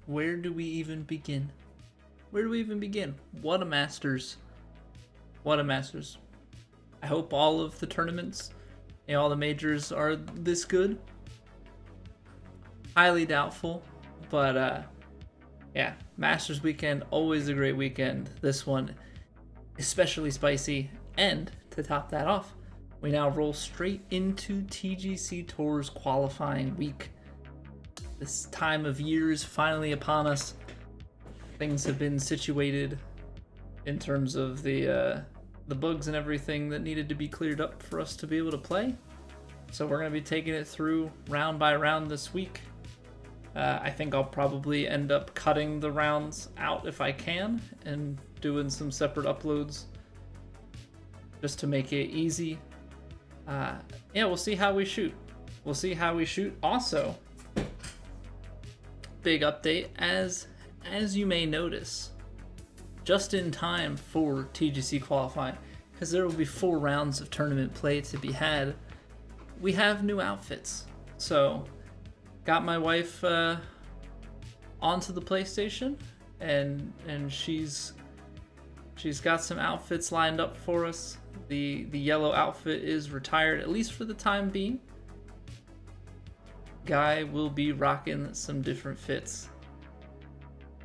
where do we even begin? Where do we even begin? What a Masters. What a Masters. I hope all of the tournaments, all the majors are this good. Highly doubtful, but yeah, Masters weekend, always a great weekend. This one, especially spicy. And to top that off, we now roll straight into TGC Tours qualifying week. This time of year is finally upon us. Things have been situated in terms of the bugs and everything that needed to be cleared up for us to be able to play. So we're going to be taking it through round by round this week. I think I'll probably end up cutting the rounds out if I can and doing some separate uploads just to make it easy. Yeah, we'll see how we shoot. We'll see how we shoot. Also, big update, as you may notice, just in time for TGC qualifying, because there will be 4 rounds of tournament play to be had, we have new outfits. So got my wife onto the PlayStation, and she's got some outfits lined up for us. The yellow outfit is retired, at least for the time being. Guy will be rocking some different fits.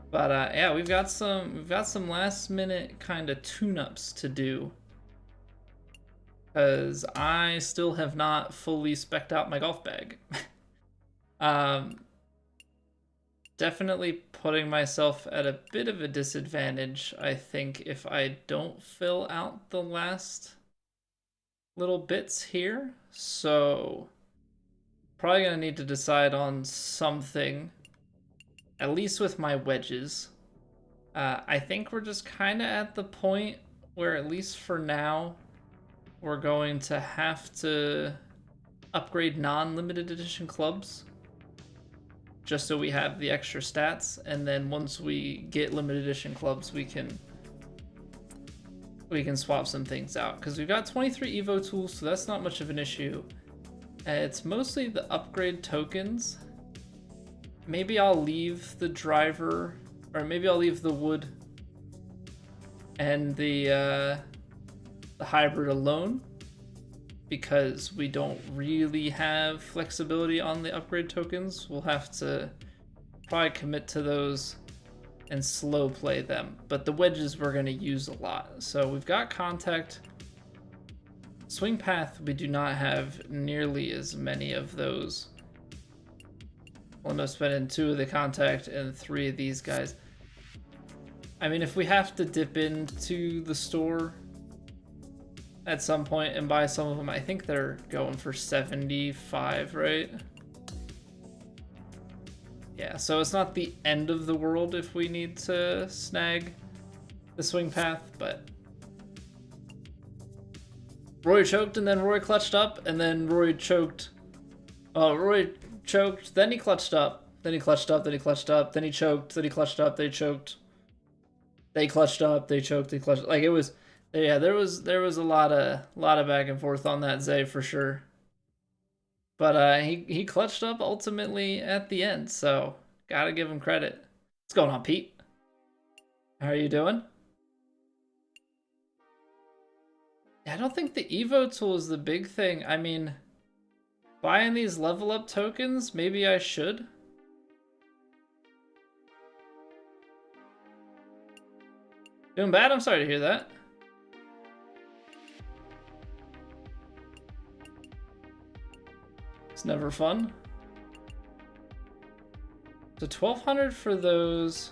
But yeah, we've got some last minute kind of tune-ups to do, because I still have not fully spec'd out my golf bag. Definitely putting myself at a bit of a disadvantage, I think, if I don't fill out the last little bits here. So probably gonna need to decide on something, at least with my wedges. I think we're just kind of at the point where, at least for now, we're going to have to upgrade non-limited edition clubs just so we have the extra stats, and then once we get limited edition clubs, we can swap some things out, because we've got 23 Evo tools, so that's not much of an issue. It's mostly the upgrade tokens. Maybe I'll leave the driver, or maybe I'll leave the wood and the hybrid alone, because we don't really have flexibility on the upgrade tokens. We'll have to probably commit to those and slow play them. But the wedges we're going to use a lot. So we've got contact. Swing path, we do not have nearly as many of those. We'll end up spending 2 of the contact and 3 of these guys. I mean, if we have to dip into the store at some point and buy some of them, I think they're going for 75, right? Yeah, so it's not the end of the world if we need to snag the swing path, but Rory choked, and then Rory clutched up, and then Rory choked. Oh, Rory choked, then he clutched up, then he clutched up, then he clutched up, then he choked, then he clutched up, they choked. They clutched up, they choked, they clutched. Like, it was, yeah, there was a lot of back and forth on that Zay for sure. But he clutched up ultimately at the end, so gotta give him credit. What's going on, Pete? How are you doing? I don't think the Evo tool is the big thing. I mean, buying these level up tokens, maybe I should. Doing bad? I'm sorry to hear that. It's never fun. So 1,200 for those.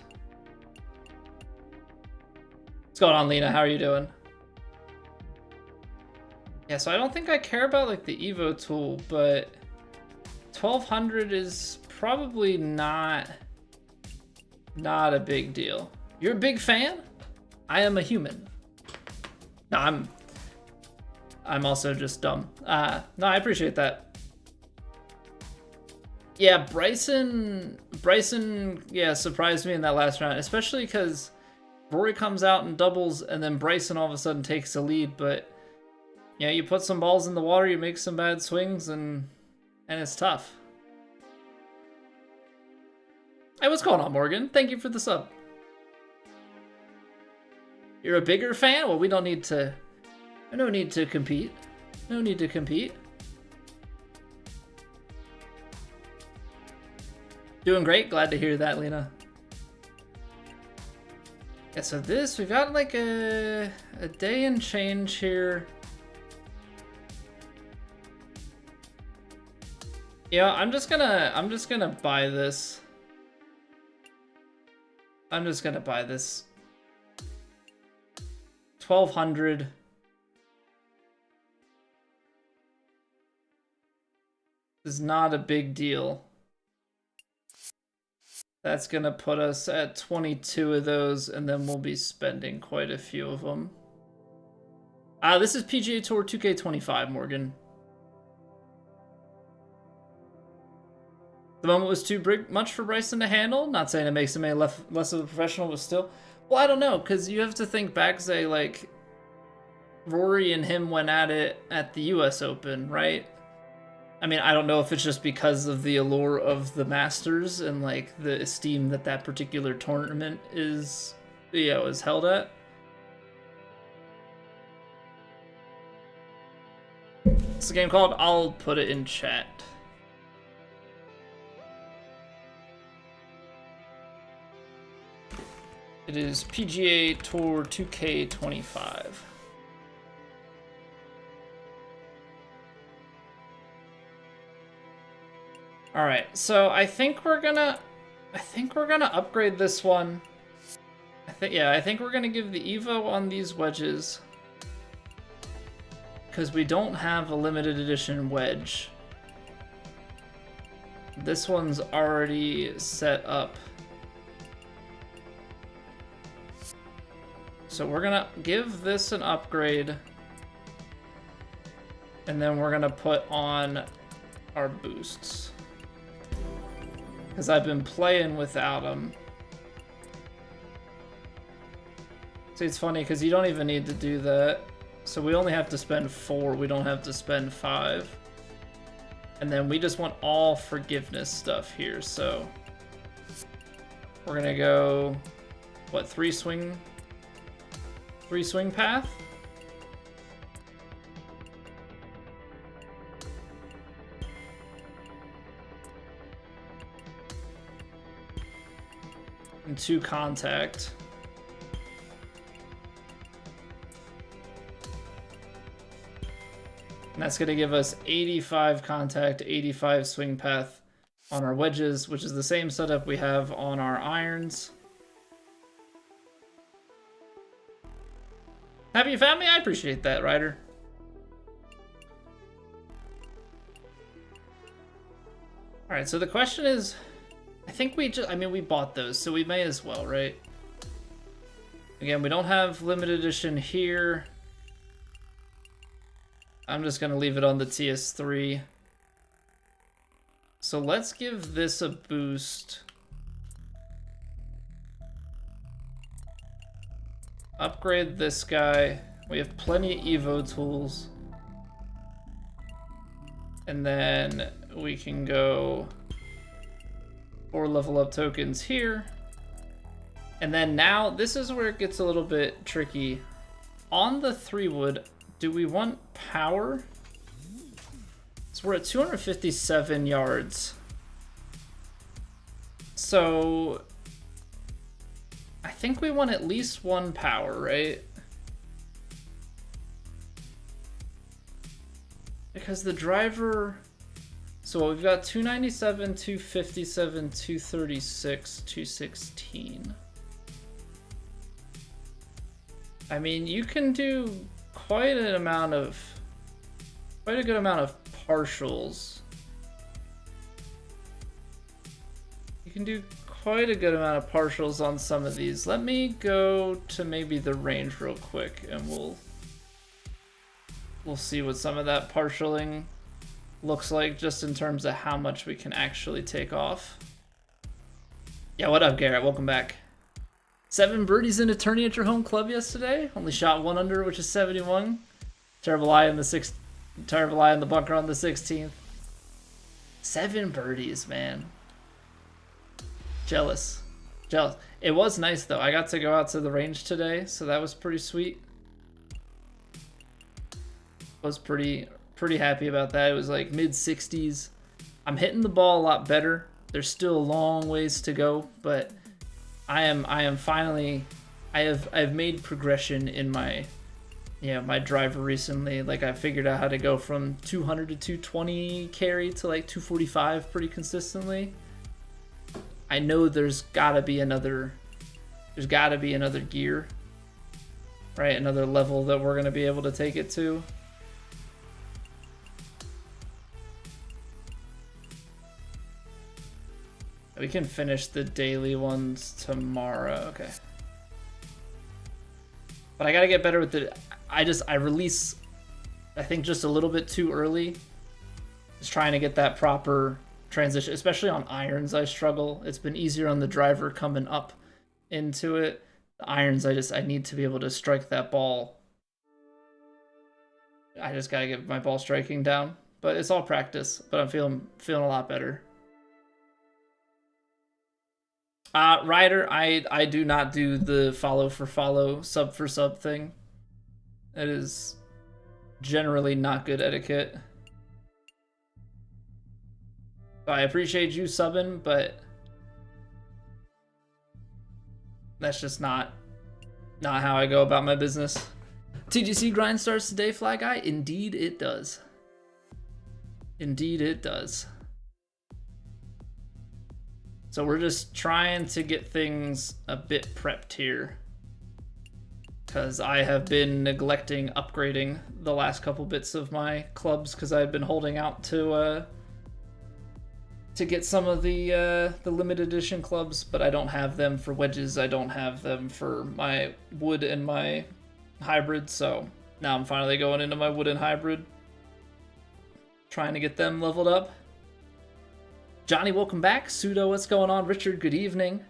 What's going on, Lena? How are you doing? Yeah, so I don't think I care about like the Evo tool, but 1,200 is probably not a big deal. You're a big fan? I am a human. No, I'm also just dumb. No, I appreciate that. Yeah, Bryson, yeah, surprised me in that last round, especially because Rory comes out and doubles, and then Bryson all of a sudden takes the lead. But yeah, you put some balls in the water, you make some bad swings, and it's tough. Hey, what's going on, Morgan? Thank you for the sub. You're a bigger fan? Well, we don't need to... No need to compete. No need to compete. Doing great. Glad to hear that, Lena. Yeah, so this, we've got like a day and change here. Yeah, I'm just gonna buy this. I'm just gonna buy this. 1,200. Is not a big deal. That's gonna put us at 22 of those, and then we'll be spending quite a few of them. This is PGA Tour 2K25, Morgan. The moment was too much for Bryson to handle. Not saying it makes him any less of a professional, but still. Well, I don't know, because you have to think back, say, like, Rory and him went at it at the US Open, right? I mean, I don't know if it's just because of the allure of the Masters and, like, the esteem that that particular tournament is, you know, is held at. It's a game called, I'll put it in chat. It is PGA Tour 2K25. All right, so I think we're gonna upgrade this one. I think we're gonna give the Evo on these wedges because we don't have a limited edition wedge. This one's already set up. So we're gonna give this an upgrade, and then we're gonna put on our boosts. Because I've been playing without them. See, it's funny because you don't even need to do that. So we only have to spend 4, we don't have to spend 5. And then we just want all forgiveness stuff here, so we're gonna go, what, 3 swing path? And 2 contact. And that's going to give us 85 contact, 85 swing path on our wedges, which is the same setup we have on our irons. Happy you found me? I appreciate that, Ryder. Alright, so the question is, I think we bought those, so we may as well, right? Again, we don't have limited edition here. I'm just gonna leave it on the TS3. So let's give this a boost. Upgrade this guy. We have plenty of Evo tools. And then we can go 4 level up tokens here. And then now, this is where it gets a little bit tricky. On the 3-wood, do we want power? So we're at 257 yards. So I think we want at least 1 power, right? Because the driver... So we've got 297, 257, 236, 216. I mean, you can do quite a good amount of partials. You can do quite a good amount of partials on some of these. Let me go to maybe the range real quick, and we'll see what some of that partialing looks like, just in terms of how much we can actually take off. Yeah, what up, Garrett? Welcome back. 7 birdies in a tourney at your home club yesterday. Only shot 1 under, which is 71. Terrible eye in the bunker on the 16th. 7 birdies, man. Jealous. Jealous. It was nice though. I got to go out to the range today, so that was pretty sweet. Was pretty happy about that. It was like mid 60s. I'm hitting the ball a lot better. There's still a long ways to go, but I am finally I've made progression in my my driver recently. Like I figured out how to go from 200 to 220 carry to like 245 pretty consistently. I know there's gotta be another gear, right? Another level that we're gonna be able to take it to. We can finish the daily ones tomorrow. Okay. But I gotta get better with the... I release, I think, just a little bit too early. Just trying to get that proper transition. Especially on irons, I struggle. It's been easier on the driver coming up into it. The irons, I need to be able to strike that ball. I just gotta get my ball striking down. But it's all practice. But I'm feeling a lot better. Ryder, I do not do the follow for follow, sub for sub thing. It is generally not good etiquette. So I appreciate you subbing, but that's just not how I go about my business. TGC grind starts today, Fly Guy? Indeed it does. Indeed it does. So we're just trying to get things a bit prepped here, because I have been neglecting upgrading the last couple bits of my clubs because I've been holding out to get some of the limited edition clubs, but I don't have them for wedges. I don't have them for my wood and my hybrid. So now I'm finally going into my wood and hybrid, trying to get them leveled up. Johnny, welcome back. Pseudo, what's going on? Richard, good evening.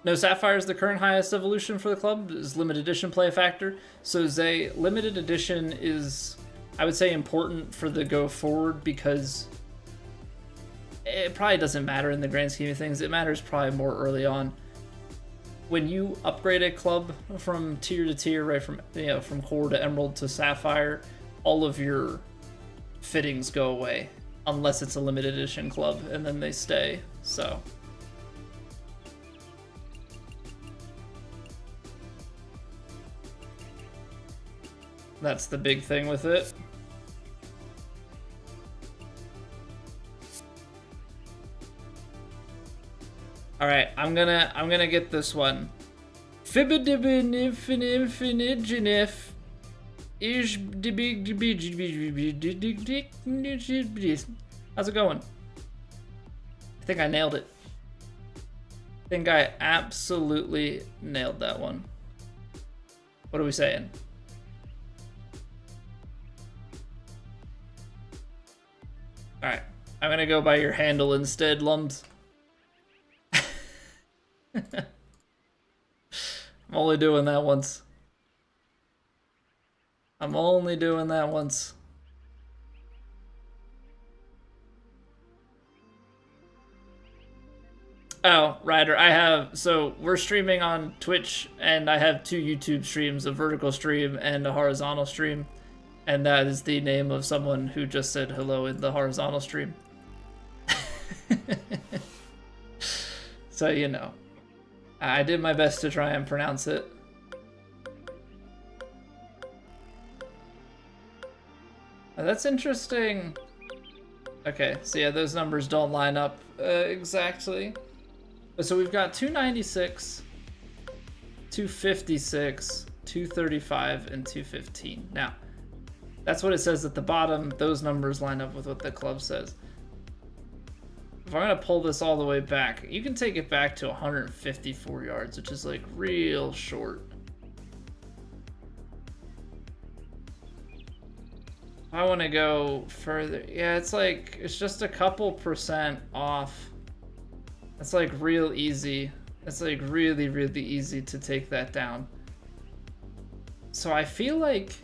No, Sapphire is the current highest evolution for the club. Is limited edition play a factor? So Zay, limited edition is, I would say, important for the go forward because it probably doesn't matter in the grand scheme of things. It matters probably more early on. When you upgrade a club from tier to tier, right, from core to emerald to sapphire, all of your fittings go away unless it's a limited edition club, and then they stay. So that's the big thing with it. All right, I'm gonna get this one. Fibidibin infinite How's it going? I think I nailed it. I think I absolutely nailed that one. What are we saying? Alright, I'm gonna go by your handle instead, Lums. I'm only doing that once. I'm only doing that once. Oh, Ryder, so we're streaming on Twitch, and I have 2 YouTube streams, a vertical stream and a horizontal stream, and that is the name of someone who just said hello in the horizontal stream. So, you know, I did my best to try and pronounce it. Oh, that's interesting. Okay, so yeah, those numbers don't line up exactly. So we've got 296, 256, 235, and 215. Now, that's what it says at the bottom. Those numbers line up with what the club says. If I'm gonna pull this all the way back, you can take it back to 154 yards, which is like real short. I want to go further. Yeah, it's just a couple percent off. That's like real easy. It's like really, really easy to take that down. So I feel like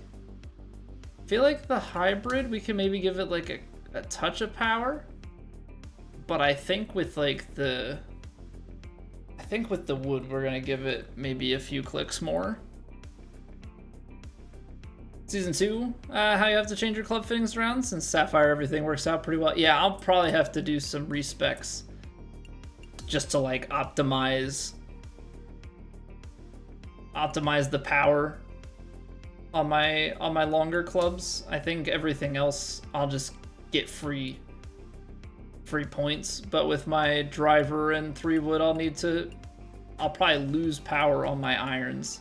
the hybrid, we can maybe give it like a touch of power. but I think with like the wood, we're gonna give it maybe a few clicks more. Season 2, how you have to change your club fittings around since Sapphire everything works out pretty well. Yeah, I'll probably have to do some respecs just to like optimize the power on my longer clubs. I think everything else I'll just get free points, but with my driver and 3 wood I'll probably lose power on my irons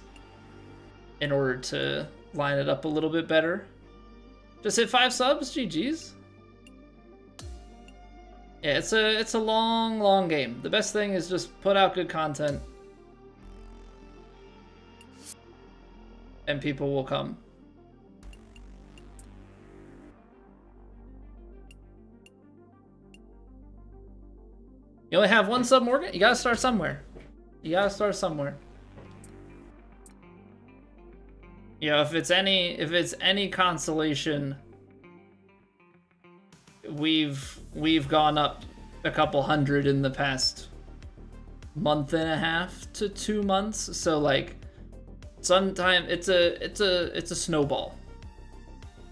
in order to line it up a little bit better. Just hit 5 subs, GG's. Yeah, it's a long game. The best thing is just put out good content and people will come. You only have 1 sub, Morgan? You gotta start somewhere. You gotta start somewhere. You know, if it's any consolation, we've gone up a couple hundred in the past month and a half to 2 months. So like, sometimes it's a snowball.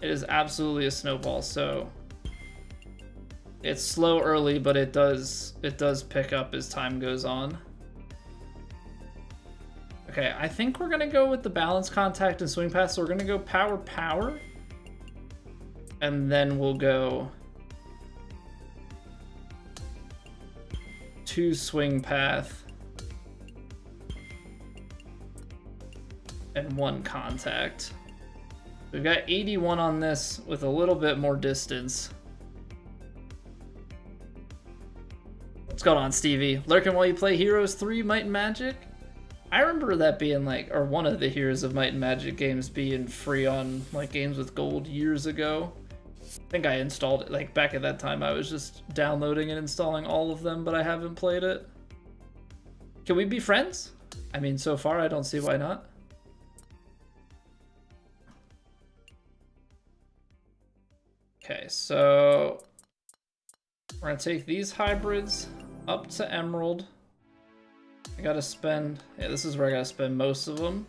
It is absolutely a snowball. So it's slow early, but it does pick up as time goes on. Okay, I think we're gonna go with the balance, contact, and swing path. So we're gonna go power, and then we'll go 2 swing path and 1 contact. We've got 81 on this with a little bit more distance. What's going on, Stevie? Lurking while you play Heroes 3 Might and Magic? I remember that being like, or one of the Heroes of Might and Magic games being free on like Games with Gold years ago. I think I installed it, like back at that time I was just downloading and installing all of them, but I haven't played it. Can we be friends? I mean, so far I don't see why not. Okay, so we're gonna take these hybrids up to Emerald. I gotta spend, yeah, this is where I gotta spend most of them.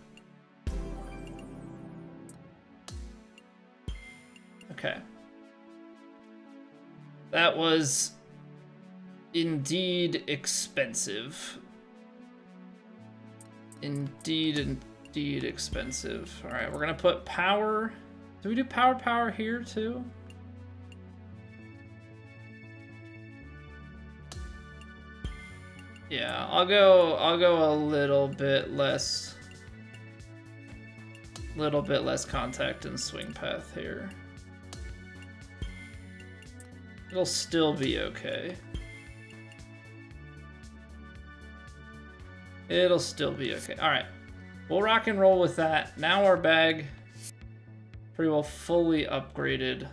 Okay. That was indeed expensive. Indeed expensive. All right, we're gonna put power. Do we do power here too? Yeah, I'll go a little bit less contact and swing path here. It'll still be okay. It'll still be okay. All right, we'll rock and roll with that. Now our bag pretty well fully upgraded.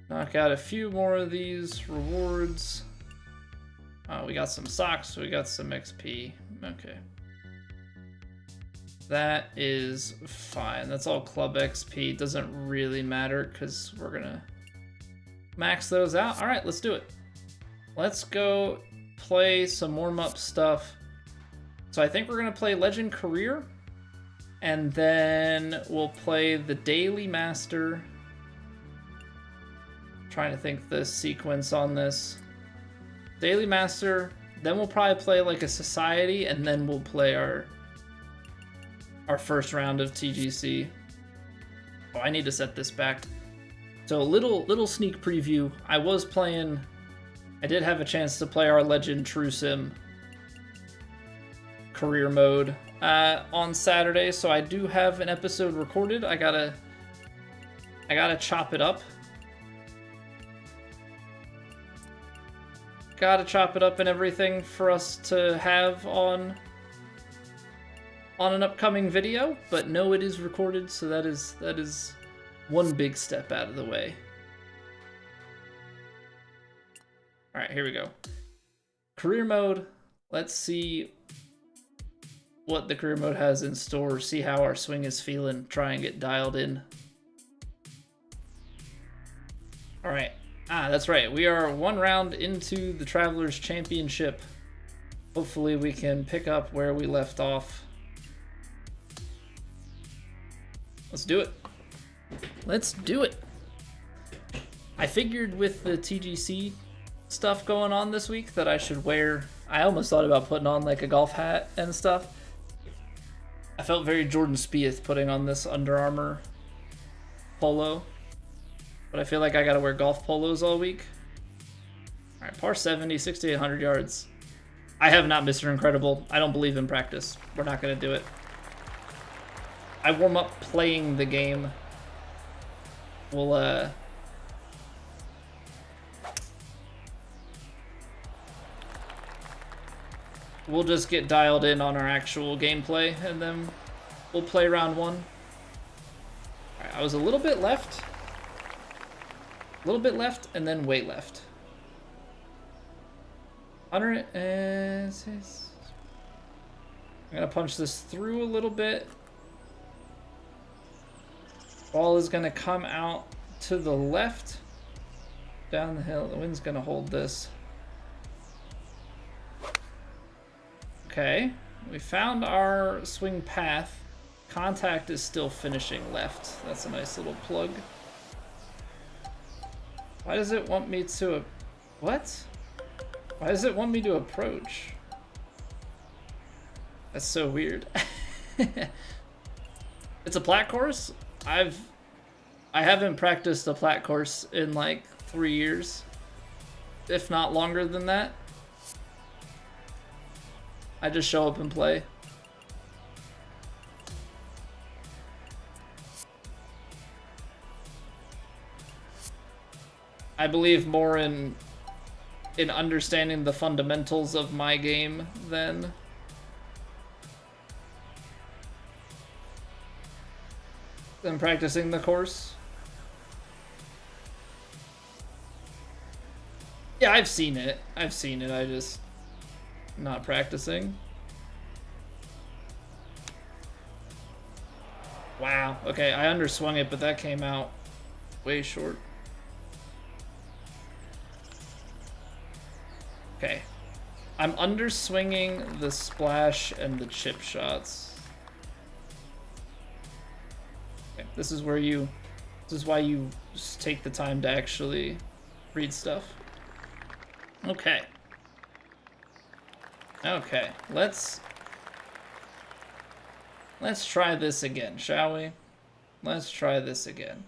Knock out a few more of these rewards. We got some socks, we got some XP. Okay. That is fine. That's all club XP. Doesn't really matter because we're gonna max those out. All right, let's do it. Let's go play some warm-up stuff. So I think we're gonna play Legend Career, and then we'll play the Daily Master. Trying to think the sequence on this. Daily Master, then we'll probably play like a Society, and then we'll play our first round of TGC. Oh, I need to set this back. So little sneak preview. I did have a chance to play our Legend True Sim career mode on Saturday, so I do have an episode recorded. I gotta chop it up. Gotta chop it up and everything for us to have on an upcoming video, but no, it is recorded, so that is one big step out of the way. All right, here we go. Career mode. Let's see what the career mode has in store, see how our swing is feeling, try and get dialed in. All right. That's right. We are 1 round into the Travelers Championship. Hopefully we can pick up where we left off. Let's do it. Let's do it. I figured with the TGC stuff going on this week that I should wear... I almost thought about putting on like a golf hat and stuff. I felt very Jordan Spieth putting on this Under Armour polo. But I feel like I gotta wear golf polos all week. Alright, par 70, 6,800 yards. I have not Mr. Incredible. I don't believe in practice. We're not gonna do it. I warm up playing the game. We'll just get dialed in on our actual gameplay, and then we'll play round 1. Alright, I was a little bit left. A little bit left, and then way left. 100 and... I'm gonna punch this through a little bit. Ball is gonna come out to the left. Down the hill. The wind's gonna hold this. Okay. We found our swing path. Contact is still finishing left. That's a nice little plug. Why does it want me to... What? Why does it want me to approach? That's so weird. It's a plat course? I haven't practiced a plat course in like 3 years. If not longer than that. I just show up and play. I believe more in understanding the fundamentals of my game than practicing the course. Yeah, I've seen it. I just not practicing. Wow. Okay, I underswung it, but that came out way short. Okay. I'm underswinging the splash and the chip shots. Okay, this is why you just take the time to actually read stuff. Okay. Okay, let's try this again, shall we? Let's try this again.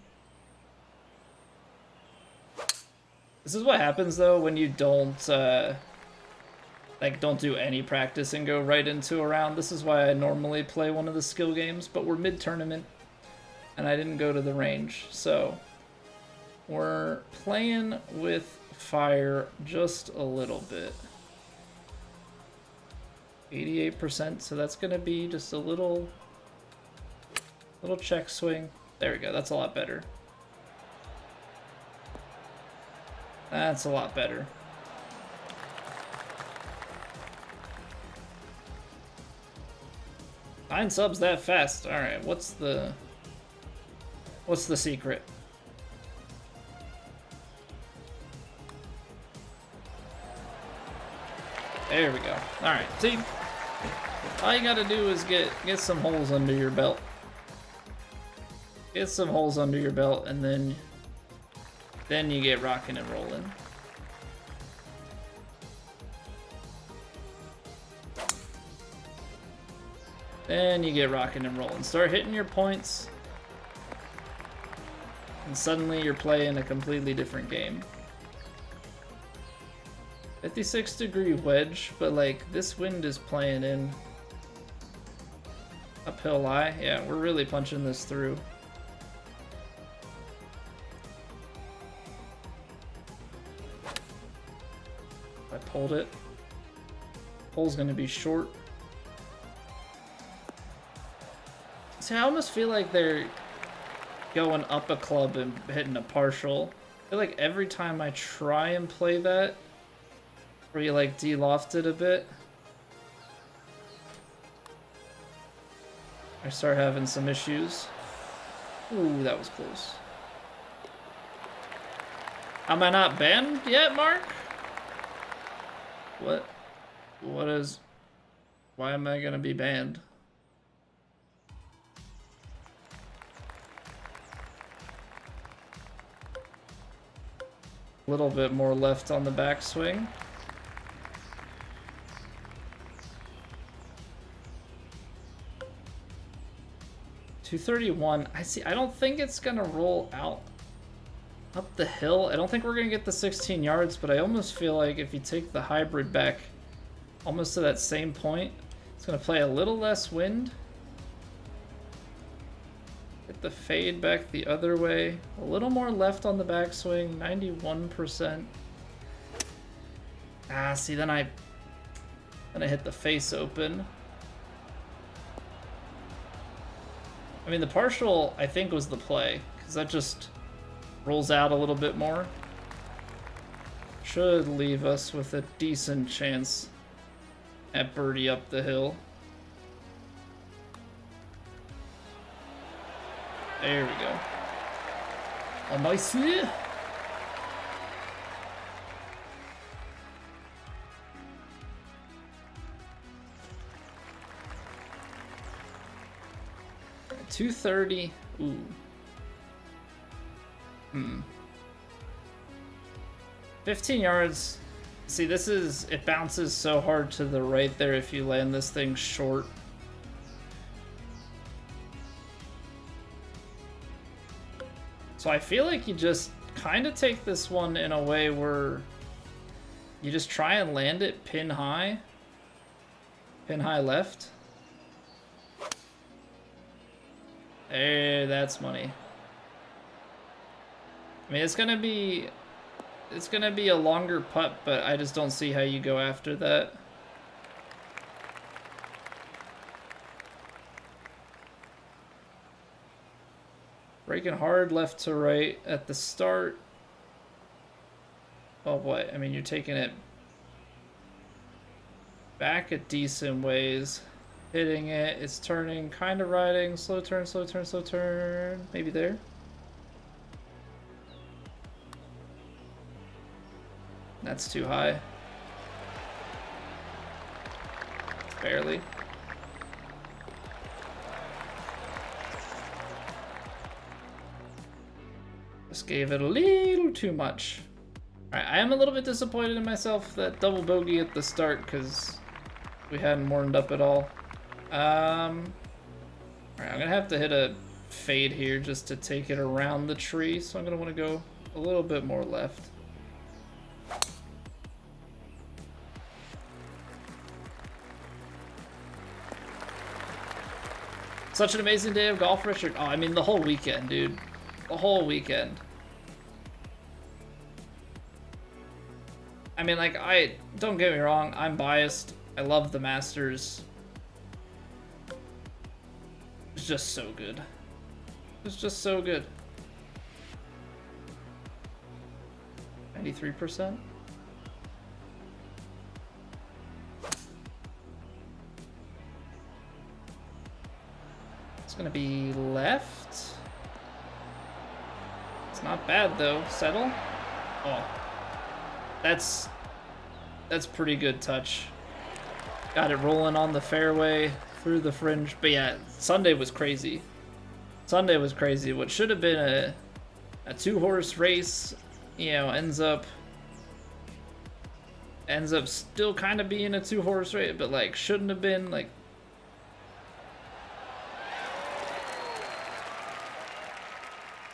This is what happens though when you don't don't do any practice and go right into a round. This is why I normally play one of the skill games, but we're mid-tournament and I didn't go to the range, so we're playing with fire just a little bit. 88%, so that's gonna be just a little check swing. There we go, that's a lot better. That's a lot better. Nine subs that fast. Alright, what's the secret? There we go. Alright, see? All you gotta do is get some holes under your belt. Get some holes under your belt, and then you get rocking and rolling. Then you get rocking and rolling. Start hitting your points, and suddenly you're playing a completely different game. 56-degree wedge, but like this wind is playing in. Uphill lie. Yeah, we're really punching this through. I pulled it. Pole's gonna be short. See, I almost feel like they're going up a club and hitting a partial. I feel like every time I try and play that, where you like de-loft it a bit, I start having some issues. Ooh, that was close. Am I not banned yet, Mark? What? What is... Why am I gonna be banned? A little bit more left on the backswing. .231. I see. I don't think it's gonna roll out up the hill. I don't think we're gonna get the 16 yards, but I almost feel like if you take the hybrid back almost to that same point, it's gonna play a little less wind. Get the fade back the other way. A little more left on the backswing, 91%. Ah, see, then I hit the face open. I mean, the partial, I think, was the play, because that just rolls out a little bit more. Should leave us with a decent chance at birdie up the hill. There we go. Oh, nice. .230. Ooh. 15 yards. See, this is... It bounces so hard to the right there if you land this thing short. So I feel like you just kind of take this one in a way where you just try and land it pin high left. Hey, that's money. I mean, it's gonna be a longer putt, but I just don't see how you go after that. Breaking hard left to right at the start. Oh, what? I mean, you're taking it back a decent ways. Hitting it, it's turning, kind of riding. Slow turn, slow turn, slow turn. Maybe there. That's too high. Barely. Just gave it a little too much. Alright, I am a little bit disappointed in myself that double bogey at the start because we hadn't warmed up at all. Alright, I'm gonna have to hit a fade here just to take it around the tree, so I'm gonna want to go a little bit more left. Such an amazing day of golf, Richard. Oh, I mean, the whole weekend, dude. The whole weekend. I mean, like, don't get me wrong, I'm biased. I love the Masters. It's just so good. It's just so good. 93%? It's gonna be left. It's not bad though. Settle. Oh, that's pretty good touch. Got it rolling on the fairway through the fringe. But yeah, Sunday was crazy. Sunday was crazy. What should have been a two-horse race, you know, ends up still kind of being a two-horse race, but like shouldn't have been. Like,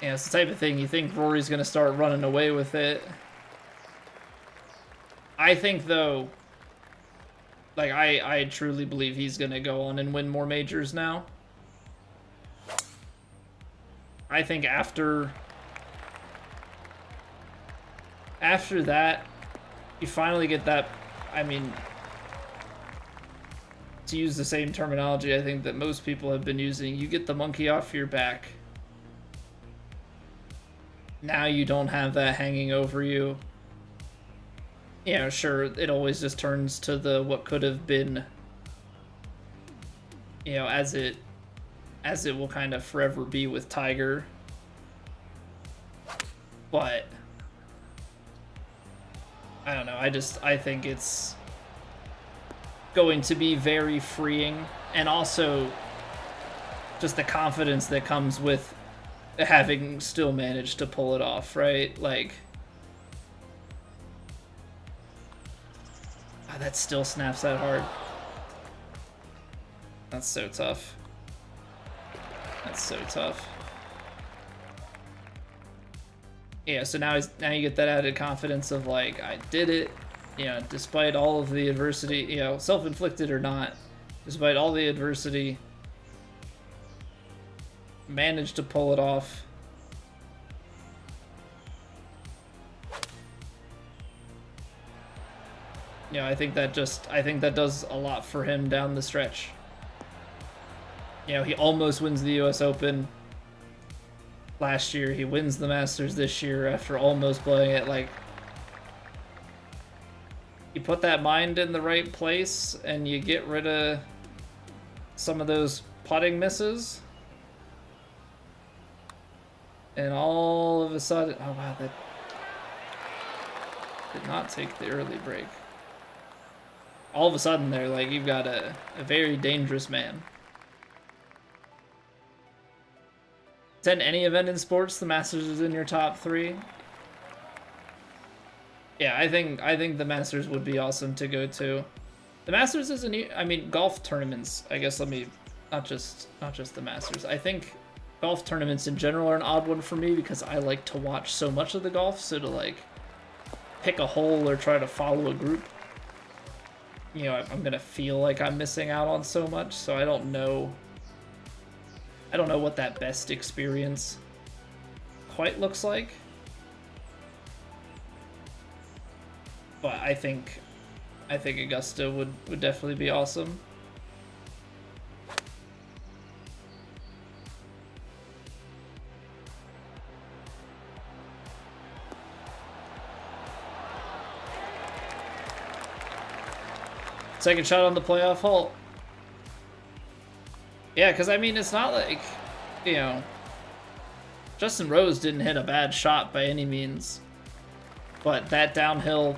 yeah, it's the type of thing you think Rory's gonna start running away with it. I think though, like I truly believe he's gonna go on and win more majors now. I think after that, you finally get that, I mean, to use the same terminology I think that most people have been using, you get the monkey off your back. Now you don't have that hanging over you. You know, sure, it always just turns to the what could have been, you know, as it will kind of forever be with Tiger. But I don't know. I think it's going to be very freeing, and also just the confidence that comes with having still managed to pull it off, right? Like, that still snaps that hard. That's so tough. That's so tough. Yeah, so now you get that added confidence of like, I did it, you know, despite all of the adversity, you know, self-inflicted or not, despite all the adversity, managed to pull it off. You know, I think that does a lot for him down the stretch. You know, he almost wins the US Open last year. He wins the Masters this year after almost blowing it. Like, you put that mind in the right place and you get rid of some of those putting misses, and all of a sudden, oh wow, that did not take the early break. All of a sudden there, like, you've got a very dangerous man. In any event in sports, the Masters is in your top 3. Yeah, I think the Masters would be awesome to go to. The Masters is I mean, golf tournaments, I guess, not just the Masters. I think golf tournaments in general are an odd one for me because I like to watch so much of the golf, so to like pick a hole or try to follow a group, you know, I'm gonna feel like I'm missing out on so much, so I don't know what that best experience quite looks like. But I think Augusta would definitely be awesome. Second shot on the playoff hole. Yeah, because I mean, it's not like, you know, Justin Rose didn't hit a bad shot by any means, but that downhill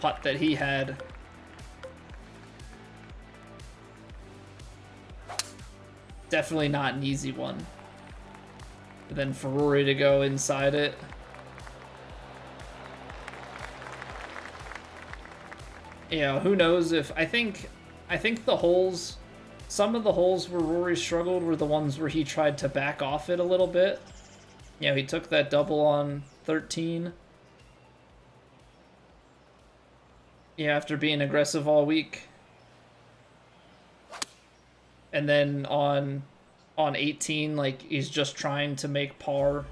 putt that he had, definitely not an easy one. But then for Rory to go inside it. Yeah, who knows if I think the holes, some of the holes where Rory struggled were the ones where he tried to back off it a little bit. You know, he took that double on 13. Yeah, after being aggressive all week. And then on 18, like, he's just trying to make par.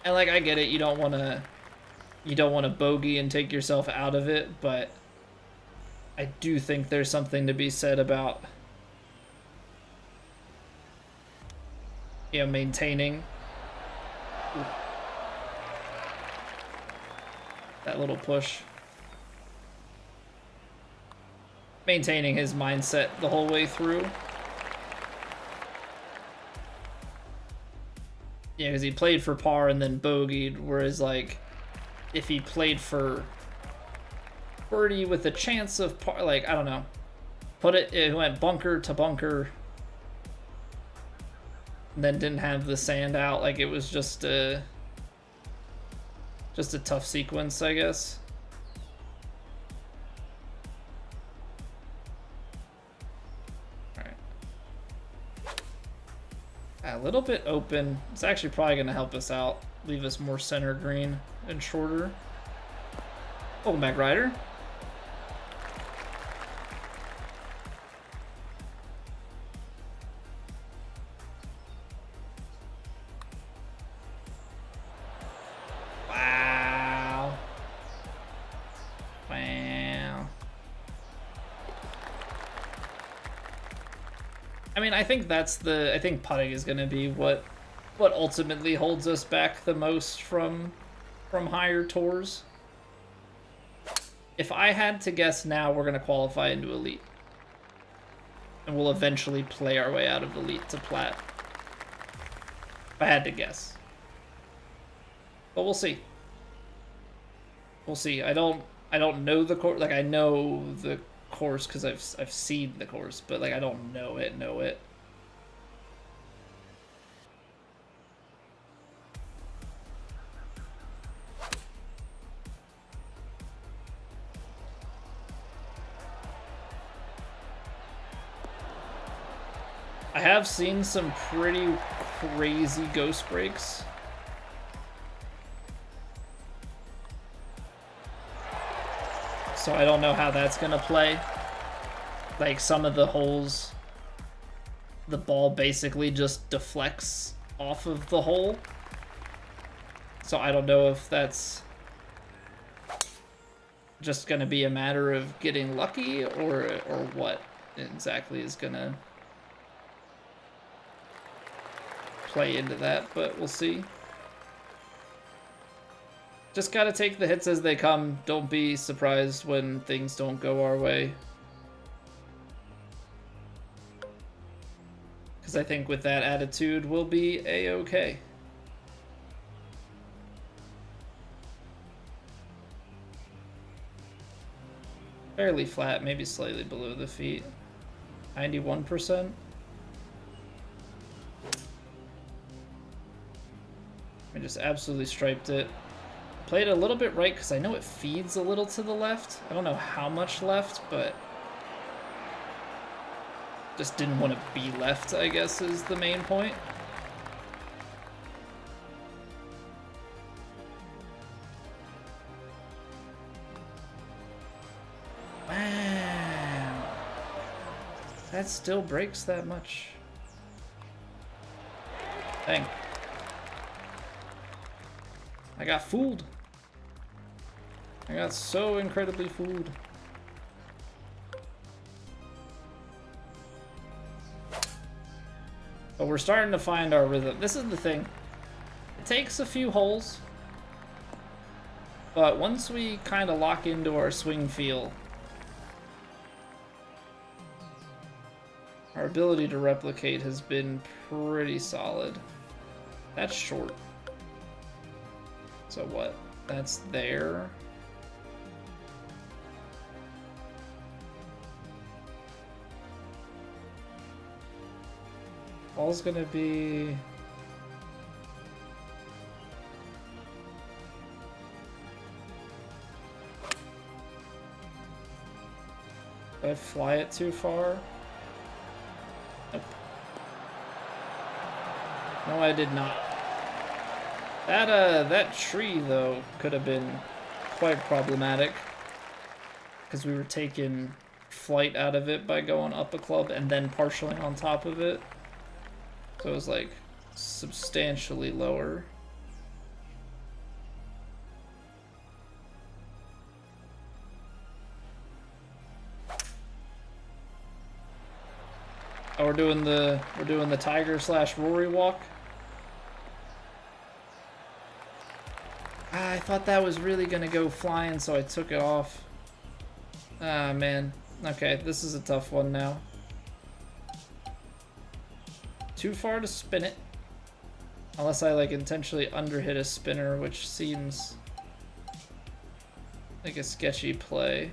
And like, I get it, you don't want to bogey and take yourself out of it, but I do think there's something to be said about, you know, maintaining that little push. Maintaining his mindset the whole way through. Yeah, because he played for par and then bogeyed, whereas, like, if he played for birdie with a chance of par, like, I don't know, it went bunker to bunker and then didn't have the sand out, like, it was just a tough sequence, I guess. All right, a little bit open. It's actually probably going to help us out, leave us more center green and shorter. Welcome back, Ryder. Wow. Wow. I mean, I think I think putting is going to be what ultimately holds us back the most from higher tours. If I had to guess now, we're going to qualify into Elite. And we'll eventually play our way out of Elite to Plat. If I had to guess. But we'll see. We'll see. I don't know the course. Like, I know the course because I've seen the course, but like I don't know it. I have seen some pretty crazy ghost breaks. So I don't know how that's gonna play. Like, some of the holes, the ball basically just deflects off of the hole. So I don't know if that's just gonna be a matter of getting lucky or what exactly is gonna play into that, but we'll see. Just gotta take the hits as they come. Don't be surprised when things don't go our way. Because I think with that attitude, we'll be a-okay. Fairly flat, maybe slightly below the feet. 91%. I just absolutely striped it. Played it a little bit right because I know it feeds a little to the left. I don't know how much left, but just didn't want to be left, I guess, is the main point. Wow. That still breaks that much. Dang. I got fooled. I got so incredibly fooled. But we're starting to find our rhythm. This is the thing. It takes a few holes, but once we kind of lock into our swing feel, our ability to replicate has been pretty solid. That's short. So what? That's there. Ball's gonna be... Did I fly it too far? Nope. No, I did not. That tree, though, could have been quite problematic. Because we were taking flight out of it by going up a club and then partialing on top of it. So it was, like, substantially lower. Oh, we're doing the Tiger / Rory walk. I thought that was really gonna go flying, so I took it off. Ah, man. Okay, this is a tough one now. Too far to spin it. Unless I, like, intentionally underhit a spinner, which seems like a sketchy play.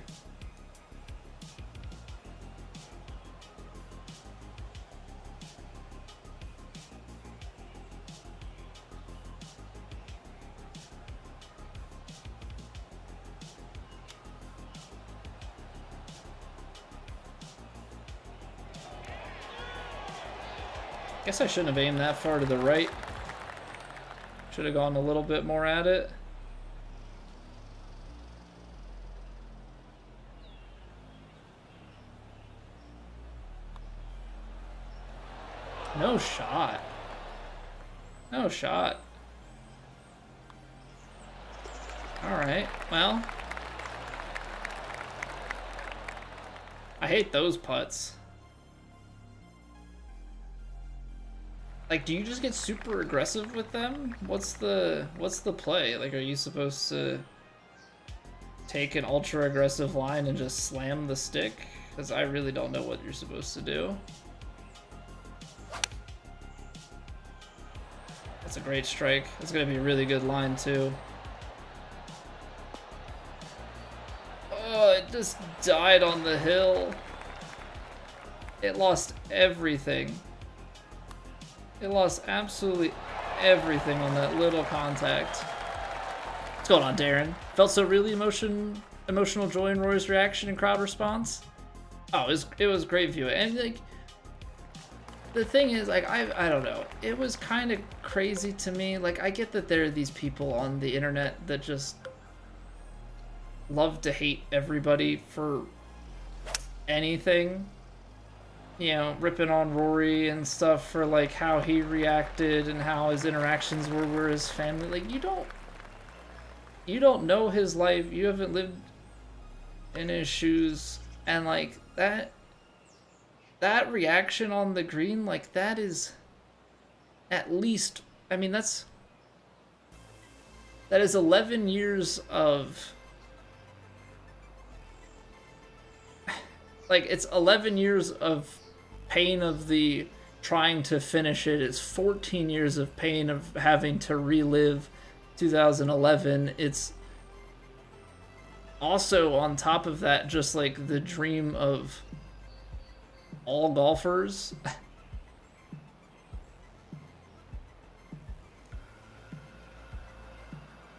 Guess I shouldn't have aimed that far to the right. Should have gone a little bit more at it. No shot. No shot. Alright, well. I hate those putts. Like, do you just get super aggressive with them? What's the play? Like, are you supposed to take an ultra aggressive line and just slam the stick? Because I really don't know what you're supposed to do. That's a great strike. That's gonna be a really good line too. That just died on the hill. It lost everything. It lost absolutely everything on that little contact. What's going on, Darren? Felt so really emotional joy in Rory's reaction and crowd response. Oh, it was great viewing. And like, the thing is, like, I don't know. It was kind of crazy to me. Like, I get that there are these people on the internet that just love to hate everybody for anything. You know, ripping on Rory and stuff for like how he reacted and how his interactions were with his family. Like, you don't know his life. You haven't lived in his shoes, and like that reaction on the green, like, that is at least, I mean, that is 11 years of, like, it's 11 years of pain of the trying to finish it. It's 14 years of pain of having to relive 2011. It's also, on top of that, just like the dream of all golfers.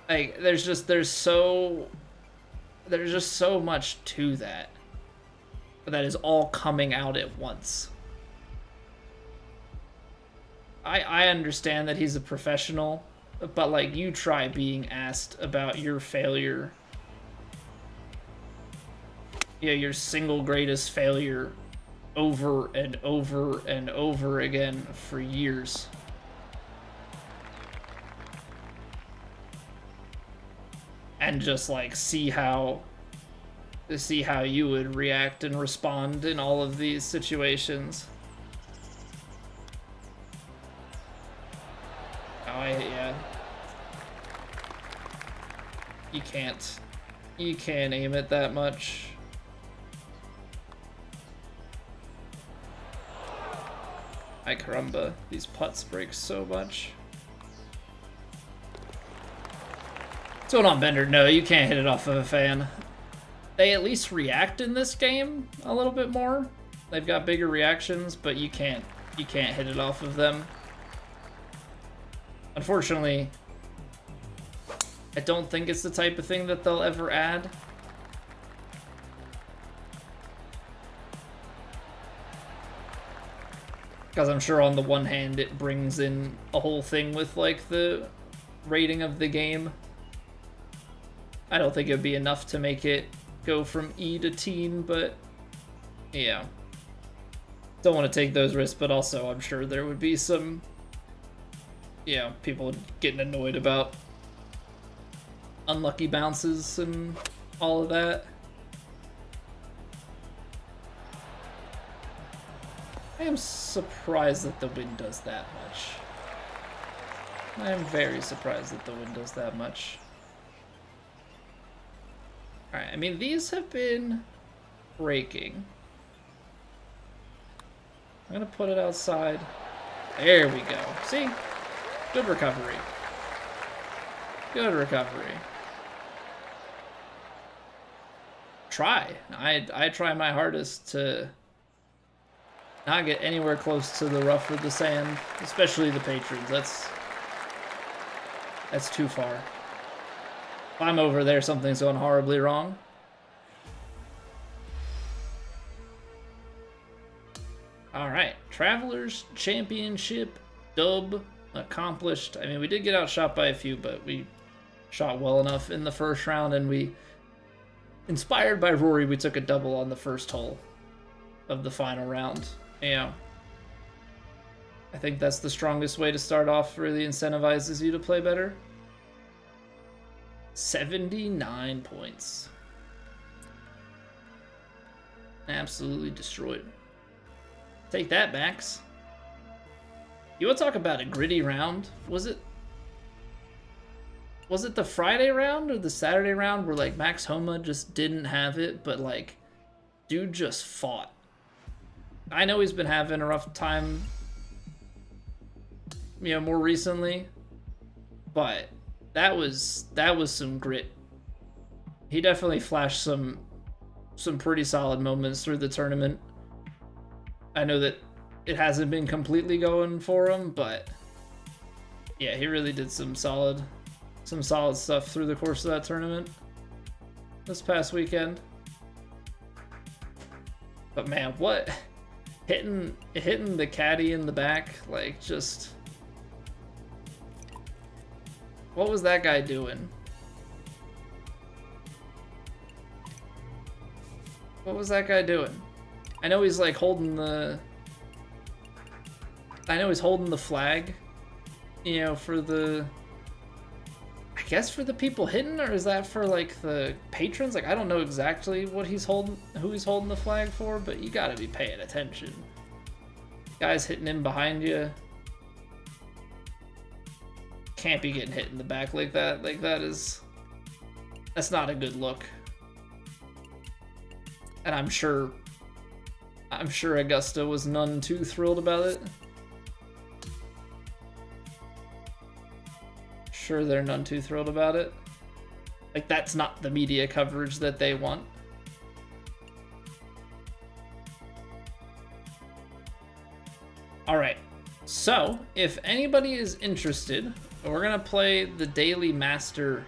Like, there's just so much to that is all coming out at once. I understand that he's a professional, but like, you try being asked about your failure, yeah, your single greatest failure, over and over and over again for years. And just like see how you would react and respond in all of these situations. Oh, yeah. You can't aim it that much. Ay caramba, these putts break so much. What's going on, Bender? No, you can't hit it off of a fan. They at least react in this game a little bit more. They've got bigger reactions, but you can't hit it off of them. Unfortunately, I don't think it's the type of thing that they'll ever add. Because I'm sure on the one hand it brings in a whole thing with like the rating of the game. I don't think it would be enough to make it go from E to teen, but yeah. Don't want to take those risks, but also I'm sure there would be some, yeah, people getting annoyed about unlucky bounces and all of that. I am surprised that the wind does that much. I am very surprised that the wind does that much. Alright, I mean, these have been breaking. I'm gonna put it outside. There we go. See? Good recovery. Good recovery. Try. I try my hardest to not get anywhere close to the rough or the sand, especially the patrons. That's too far. If I'm over there, something's going horribly wrong. Alright, Travelers Championship dub accomplished. I mean, we did get outshot by a few, but we shot well enough in the first round, and we, inspired by Rory, we took a double on the first hole of the final round. Yeah. I think that's the strongest way to start off. Really incentivizes you to play better. 79 points. Absolutely destroyed. Take that, Max. You want to talk about a gritty round? Was it the Friday round or the Saturday round where like Max Homa just didn't have it, but like dude just fought? I know he's been having a rough time, you know, more recently, but that was some grit. He definitely flashed some some pretty solid moments through the tournament. I know that it hasn't been completely going for him, but yeah, he really did some solid stuff through the course of that tournament this past weekend. But man, what hitting the caddy in the back, like, just what was that guy doing? What was that guy doing? I know he's like holding the flag, you know, for the, I guess for the people hitting, or is that for like the patrons? Like, I don't know exactly what he's holding, who he's holding the flag for, but you gotta be paying attention. Guys hitting in behind you can't be getting hit in the back like that. Like, that's not a good look. And I'm sure Augusta was none too thrilled about it. Sure, they're none too thrilled about it. Like, that's not the media coverage that they want. All right, so if anybody is interested, we're gonna play the Daily Master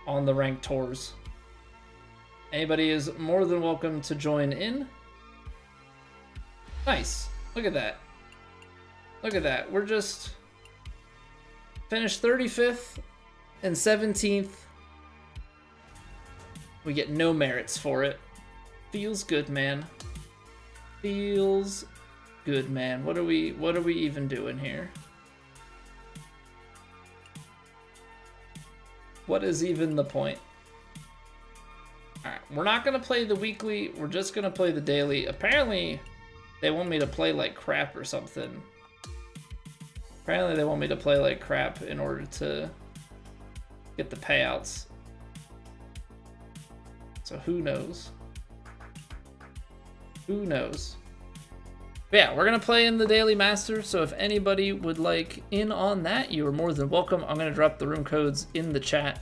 on the Ranked Tours. Anybody is more than welcome to join in. Nice. Look at that. Look at that. We're just finished 35th and 17th. We get no merits for it. Feels good, man. Feels good, man. What are we even doing here? What is even the point? Alright, we're not going to play the weekly, we're just going to play the daily. Apparently, they want me to play like crap or something. Apparently, they want me to play like crap in order to get the payouts. So who knows? Who knows? But yeah, we're going to play in the Daily Master, so if anybody would like in on that, you are more than welcome. I'm going to drop the room codes in the chat.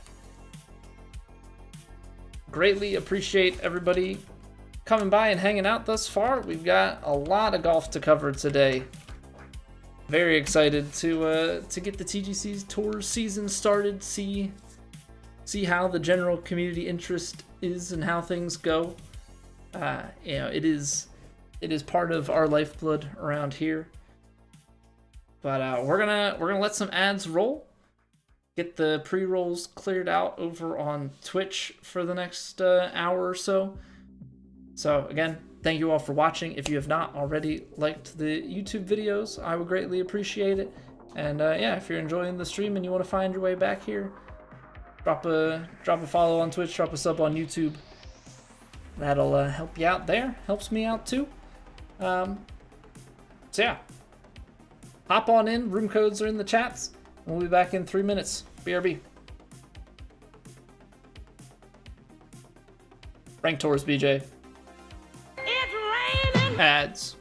Greatly appreciate everybody coming by and hanging out thus far. We've got a lot of golf to cover today. Very excited to get the TGC Tours season started, see how the general community interest is and how things go. You know, it is part of our lifeblood around here. But we're gonna let some ads roll. Get the pre-rolls cleared out over on Twitch for the next hour or so. So again, thank you all for watching. If you have not already liked the YouTube videos, I would greatly appreciate it. And yeah, if you're enjoying the stream and you want to find your way back here, drop a follow on Twitch, drop a sub on YouTube. That'll help you out there. Helps me out too. So yeah, hop on in. Room codes are in the chats. We'll be back in 3 minutes. BRB. Rank Tours, BJ. It's raining. Ads.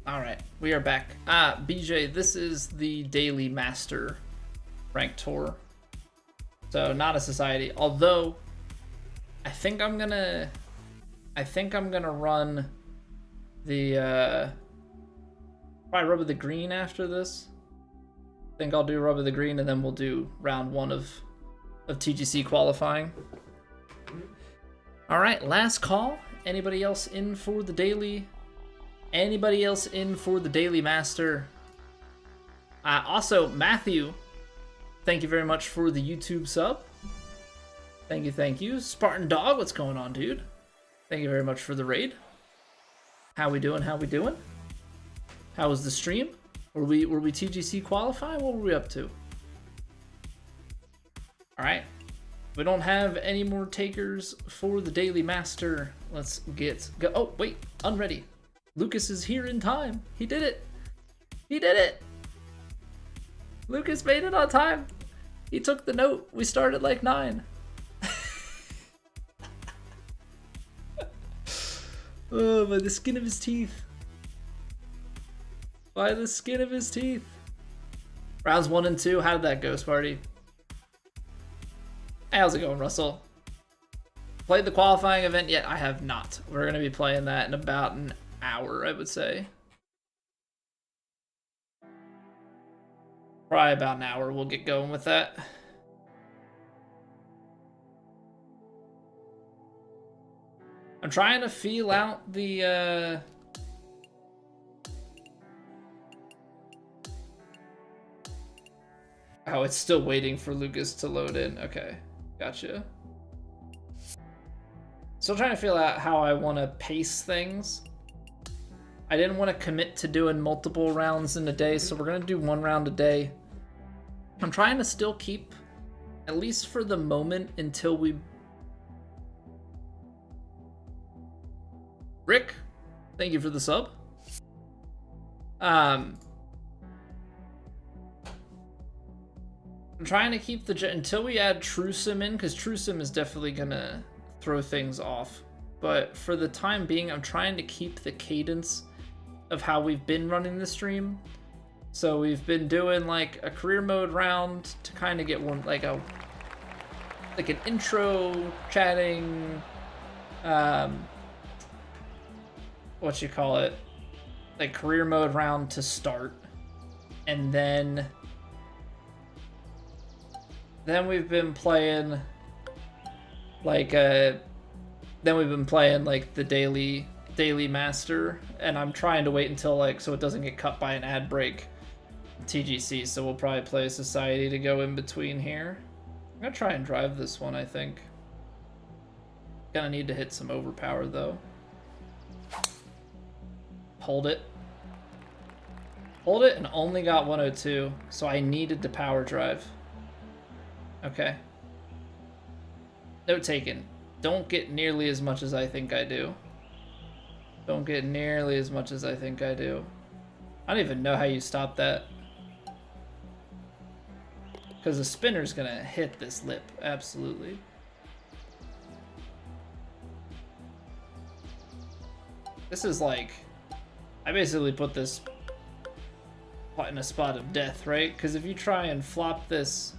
All right, we are back. BJ, this is the Daily Master Rank Tour. So not a society, although I think I'm gonna run the probably Rub of the Green after this. I think I'll do Rub of the Green and then we'll do round 1 of TGC qualifying. All right, last call. Anybody else in for the daily? Anybody else in for the Daily Master? Also, Matthew, thank you very much for the YouTube sub. Thank you, thank you. Spartan Dog, what's going on, dude? Thank you very much for the raid. How we doing? How we doing? How was the stream? Were we TGC qualifying? What were we up to? All right. We don't have any more takers for the Daily Master. Let's get go. Oh, wait, unready. Lucas is here in time. He did it. He did it. Lucas made it on time. He took the note. We started like 9. Oh, by the skin of his teeth. By the skin of his teeth. Rounds 1 and 2. How did that go, Sparty? Hey, how's it going, Russell? Played the qualifying event yet? I have not. We're going to be playing that in about an hour, I would say. Probably about an hour. We'll get going with that. I'm trying to feel out the oh, it's still waiting for Lucas to load in. Okay, gotcha. Still trying to feel out how I want to pace things. I didn't want to commit to doing multiple rounds in a day, so we're going to do 1 round a day. I'm trying to still keep, at least for the moment, until we... Rick, thank you for the sub. I'm trying to keep the... until we add Truesim in, because Truesim is definitely going to throw things off. But for the time being, I'm trying to keep the cadence of how we've been running the stream. So we've been doing like a career mode round to kind of get one, like an intro chatting, what you call it, like career mode round to start, and then we've been playing like the Daily Master, and I'm trying to wait until like so it doesn't get cut by an ad break TGC, so we'll probably play Society to go in between here. I'm gonna try and drive this one, I think. Gonna need to hit some overpower though. Hold it. Hold it, and only got 102, so I needed to power drive. Okay. Note taken. Don't get nearly as much as I think I do. Don't get nearly as much as I think I do. I don't even know how you stop that. Because the spinner's gonna hit this lip, absolutely. This is like... I basically put this in a spot of death, right? Because if you try and flop this,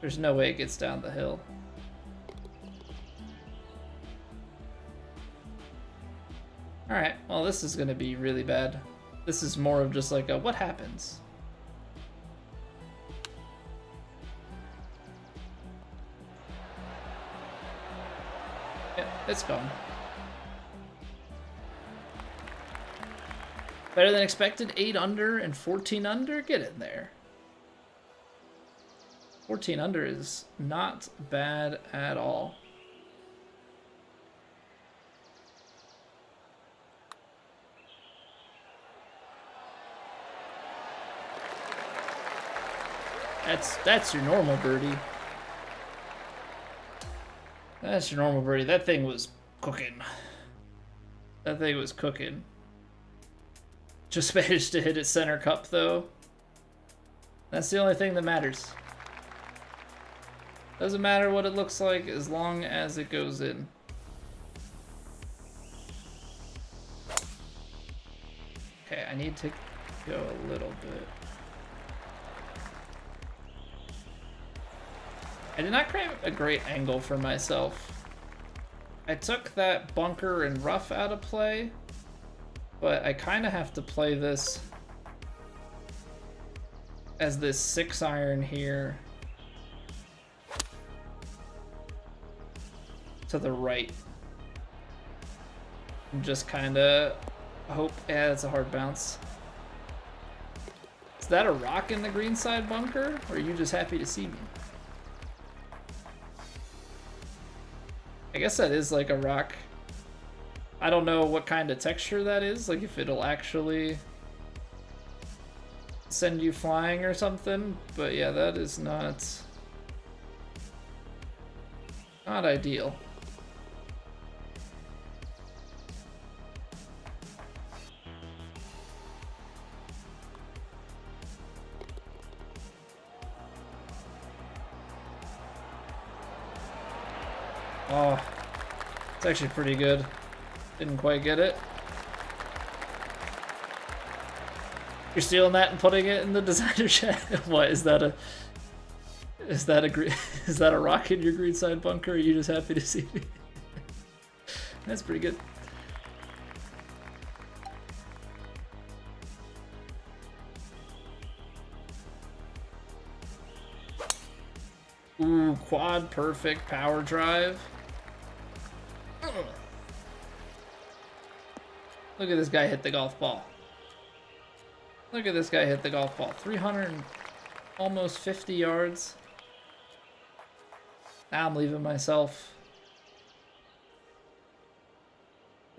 there's no way it gets down the hill. Alright, well this is gonna be really bad. This is more of just like a, what happens? Yeah, it's gone. Better than expected, 8 under and 14 under? Get in there. 14 under is not bad at all. That's your normal birdie. That's your normal birdie. That thing was cooking. That thing was cooking. Just managed to hit it center cup though. That's the only thing that matters. Doesn't matter what it looks like as long as it goes in. Okay, I need to go a little bit. I did not create a great angle for myself. I took that bunker and rough out of play, but I kind of have to play this as this 6-iron here to the right. And just kind of hope, yeah, that's a hard bounce. Is that a rock in the green side bunker, or are you just happy to see me? I guess that is like a rock. I don't know what kind of texture that is, like if it'll actually send you flying or something, but yeah, that is not ideal. Oh, it's actually pretty good. Didn't quite get it. You're stealing that and putting it in the designer chat? What is that is that a rock in your green side bunker? Or are you just happy to see me? That's pretty good. Ooh, quad perfect power drive. Look at this guy hit the golf ball. Look at this guy hit the golf ball. 300 and almost 50 yards. Now I'm leaving myself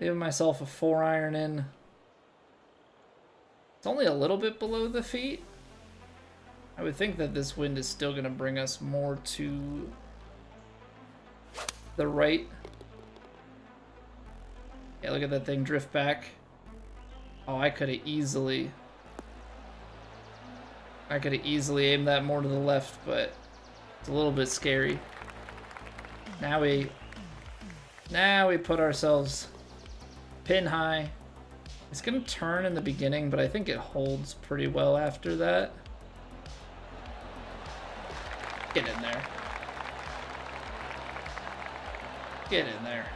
a 4-iron in. It's only a little bit below the feet. I would think that this wind is still going to bring us more to the right. Yeah, look at that thing drift back. Oh, I could have easily aimed that more to the left, but it's a little bit scary. Now we put ourselves pin high. It's gonna turn in the beginning, but I think it holds pretty well after that. Get in there. Get in there.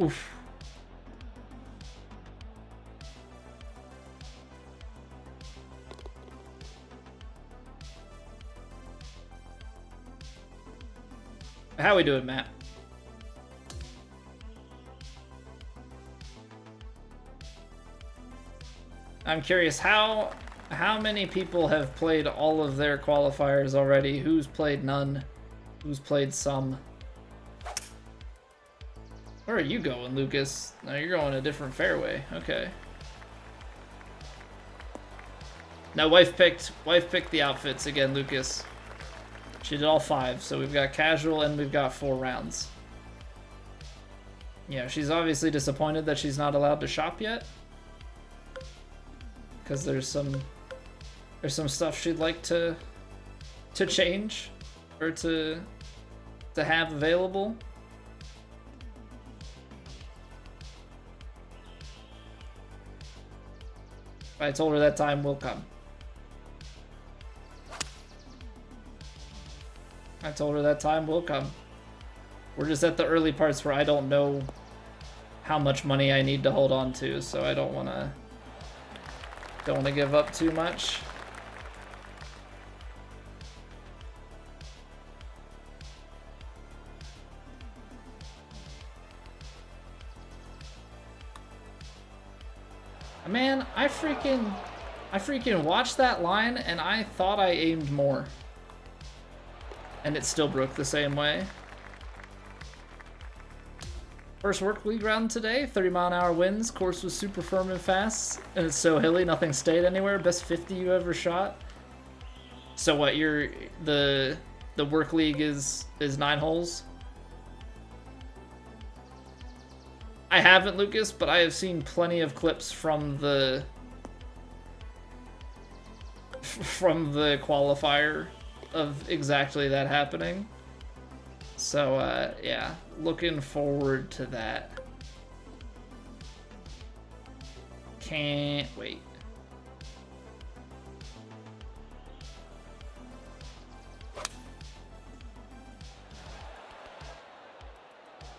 Oof. How we doing, Matt? I'm curious, how many people have played all of their qualifiers already? Who's played none? Who's played some? Where are you going, Lucas? No, you're going a different fairway. Okay. No, wife picked the outfits again, Lucas. She did all 5, so we've got casual and we've got 4 rounds. Yeah, she's obviously disappointed that she's not allowed to shop yet, because there's some stuff she'd like to change or to have available. I told her that time will come. I told her that time will come. We're just at the early parts where I don't know how much money I need to hold on to, so I don't want to give up too much. Man, I freaking watched that line and I thought I aimed more. And it still broke the same way. First work league round today, 30-mile-an-hour winds. Course was super firm and fast, and it's so hilly, nothing stayed anywhere. Best 50 you ever shot. So what? The work league is 9 holes. I haven't, Lucas, but I have seen plenty of clips from the qualifier of exactly that happening. So yeah, looking forward to that. can't wait.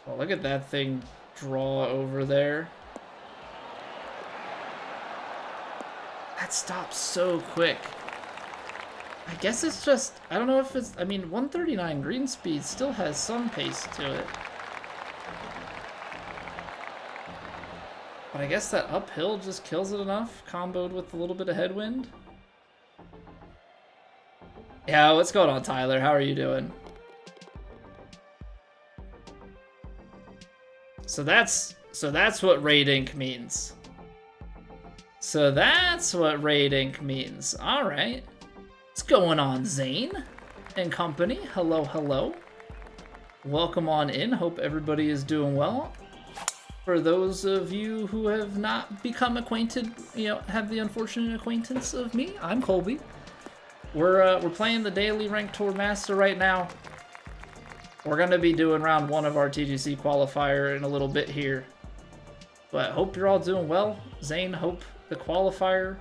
Oh, look at that thing draw over there. That stops so quick. I guess it's just, I don't know if it's, I mean, 139 green speed still has some pace to it. But I guess that uphill just kills it enough, comboed with a little bit of headwind. Yeah, what's going on, Tyler? How are you doing? So that's what Raid Inc. means. So that's what Raid Inc. means. All right. What's going on, Zane and company? Hello, hello. Welcome on in. Hope everybody is doing well. For those of you who have not become acquainted, you know, have the unfortunate acquaintance of me, I'm Colby. We're playing the daily ranked tour master right now. We're gonna be doing round 1 of our TGC qualifier in a little bit here. But hope you're all doing well. Zane, hope the qualifier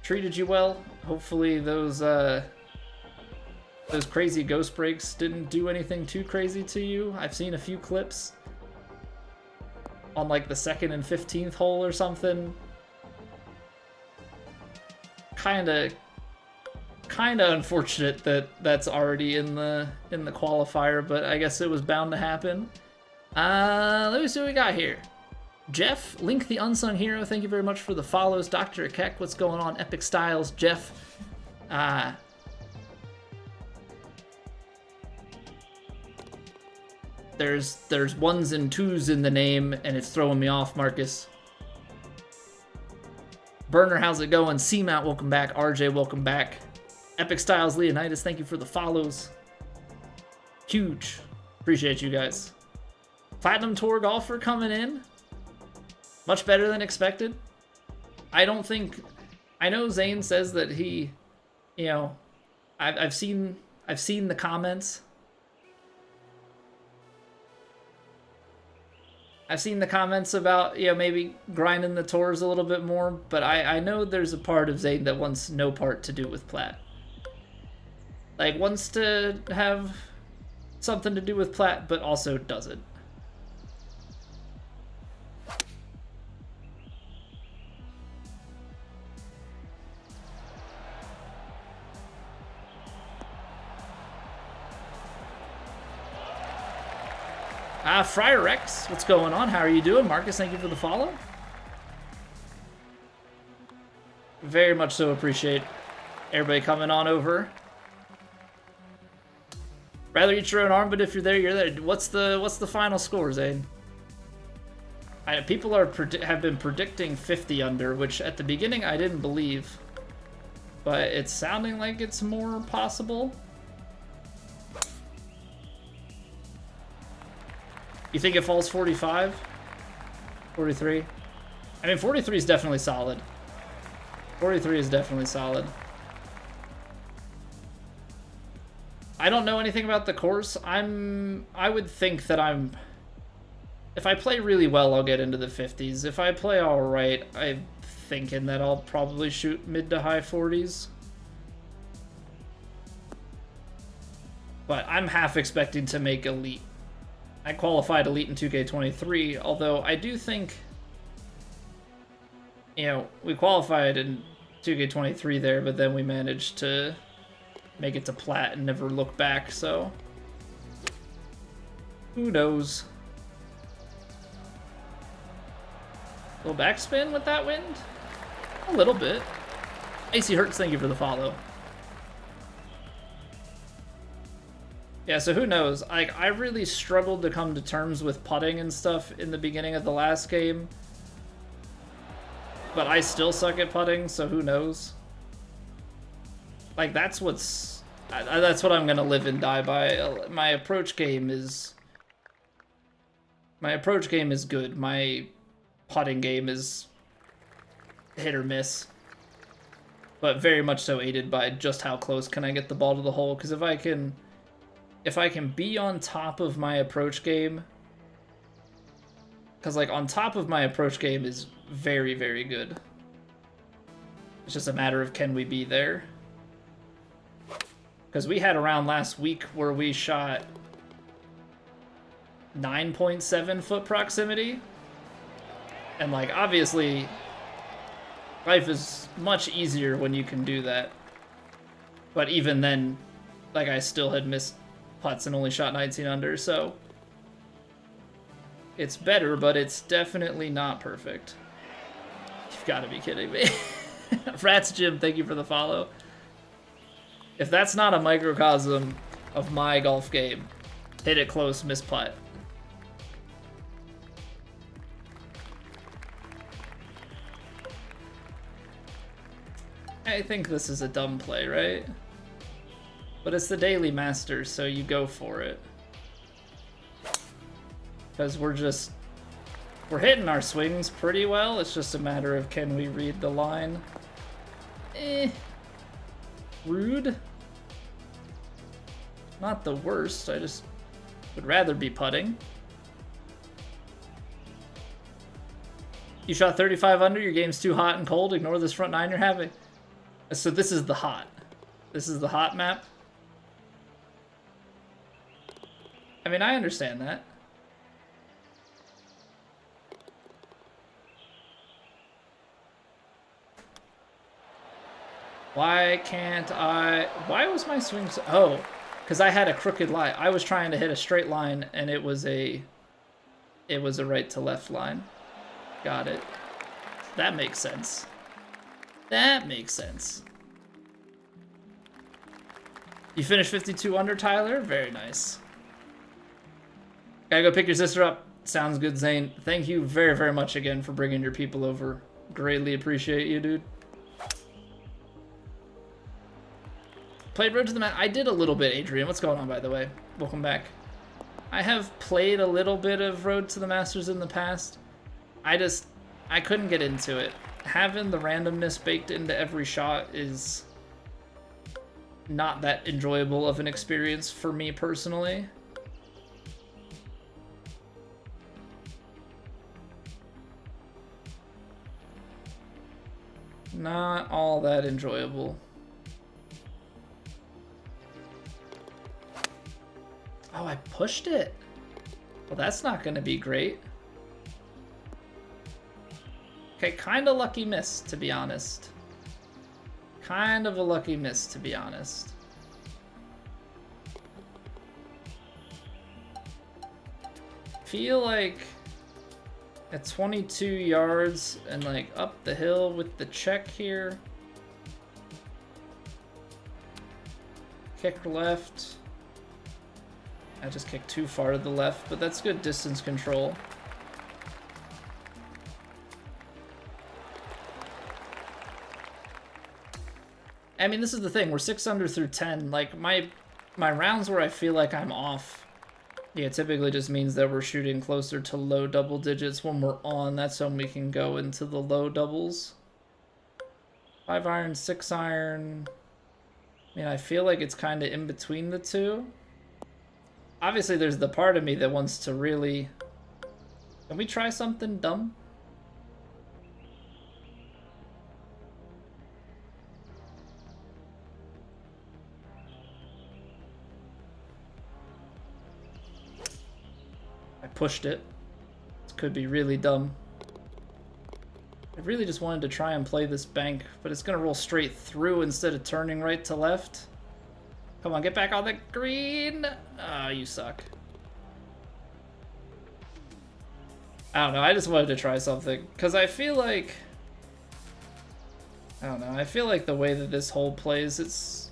treated you well. Hopefully those crazy ghost breaks didn't do anything too crazy to you. I've seen a few clips on like the 2nd and 15th hole or something. Kinda unfortunate that that's already in the qualifier, but I guess it was bound to happen. Let me see what we got here. Jeff, Link the Unsung Hero, thank you very much for the follows. Dr. Keck, what's going on? Epic Styles, Jeff. There's ones and twos in the name, and it's throwing me off, Marcus. Burner, how's it going? C-Mount, welcome back. RJ, welcome back. Epic Styles, Leonidas, thank you for the follows. Huge. Appreciate you guys. Platinum Tour golfer coming in. Much better than expected. I know Zane says that he, you know, I've seen the comments. I've seen the comments about, you know, maybe grinding the tours a little bit more, but I know there's a part of Zane that wants no part to do with Plat. Like, wants to have something to do with Plat, but also doesn't. Friar Rex, what's going on? How are you doing? Marcus, thank you for the follow. Very much so appreciate everybody coming on over. Rather eat your own arm, but if you're there, you're there. What's the final score, Zane? People have been predicting 50 under, which at the beginning I didn't believe, but it's sounding like it's more possible. You think it falls 45? 43? I mean, 43 is definitely solid. 43 is definitely solid. I don't know anything about the course. I would think that if I play really well, I'll get into the 50s. If I play all right, I'm thinking that I'll probably shoot mid to high 40s. But I'm half expecting to make elite. I qualified elite in 2K23, although I do think, you know, we qualified in 2K23 there, but then we managed to make it to Plat and never look back, so who knows. Little backspin with that wind? A little bit. AC Hertz, thank you for the follow. Yeah, so who knows? Like, I really struggled to come to terms with putting and stuff in the beginning of the last game. But I still suck at putting, so who knows? Like, that's what I'm gonna live and die by. My approach game is good. My putting game is hit or miss. But very much so aided by just how close can I get the ball to the hole, because if I can be on top of my approach game Because, like, on top of my approach game is very, very good. It's just a matter of can we be there. Because we had a round last week where we shot 9.7 foot proximity. And, like, obviously, life is much easier when you can do that. But even then, like, I still had missed putts and only shot 19 under, so it's better, but it's definitely not perfect. You've got to be kidding me. Rats Jim, thank you for the follow. If that's not a microcosm of my golf game, hit it close, miss putt. I think this is a dumb play, right? But it's the Daily Masters, so you go for it. Because we're hitting our swings pretty well. It's just a matter of can we read the line. Rude. Not the worst, I just would rather be putting. You shot 35 under, your game's too hot and cold, ignore this front nine you're having. So this is the hot. This is the hot map. I mean, I understand that. Why can't I... Why was my swing so... Oh, because I had a crooked line. I was trying to hit a straight line, and it was a right to left line. Got it. That makes sense. That makes sense. You finished 52 under, Tyler? Very nice. Gotta go pick your sister up. Sounds good, Zane. Thank you very, very much again for bringing your people over. Greatly appreciate you, dude. Played Road to the Mat. I did a little bit, Adrian. What's going on, by the way? Welcome back. I have played a little bit of Road to the Masters in the past. I couldn't get into it. Having the randomness baked into every shot is not that enjoyable of an experience for me personally. Not all that enjoyable. Oh, I pushed it. Well, that's not going to be great. Okay, kind of lucky miss, to be honest. Kind of a lucky miss, to be honest. Feel like at 22 yards and like up the hill with the check here. Kick left. I just kicked too far to the left, but that's good distance control. I mean, this is the thing. We're 6 under through 10. Like, my rounds where I feel like I'm off, yeah, typically just means that we're shooting closer to low double digits. When we're on, that's when we can go into the low doubles. 5 iron, 6 iron. I mean, I feel like it's kind of in between the two. Obviously, there's the part of me that wants to really... Can we try something dumb? I pushed it. This could be really dumb. I really just wanted to try and play this bank, but it's going to roll straight through instead of turning right to left. Come on, get back on the green. Ah, oh, you suck. I don't know, I just wanted to try something. Because I feel like... I don't know, I feel like the way that this hole plays, it's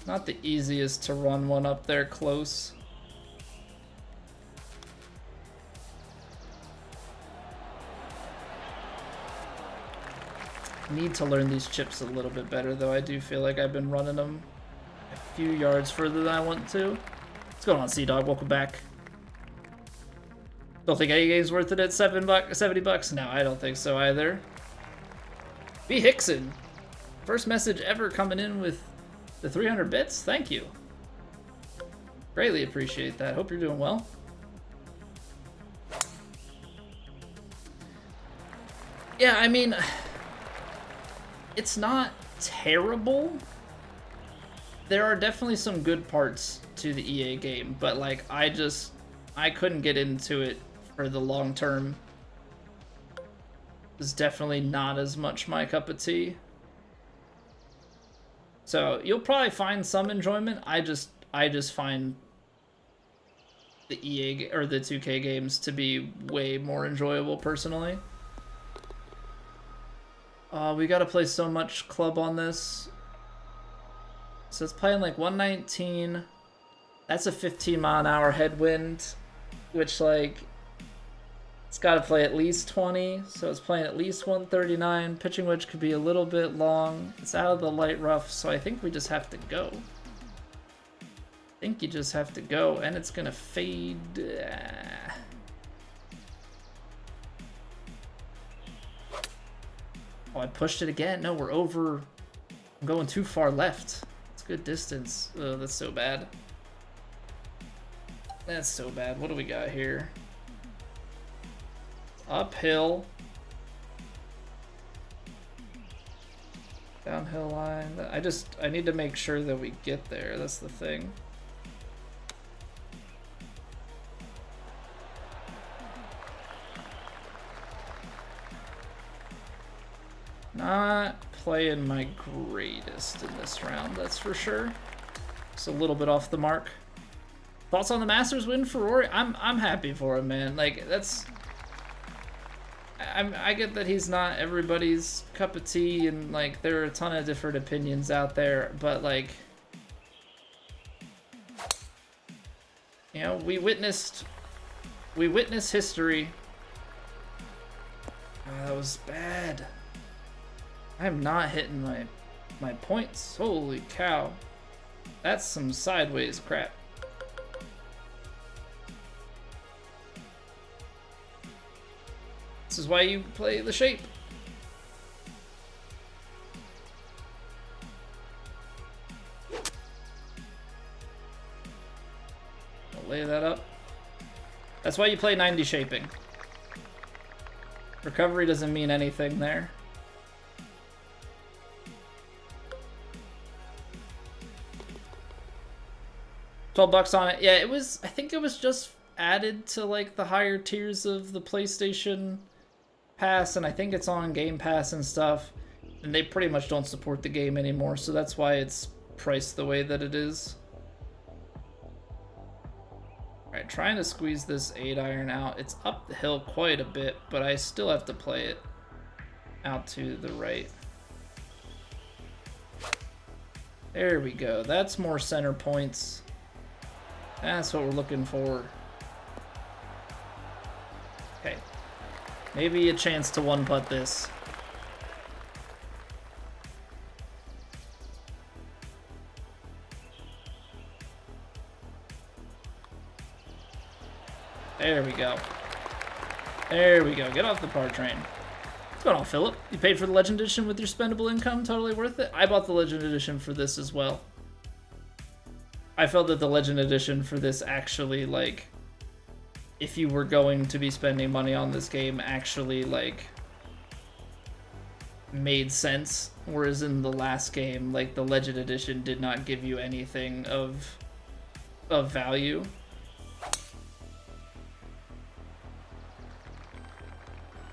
not the easiest to run one up there close. I need to learn these chips a little bit better, though. I do feel like I've been running them a few yards further than I want to. What's going on, Sea-Dog? Welcome back. Don't think any game's worth it at $70? No, I don't think so either. B. Hickson. First message ever coming in with the 300 bits. Thank you. Greatly appreciate that. Hope you're doing well. Yeah, I mean, it's not terrible. There are definitely some good parts to the EA game, but like I couldn't get into it for the long term. It's definitely not as much my cup of tea. So you'll probably find some enjoyment. I just find the EA or the 2K games to be way more enjoyable personally. We gotta play so much club on this. So it's playing like 119. That's a 15-mile-an-hour headwind, which like it's got to play at least 20, so it's playing at least 139. Pitching wedge could be a little bit long. It's out of the light rough, so I think we just have to go. I think you just have to go, and it's gonna fade. Oh, I pushed it again. No, we're over. I'm going too far left. It's good distance. Oh, that's so bad. That's so bad. What do we got here? Uphill. Downhill line. I need to make sure that we get there. That's the thing. Not playing my greatest in this round, that's for sure. Just a little bit off the mark. Thoughts on the Masters win for Rory? I'm happy for him, man. Like that's I get that he's not everybody's cup of tea, and like there are a ton of different opinions out there, but like, you know, we witnessed history. Oh, that was bad. I'm not hitting my points. Holy cow. That's some sideways crap. This is why you play the shape. I'll lay that up. That's why you play 90 shaping. Recovery doesn't mean anything there. $12 on it. Yeah, it was, I think it was just added to like the higher tiers of the PlayStation Pass, and I think it's on Game Pass and stuff, and they pretty much don't support the game anymore, so that's why it's priced the way that it is. Alright, trying to squeeze this 8-iron out. It's up the hill quite a bit, but I still have to play it out to the right. There we go. That's more center points. That's what we're looking for. Okay. Maybe a chance to one-putt this. There we go. There we go. Get off the par train. What's going on, Philip? You paid for the Legend Edition with your spendable income? Totally worth it? I bought the Legend Edition for this as well. I felt that the Legend Edition for this actually, like, if you were going to be spending money on this game, actually, like, made sense. Whereas in the last game, like, the Legend Edition did not give you anything of value.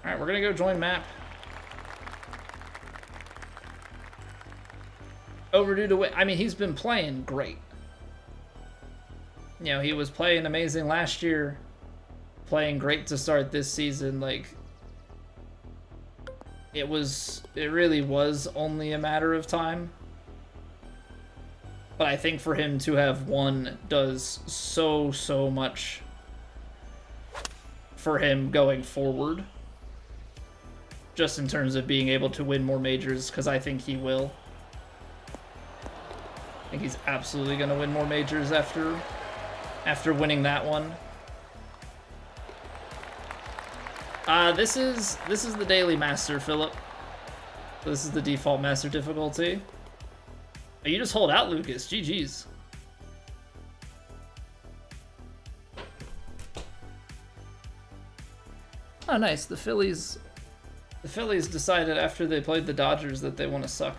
Alright, we're gonna go join map. Overdue to win. I mean, he's been playing great. You know, he was playing amazing last year, playing great to start this season. Like, it really was only a matter of time. But I think for him to have won does so much for him going forward. Just in terms of being able to win more majors, because I think he will. I think he's absolutely going to win more majors after winning that one. This is the daily master, Philip. So this is the default master difficulty. Oh, you just hold out, Lucas. GG's. Oh, nice. The The Phillies decided after they played the Dodgers that they want to suck.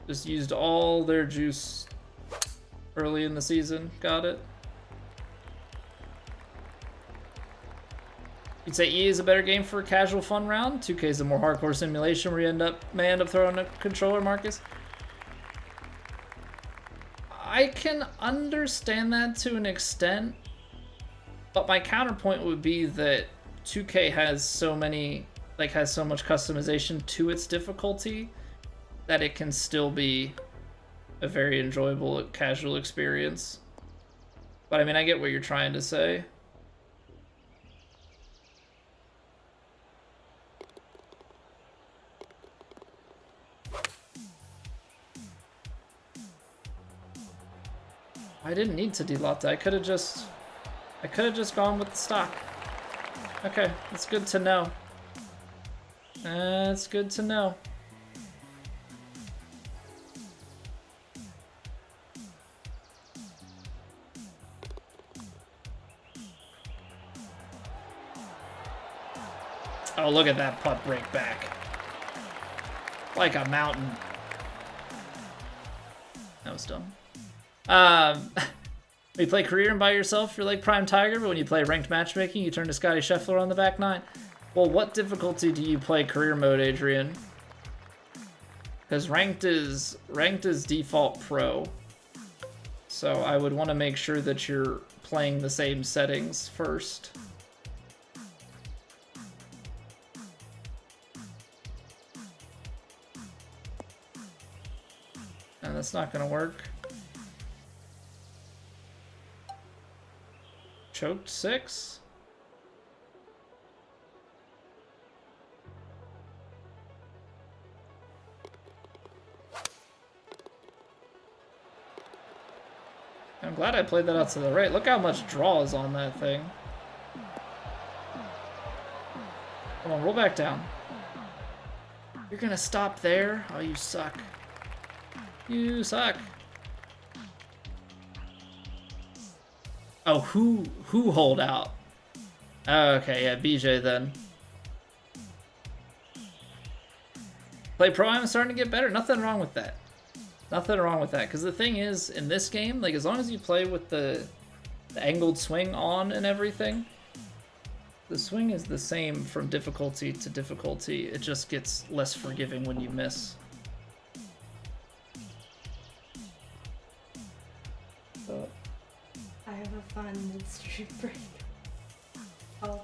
Just used all their juice early in the season. Got it. You'd say E is a better game for a casual fun round. 2K is a more hardcore simulation where you may end up throwing a controller, Marcus. I can understand that to an extent, but my counterpoint would be that 2K has so many, like, has so much customization to its difficulty that it can still be a very enjoyable casual experience. But I mean, I get what you're trying to say. I didn't need to delotte. I could have just gone with the stock. Okay, that's good to know. That's good to know. Oh, look at that putt break back. Like a mountain. That was dumb. When you play career and by yourself, you're like Prime Tiger, but when you play ranked matchmaking, you turn to Scotty Scheffler on the back nine. Well, what difficulty do you play career mode, Adrian? Because ranked is default pro. So I would want to make sure that you're playing the same settings first. And that's not going to work. Choked 6. I'm glad I played that out to the right. Look how much draw is on that thing. Come on, roll back down. You're gonna stop there? Oh, you suck. You suck. Oh, who hold out? Oh, okay, yeah, BJ then. Play pro, I'm starting to get better. Nothing wrong with that. Nothing wrong with that. Because the thing is, in this game, like, as long as you play with the angled swing on and everything, the swing is the same from difficulty to difficulty. It just gets less forgiving when you miss. I have a fun mid-street break. Oh,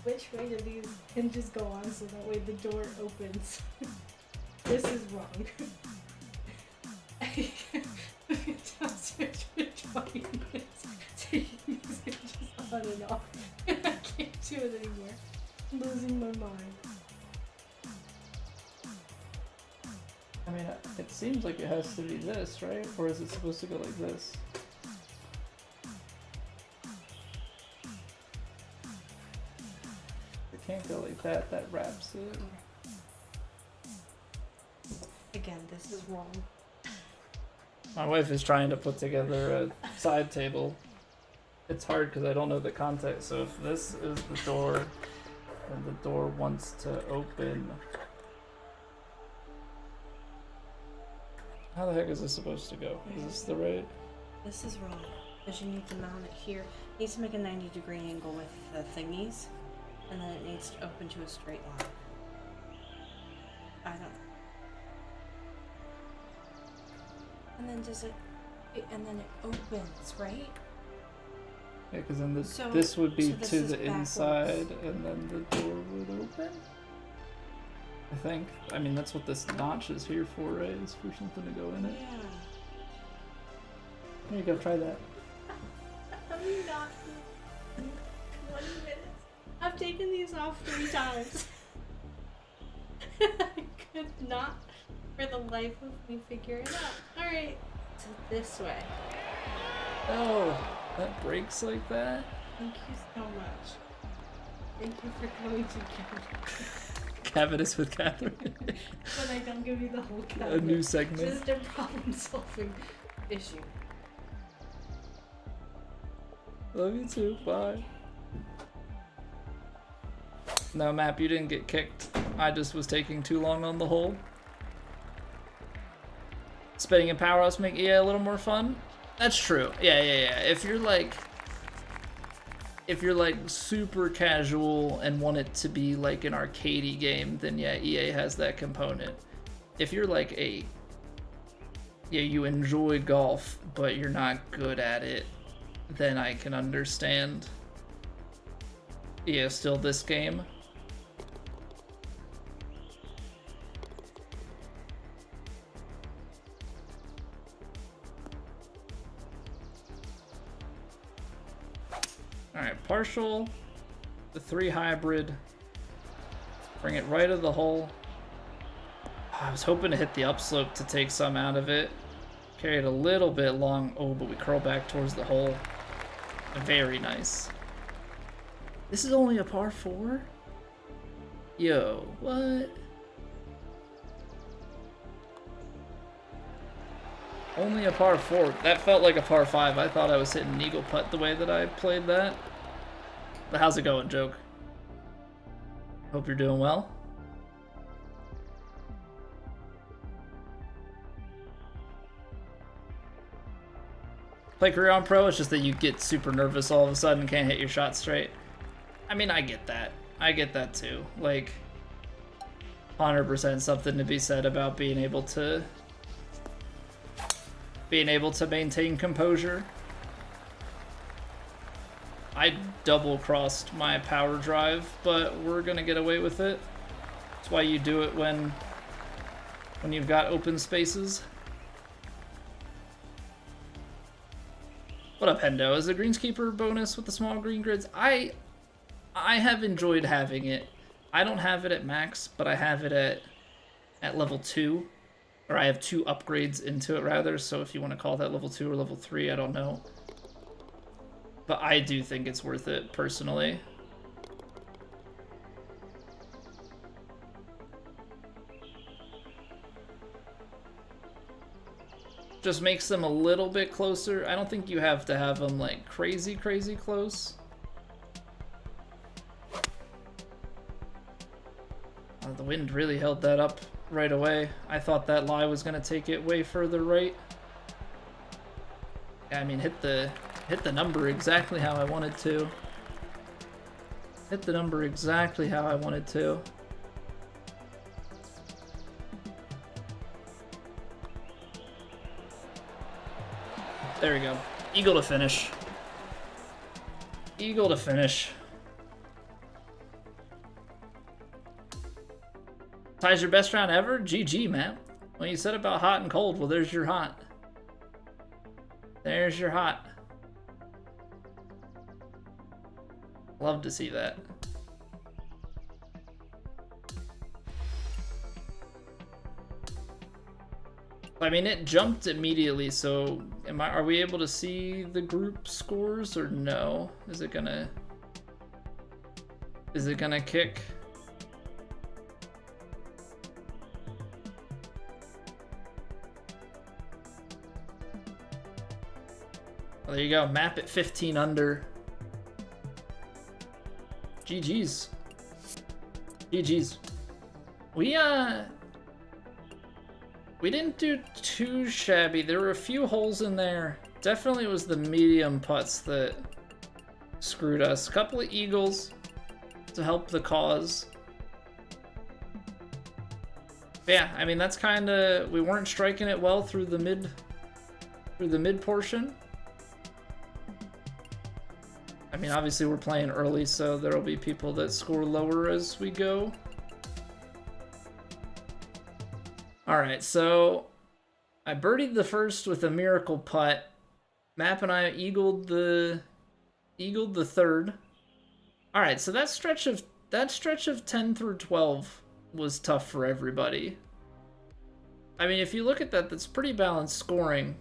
which way do these hinges go on so that way the door opens? This is wrong. I can't tell switch between taking these hinges on and off. I can't do it anymore. I'm losing my mind. I mean, it seems like it has to be this, right? Or is it supposed to go like this? It can't go like that. That wraps it. Again, this is wrong. My wife is trying to put together a side table. It's hard because I don't know the context. So if this is the door, and the door wants to open, how the heck is this supposed to go? Is this the right? This is wrong because you need to mount it here. It needs to make a 90-degree angle with the thingies, and then it needs to open to a straight line. I don't. And then does it? And then it opens, right? Yeah, because then this would be to the inside, and then the door would open. I think. I mean, that's what this notch is here for, right? Is for something to go in it. Yeah. There you go. Try that. I'm not. 20 minutes. I've taken these off 3 times. I could not, for the life of me, figure it out. All right. So this way. Oh, that breaks like that. Thank you so much. Thank you for coming together. Cabinets with Catherine. But I don't give you the whole cabinet. A new segment. Just a problem-solving issue. Love you too. Bye. No, Map, you didn't get kicked. I just was taking too long on the hole. Spinning and powerhouse make EA a little more fun. That's true. Yeah. If you're like super casual and want it to be like an arcadey game, then yeah, EA has that component. If you're like you enjoy golf, but you're not good at it, then I can understand. Yeah, still this game. Alright, partial, the 3 hybrid, bring it right of the hole. I was hoping to hit the upslope to take some out of it. Carry it a little bit long. Oh, but we curl back towards the hole. Very nice. This is only a par 4? Yo, what? Only a par 4. That felt like a par 5. I thought I was hitting an eagle putt the way that I played that. But how's it going, Joke? Hope you're doing well. Play career on pro, it's just that you get super nervous all of a sudden and can't hit your shot straight. I mean, I get that. I get that too. Like, 100% something to be said about being able to maintain composure. I double-crossed my power drive, but we're gonna get away with it. That's why you do it when you've got open spaces. What up, Hendo? Is the greenskeeper bonus with the small green grids? I have enjoyed having it. I don't have it at max, but I have it at level 2. Or I have 2 upgrades into it, rather. So if you want to call that level 2 or level 3, I don't know. But I do think it's worth it, personally. Just makes them a little bit closer. I don't think you have to have them like crazy close. The wind really held that up right away. I thought that lie was gonna take it way further right. Yeah, I mean, hit the number exactly how I wanted to. Hit the number exactly how I wanted to. There we go. Eagle to finish. Eagle to finish. Ties your best round ever? GG, man. When you said about hot and cold, well, there's your hot. There's your hot. Love to see that. I mean, it jumped immediately, so are we able to see the group scores or no? Is it gonna kick? Well, there you go. Map at 15 under. GG's. GG's. We didn't do too shabby. There were a few holes in there. Definitely was the medium putts that screwed us. A couple of eagles to help the cause. But yeah, I mean, that's kind of, we weren't striking it well through the mid portion. I mean, obviously we're playing early, so there'll be people that score lower as we go. Alright, so I birdied the first with a miracle putt. Map and I eagled the third. Alright, so that stretch of 10 through 12 was tough for everybody. I mean, if you look at that, that's pretty balanced scoring.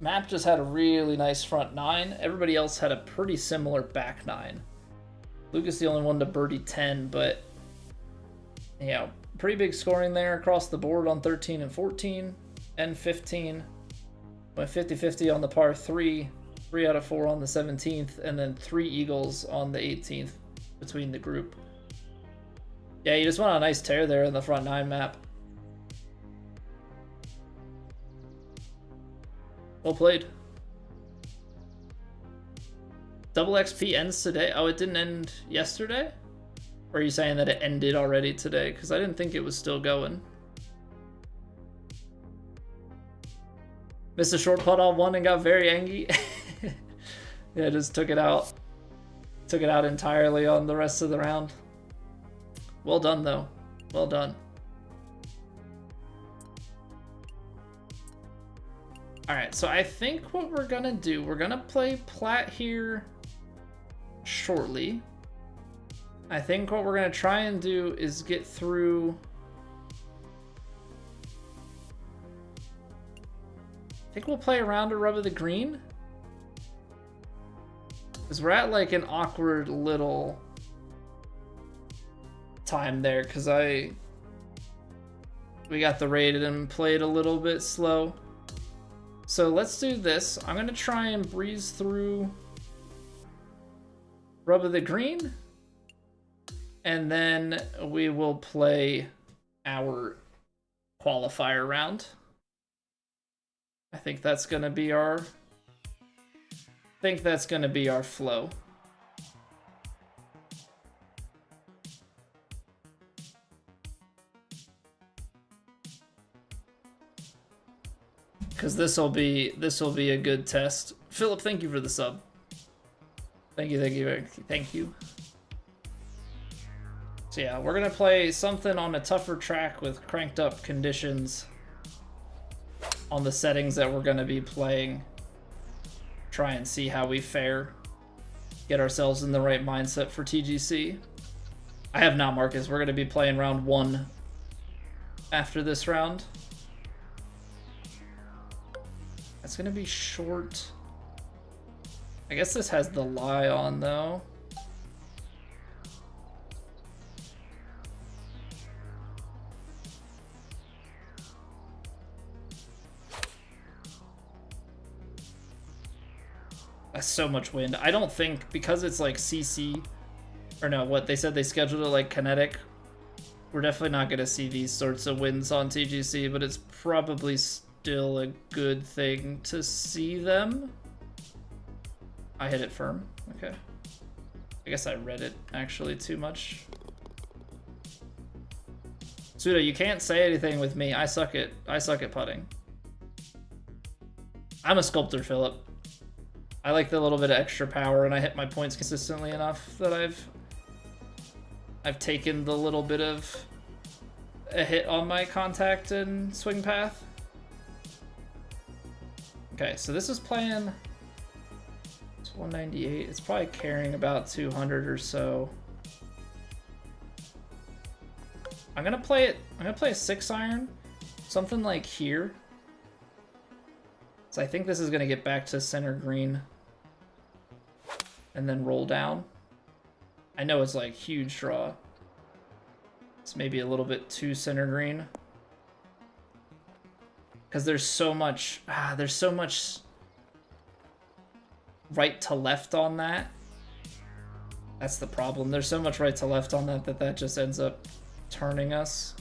Map just had a really nice front 9. Everybody else had a pretty similar back 9. Lucas the only one to birdie 10, but you know, pretty big scoring there across the board on 13 and 14 and 15. Went 50-50 on the par 3. 3 out of 4 on the 17th, and then 3 eagles on the 18th between the group. Yeah, you just want a nice tear there in the front 9 map. Well played. Double XP ends today? Oh, it didn't end yesterday? Or are you saying that it ended already today? Because I didn't think it was still going. Missed a short putt on 1 and got very angry. Yeah, just took it out. Took it out entirely on the rest of the round. Well done, though. Well done. Alright, so I think what we're gonna do, we're gonna play Plat here shortly. I think what we're gonna try and do is get through... I think we'll play a round of Rub of the Green. Because we're at like an awkward little time there, because we got the rated and played a little bit slow. So let's do this. I'm gonna try and breeze through Rub of the Green, and then we will play our qualifier round. I think that's gonna be our flow. Because this will be a good test. Philip, thank you for the sub. Thank you. So yeah, we're gonna play something on a tougher track with cranked up conditions on the settings that we're gonna be playing. Try and see how we fare. Get ourselves in the right mindset for TGC. I have not, Marcus. We're gonna be playing round 1 after this round. That's gonna be short. I guess this has the lie on though. That's so much wind. I don't think, because it's like CC, or no, what they said they scheduled it like kinetic. We're definitely not gonna see these sorts of winds on TGC, but it's probably still a good thing to see them. I hit it firm. Okay. I guess I read it actually too much. Suda, you can't say anything with me. I suck at putting. I'm a sculptor, Philip. I like the little bit of extra power, and I hit my points consistently enough that I've taken the little bit of a hit on my contact and swing path. Okay, so this is playing, it's 198. It's probably carrying about 200 or so. I'm gonna play a 6-iron, something like here. So I think this is gonna get back to center green and then roll down. I know it's like huge draw. It's maybe a little bit too center green. Because there's so much right to left on that. That's the problem. There's so much right to left on that that just ends up turning us.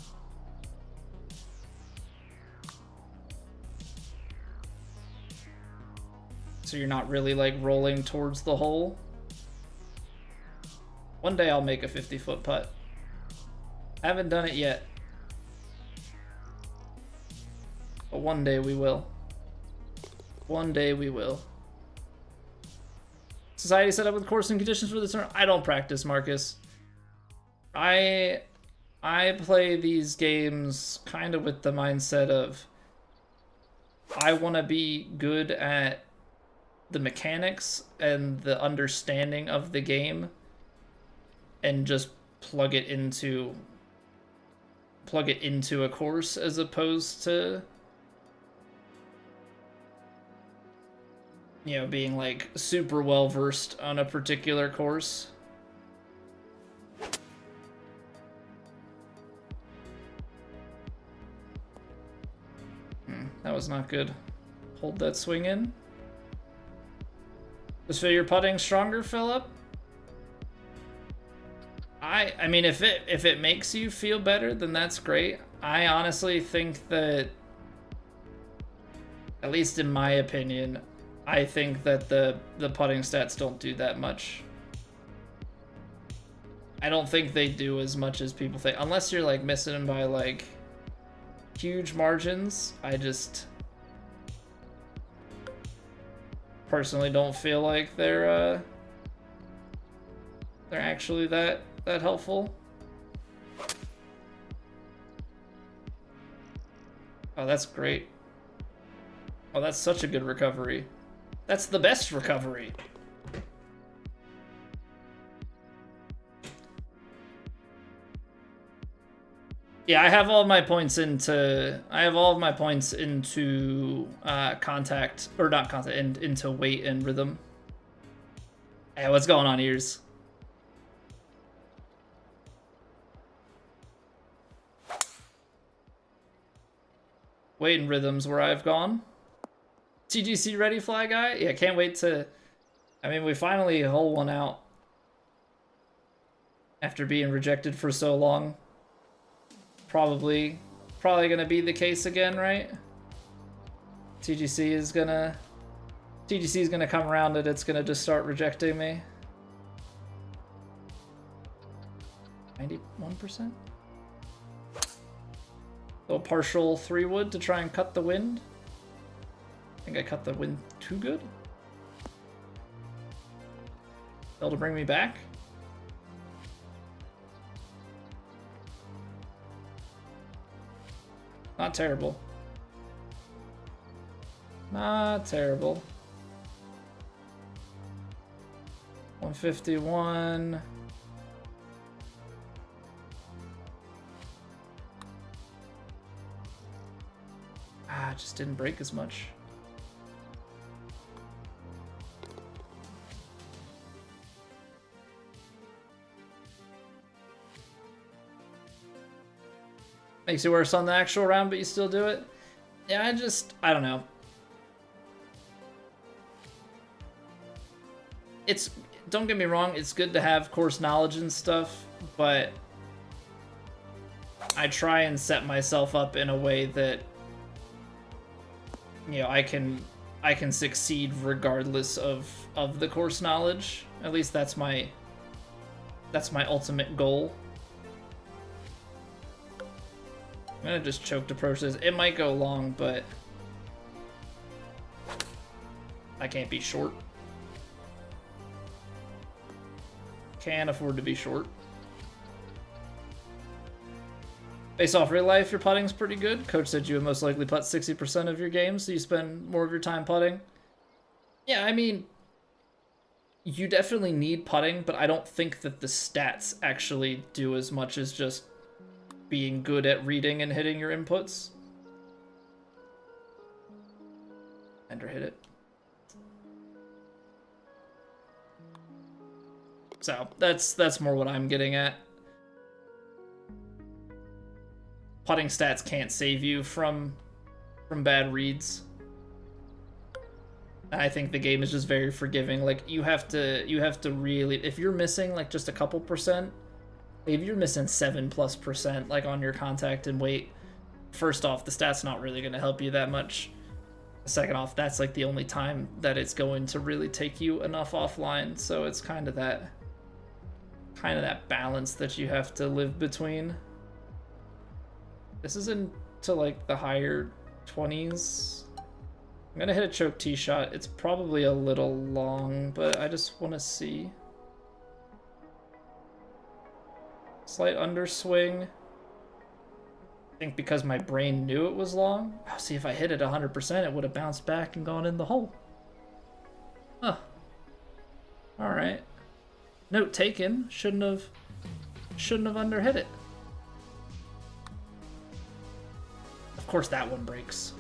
So you're not really like rolling towards the hole. One day I'll make a 50-foot putt. Haven't done it yet. But one day we will. One day we will. Society set up with course and conditions for the turn. I don't practice, Marcus. I play these games kind of with the mindset of I want to be good at the mechanics and the understanding of the game and just plug it into a course as opposed to, you know, being like super well versed on a particular course. That was not good. Hold that swing in. Just feel your putting stronger, Philip? I mean, if it makes you feel better, then that's great. I honestly think that, at least in my opinion, I think that the putting stats don't do that much. I don't think they do as much as people think, unless you're like missing them by like huge margins. I just personally don't feel like they're actually that helpful. Oh, that's great. Oh, that's such a good recovery. That's the best recovery. Yeah, I have all of my points into contact, or not contact, into weight and rhythm. Hey, what's going on, ears? Weight and rhythm's where I've gone. TGC ready, Fly Guy? Yeah, can't wait to... I mean, we finally hole one out after being rejected for so long. Probably gonna be the case again, right? TGC is gonna come around and it's gonna just start rejecting me. 91%? Little partial 3-wood to try and cut the wind. I think I cut the wind too good. Able to bring me back. Not terrible. Not terrible. 151. Ah, it just didn't break as much. Makes it worse on the actual round, but you still do it? Yeah, I don't know. Don't get me wrong, it's good to have course knowledge and stuff, but I try and set myself up in a way that, you know, I can succeed regardless of the course knowledge. At least that's my ultimate goal. I'm gonna just choked approach this. It might go long, but I can't be short. Can't afford to be short. Based off real life, your putting's pretty good. Coach said you would most likely putt 60% of your games, so you spend more of your time putting. Yeah, I mean, you definitely need putting, but I don't think that the stats actually do as much as just being good at reading and hitting your inputs. Ender hit it. So that's more what I'm getting at. Putting stats can't save you from bad reads. I think the game is just very forgiving. Like you have to really, if you're missing like just a couple percent, if you're missing 7+% like on your contact and weight, first off, the stat's not really going to help you that much. Second off, that's like the only time that it's going to really take you enough offline. So it's kind of that balance that you have to live between. This is into like the higher 20s. I'm gonna hit a choke tee shot. It's probably a little long, but I just want to see. Slight underswing. I think because my brain knew it was long. Oh, see, if I hit it 100%, it would have bounced back and gone in the hole. Huh. All right. Note taken. Shouldn't have underhit it. Of course that one breaks.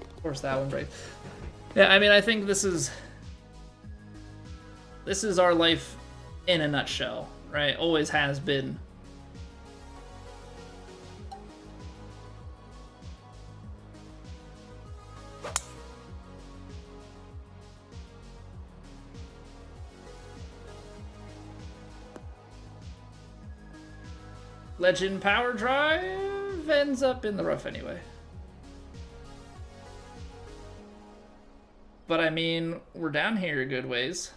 Of course that one breaks. Yeah, I mean, I think this is our life in a nutshell, right? Always has been. Legend Power Drive ends up in the rough anyway. But I mean, we're down here a good ways.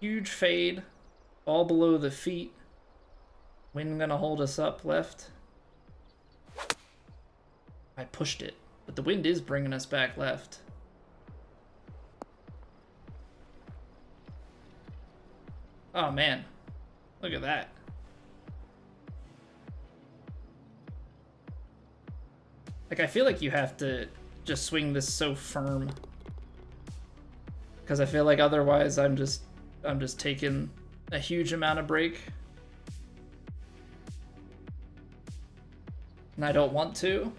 Huge fade, all below the feet. Wind gonna hold us up left. I pushed it, but the wind is bringing us back left. Oh man, look at that. Like, I feel like you have to just swing this so firm, because I feel like otherwise I'm just taking a huge amount of break, and I don't want to.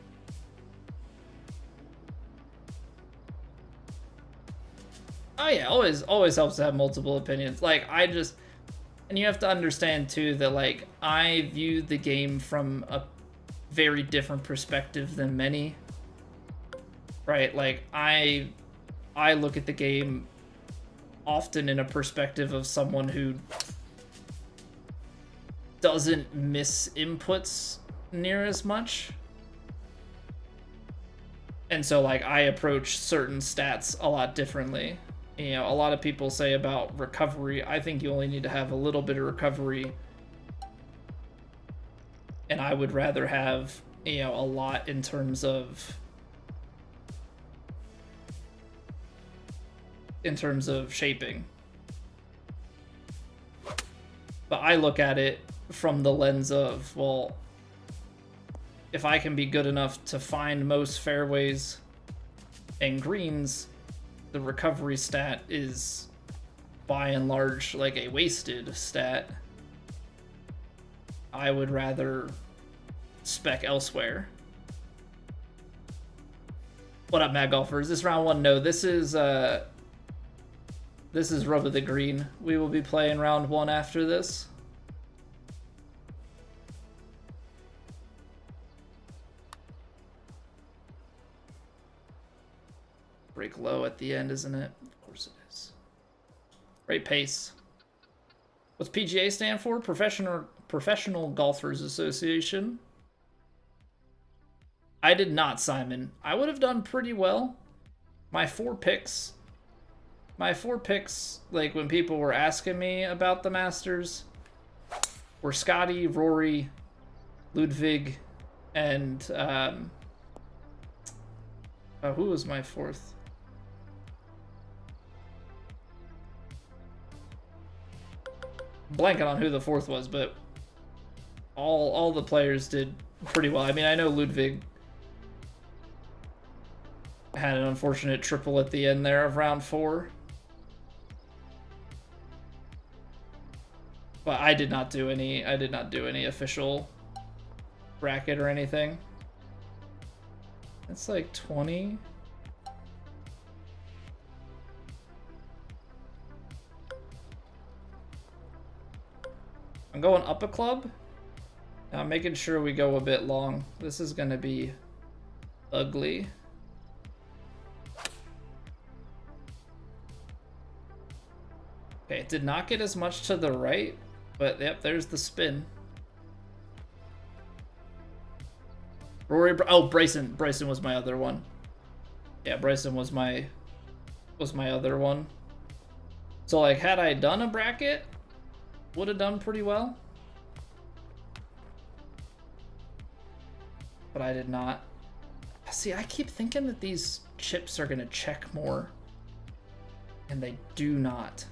Oh yeah, always helps to have multiple opinions. Like, and you have to understand too that, like, I view the game from a very different perspective than many. Right? Like, I look at the game often in a perspective of someone who doesn't miss inputs near as much. And so, like, I approach certain stats a lot differently. You know, a lot of people say about recovery, I think you only need to have a little bit of recovery. And I would rather have, you know, a lot in terms of shaping. But I look at it from the lens of, well, if I can be good enough to find most fairways and greens, the recovery stat is by and large like a wasted stat. I would rather spec elsewhere. What up, Mad Golfer? Is this round one? No, this is Rub of the Green. We will be playing round one after this. Break low at the end, isn't it? Of course it is. Right pace. What's PGA stand for? Professional Golfers Association. I did not, Simon. I would have done pretty well. My four picks, like when people were asking me about the Masters, were Scotty, Rory, Ludwig, and who was my fourth? Blanking on who the fourth was, but all the players did pretty well. I mean, I know Ludwig had an unfortunate triple at the end there of round 4. But I did not do any official bracket or anything. It's like 20. I'm going up a club. I'm making sure we go a bit long. This is gonna be ugly. Okay, it did not get as much to the right, but yep, there's the spin. Rory, oh, Bryson was my other one. Yeah, Bryson was my other one. So, like, had I done a bracket, would have done pretty well. But I did not. See, I keep thinking that these chips are gonna check more, and they do not.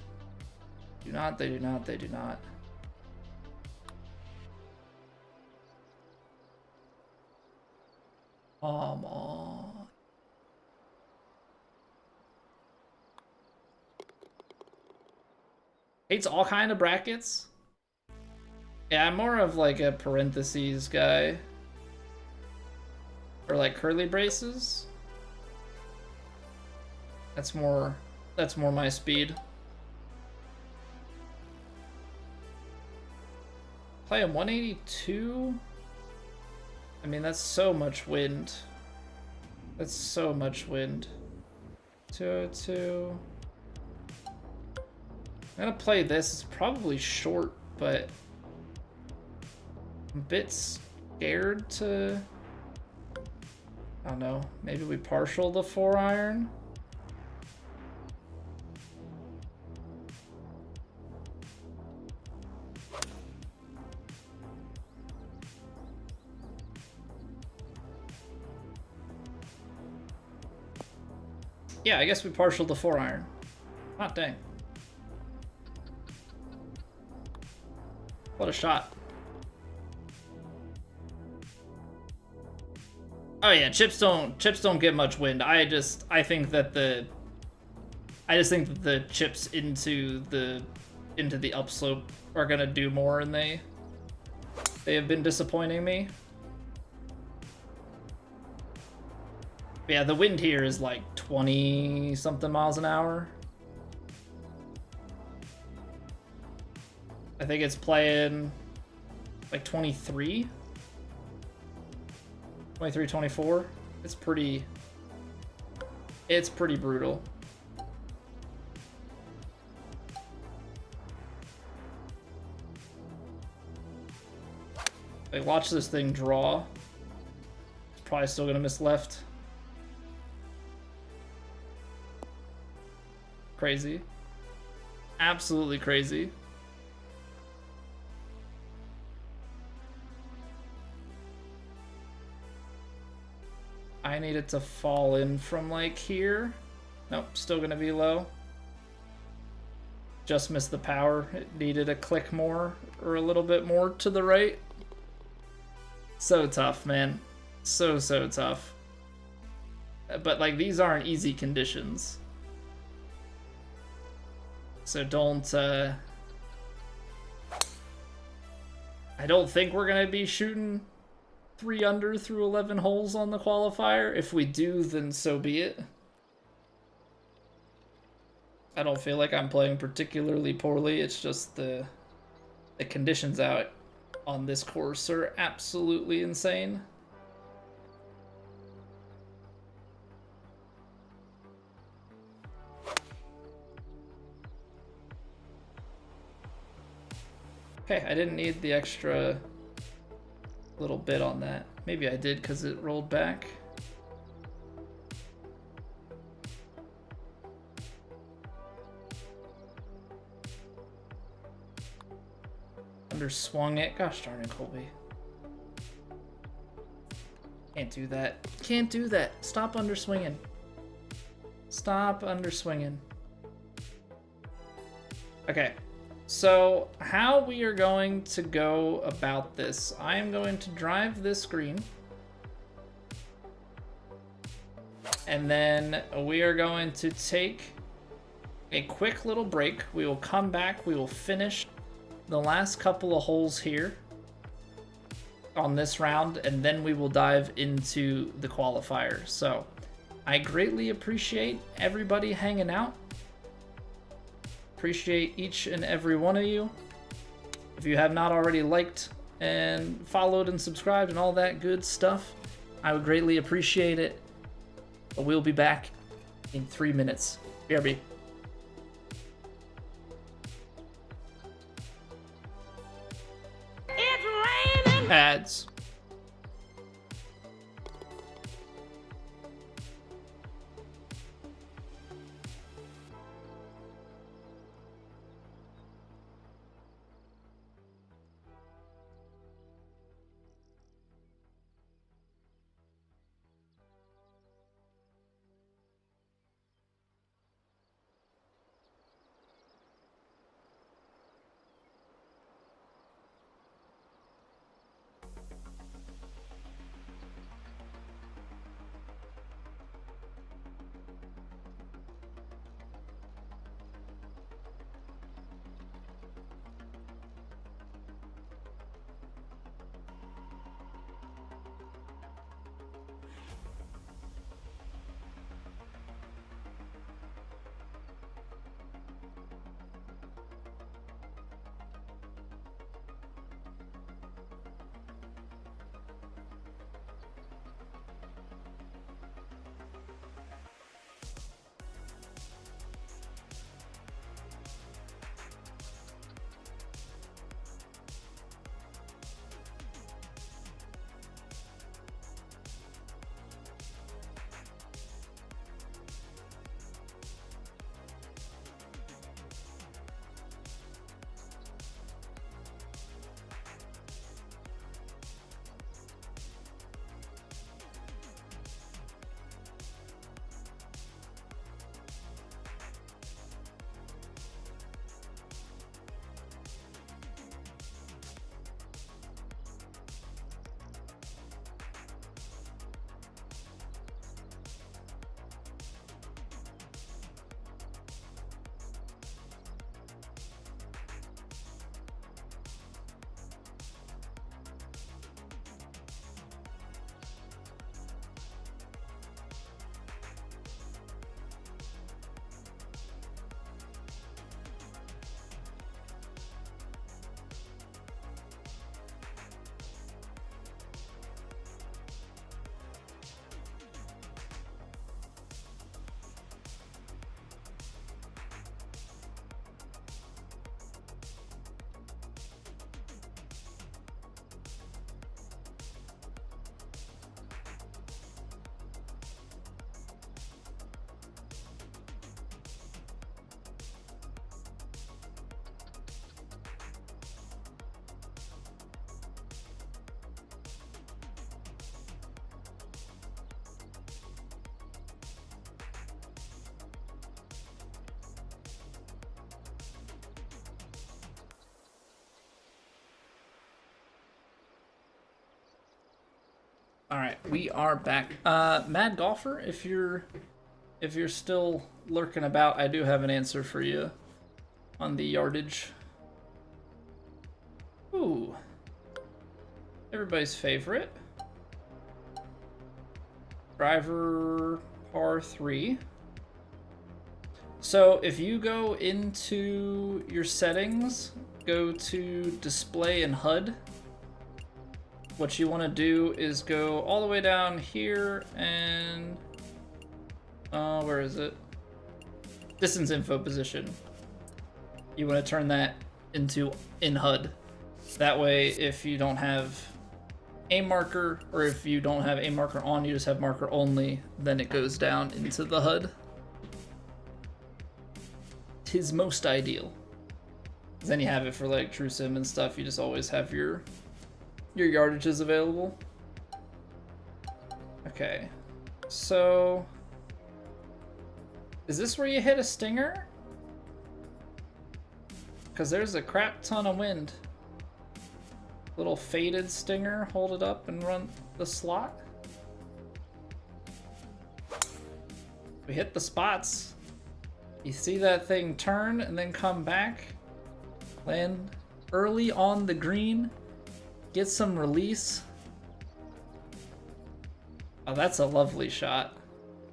They do not. Come on. Hates all kind of brackets. Yeah, I'm more of like a parentheses guy. Or like curly braces. That's more my speed. Playing 182? I mean, that's so much wind. That's so much wind. 202. I'm gonna play this. It's probably short, but I'm a bit scared to... I don't know. Maybe we partial the 4-iron? Yeah, I guess we partial the 4-iron. Ah, dang. What a shot. Oh yeah, chips don't get much wind. I just think that the chips into the upslope are gonna do more, and they have been disappointing me. But yeah, the wind here is like 20 something miles an hour. I think it's playing like 23, 24. It's pretty brutal. Like, watch this thing draw. It's probably still gonna miss left. Crazy. Absolutely crazy. I need it to fall in from like here. Nope, still gonna be low. Just missed the power. It needed a click more or a little bit more to the right. So tough, man. So tough. But like, these aren't easy conditions. So don't, I don't think we're gonna be shooting 3 under through 11 holes on the qualifier. If we do, then so be it. I don't feel like I'm playing particularly poorly. It's just the conditions out on this course are absolutely insane. Okay, I didn't need the extra little bit on that. Maybe I did because it rolled back. Underswung it. Gosh darn it, Colby. Can't do that. Can't do that. Stop underswinging. Stop underswinging. Okay. So, how we are going to go about this, I am going to drive this green. And then we are going to take a quick little break. We will come back. We will finish the last couple of holes here on this round, and then we will dive into the qualifier. So, I greatly appreciate everybody hanging out. Appreciate each and every one of you. If you have not already liked and followed and subscribed and all that good stuff, I would greatly appreciate it. But we'll be back in 3 minutes. BRB. It's raining! Ads. All right, we are back. Mad Golfer, if you're still lurking about, I do have an answer for you on the yardage. Ooh, everybody's favorite driver, par 3. So if you go into your settings, go to display and HUD. What you want to do is go all the way down here and where is it? Distance info position. You want to turn that into in HUD. That way, if you don't have aim marker, or if you don't have aim marker on, you just have marker only, then it goes down into the HUD. Tis most ideal. Then you have it for like True Sim and stuff. You just always have your yardages available. Okay, so is this where you hit a stinger? Because there's a crap ton of wind. Little faded stinger, hold it up and run the slot. We hit the spots. You see that thing turn and then come back, land early on the green, get some release. Oh, that's a lovely shot.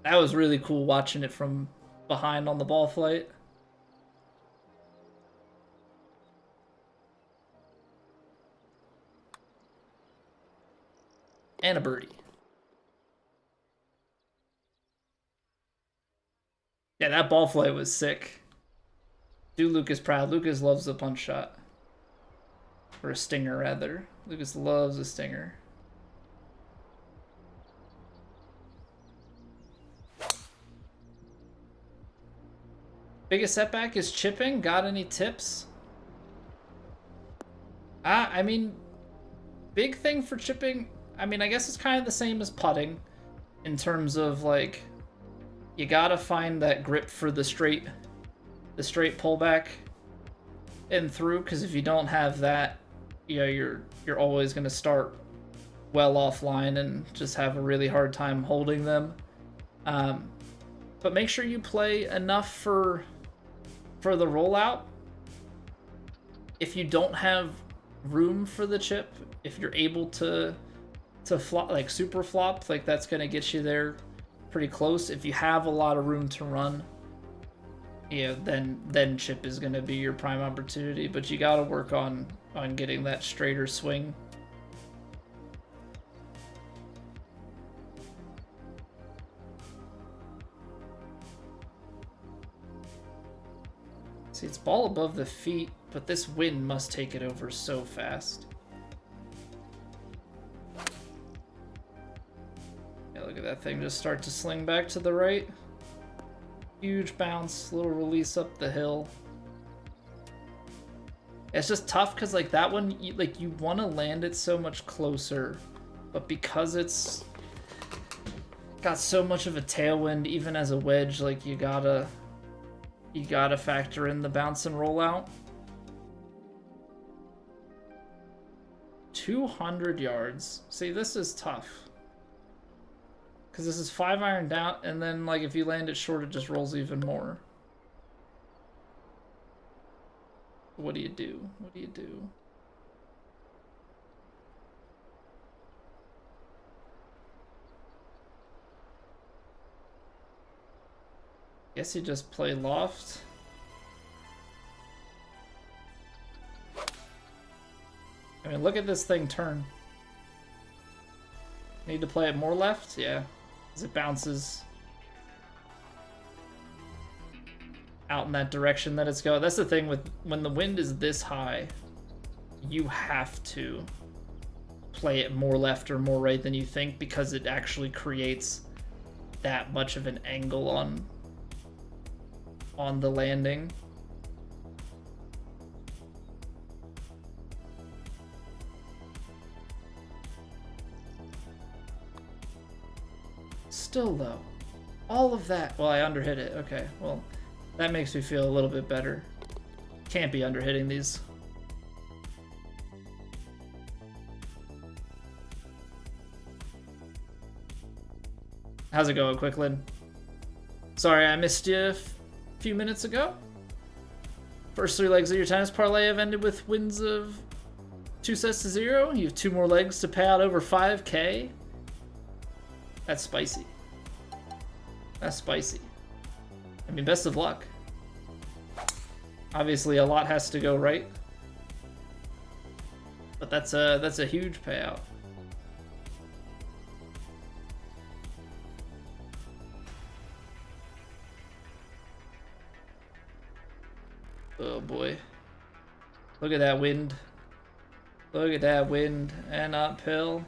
That was really cool watching it from behind on the ball flight. And a birdie. Yeah, that ball flight was sick. Do Lucas proud. Lucas loves a punch shot. Or a stinger, rather. Lucas loves a stinger. Biggest setback is chipping. Got any tips? I mean, big thing for chipping, I mean, I guess it's kind of the same as putting in terms of like, you gotta find that grip for the straight pullback and through, because if you don't have that, you know, you're always gonna start well offline and just have a really hard time holding them. But make sure you play enough for the rollout. If you don't have room for the chip, if you're able to flop, like super flop, like that's gonna get you there pretty close. If you have a lot of room to run, you know, then chip is gonna be your prime opportunity. But you gotta work on getting that straighter swing. See, it's ball above the feet, but this wind must take it over so fast. Yeah, look at that thing just start to sling back to the right. Huge bounce, little release up the hill. It's just tough because like that one, you want to land it so much closer, but because it's got so much of a tailwind, even as a wedge, like you gotta factor in the bounce and rollout. 200 yards. See, this is tough. Because this is 5-iron down, and then like if you land it short, it just rolls even more. What do you do? What do you do? Guess you just play loft. I mean, look at this thing turn. Need to play it more left? Yeah, as it bounces out in that direction that it's going. That's the thing with when the wind is this high, you have to play it more left or more right than you think, because it actually creates that much of an angle on the landing. Still though, all of that, well, I underhit it. Okay, well, that makes me feel a little bit better. Can't be underhitting these. How's it going, Quicklin? Sorry I missed you a few minutes ago. First 3 legs of your tennis parlay have ended with wins of 2 sets to 0. You have 2 more legs to pay out over 5K. That's spicy. That's spicy. I mean, best of luck. Obviously, a lot has to go right, but that's a huge payout. Oh boy. Look at that wind. Look at that wind and uphill.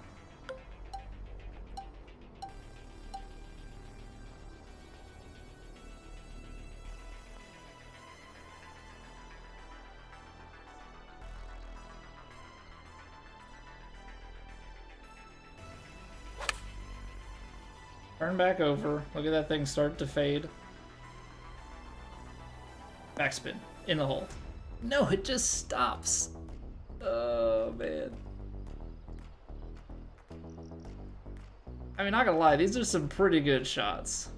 Turn back over. Look at that thing start to fade. Backspin. In the hole. No, it just stops. Oh, man. I mean, not gonna lie, these are some pretty good shots.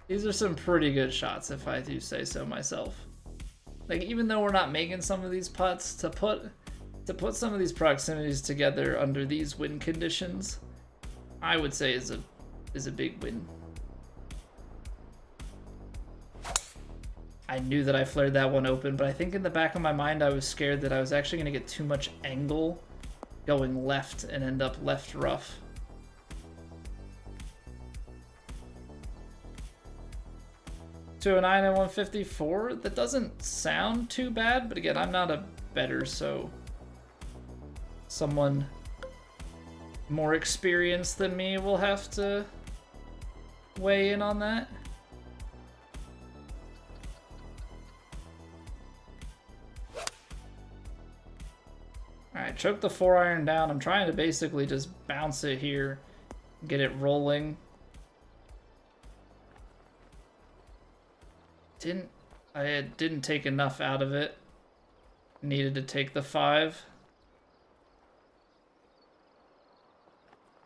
These are some pretty good shots, if I do say so myself. Like, even though we're not making some of these putts, to put some of these proximities together under these wind conditions, I would say is a big win. I knew that I flared that one open, but I think in the back of my mind I was scared that I was actually going to get too much angle going left and end up left rough. To a 9 and 154, that doesn't sound too bad, but again, I'm not a bettor, so someone more experienced than me will have to weigh in on that. Alright, choke the 4-iron down. I'm trying to basically just bounce it here, get it rolling. I didn't take enough out of it. Needed to take the 5.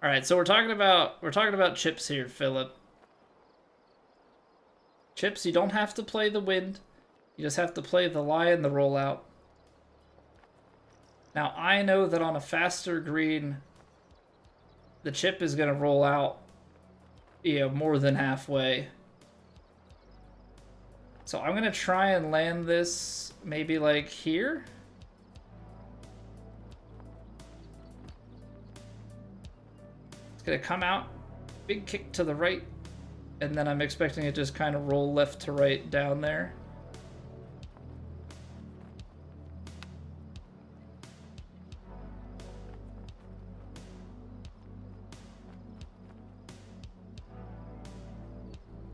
Alright, so we're talking about chips here, Philip. Chips, you don't have to play the wind. You just have to play the lie and the rollout. Now, I know that on a faster green, the chip is going to roll out, more than halfway. So I'm going to try and land this maybe like here. It's going to come out, big kick to the right, and then I'm expecting it just kind of roll left to right down there.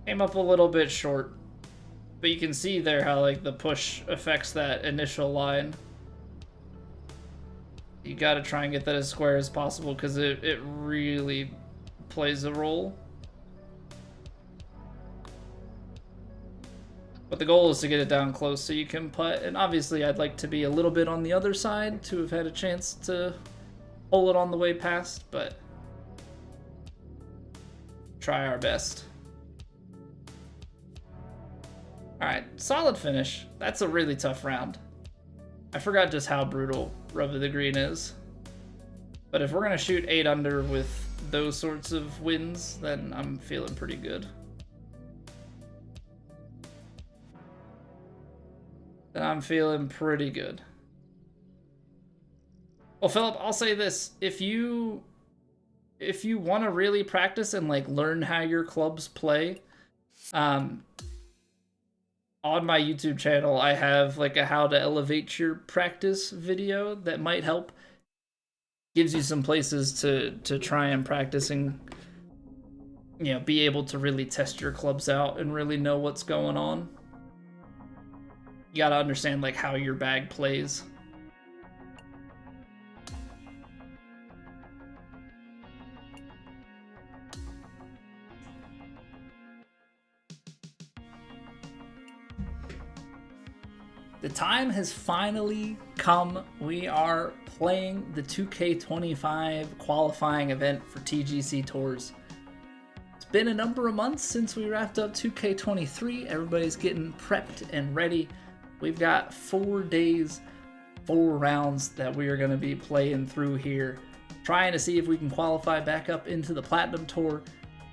Came up a little bit short, but you can see there how like the push affects that initial line. You got to try and get that as square as possible because it really plays a role. But the goal is to get it down close so you can putt, and obviously I'd like to be a little bit on the other side to have had a chance to hole it on the way past, but try our best. Alright, solid finish. That's a really tough round. I forgot just how brutal Rub of the Green is. But if we're going to shoot 8 under with those sorts of wins, then I'm feeling pretty good. Then I'm feeling pretty good. Well, Philip, I'll say this. If you want to really practice and like learn how your clubs play, on my YouTube channel, I have like a how to elevate your practice video that might help. Gives you some places to try and practice and, be able to really test your clubs out and really know what's going on. You gotta understand like how your bag plays. The time has finally come. We are playing the 2K25 qualifying event for TGC Tours. It's been a number of months since we wrapped up 2K23. Everybody's getting prepped and ready. We've got 4 days, 4 rounds that we are going to be playing through here, trying to see if we can qualify back up into the Platinum Tour.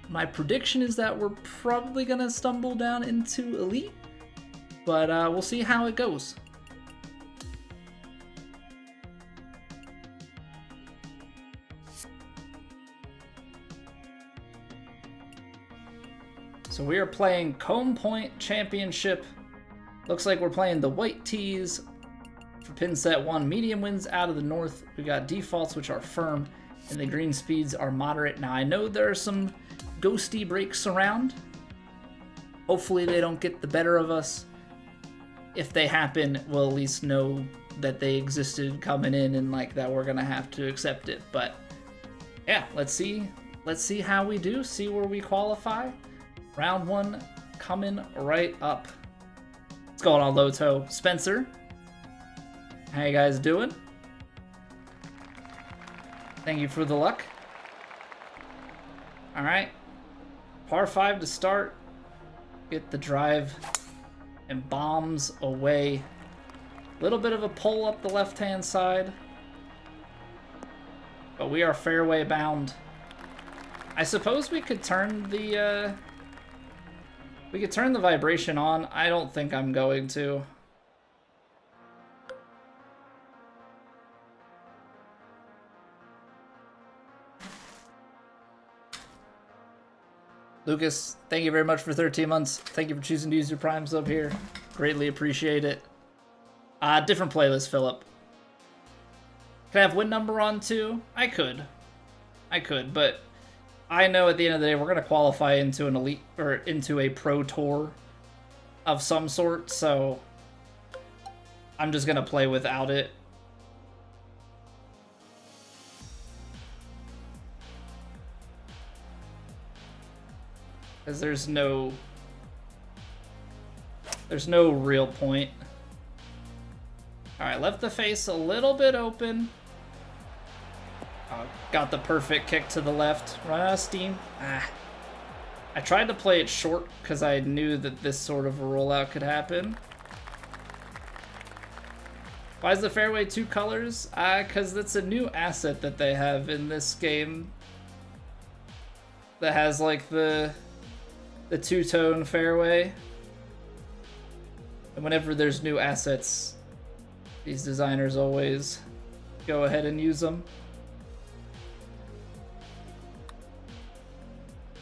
My prediction is that we're probably going to stumble down into Elite, but we'll see how it goes. So we are playing Comb Point Championship. Looks like we're playing the white tees for pin set 1. Medium winds out of the north. We got defaults, which are firm, and the green speeds are moderate. Now I know there are some ghosty breaks around. Hopefully they don't get the better of us. If they happen, we'll at least know that they existed coming in and like that we're gonna have to accept it. But yeah, let's see how we do, see where we qualify. Round 1 coming right up. What's going on, Loto? Spencer, how you guys doing? Thank you for the luck. All right, par 5 to start. Get the drive and bombs away. Little bit of a pull up the left-hand side, but we are fairway bound. I suppose we could turn the vibration on. I don't think I'm going to. Lucas, thank you very much for 13 months. Thank you for choosing to use your Prime sub here. Greatly appreciate it. Different playlist, Philip. Can I have win number on too? I could, but I know at the end of the day we're gonna qualify into an elite or into a pro tour of some sort, so I'm just gonna play without it. Because there's no real point. Alright, left the face a little bit open. Got the perfect kick to the left. Run out of steam. I tried to play it short because I knew that this sort of a rollout could happen. Why is the fairway 2 colors? Because that's a new asset that they have in this game. That has like the 2-tone fairway. And whenever there's new assets, these designers always go ahead and use them.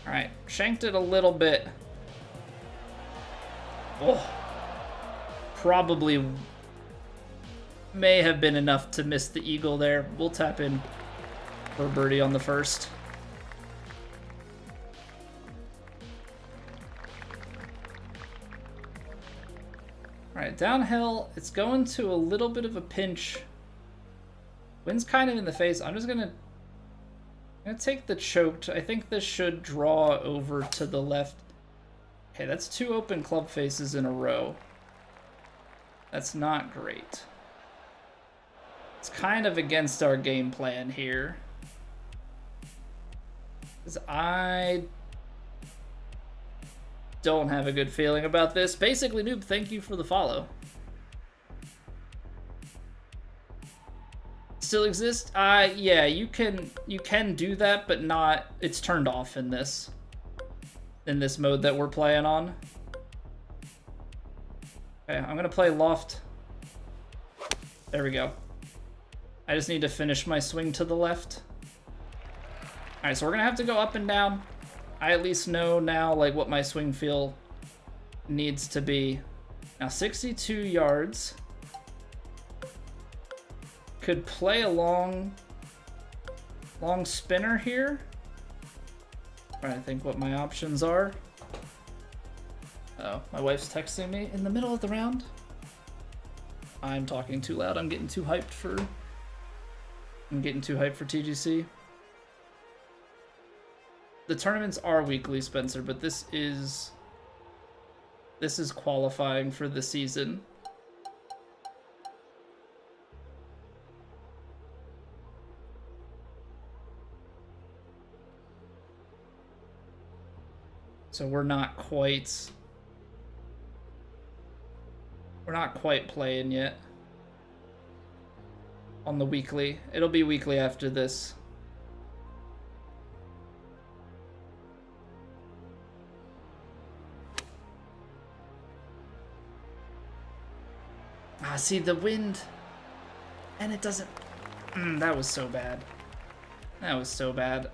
Alright, shanked it a little bit. Oh, probably may have been enough to miss the eagle there. We'll tap in for birdie on the first. Alright, downhill, it's going to a little bit of a pinch. Wind's kind of in the face. I'm gonna take the choked. I think this should draw over to the left. Okay, that's 2 open club faces in a row. That's not great. It's kind of against our game plan here. Because I don't have a good feeling about this. Basically, Noob, thank you for the follow. Still exist? Yeah, you can do that, but not. It's turned off in this mode that we're playing on. Okay, I'm gonna play loft. There we go. I just need to finish my swing to the left. All right, so we're gonna have to go up and down. I at least know now like what my swing feel needs to be. Now 62 yards. Could play a long spinner here. Trying to think what my options are. Oh, my wife's texting me in the middle of the round. I'm talking too loud. I'm getting too hyped for TGC. The tournaments are weekly, Spencer, but this is qualifying for the season. So we're not quite playing yet on the weekly. It'll be weekly after this. Ah, see the wind, and it doesn't. That was so bad. That was so bad.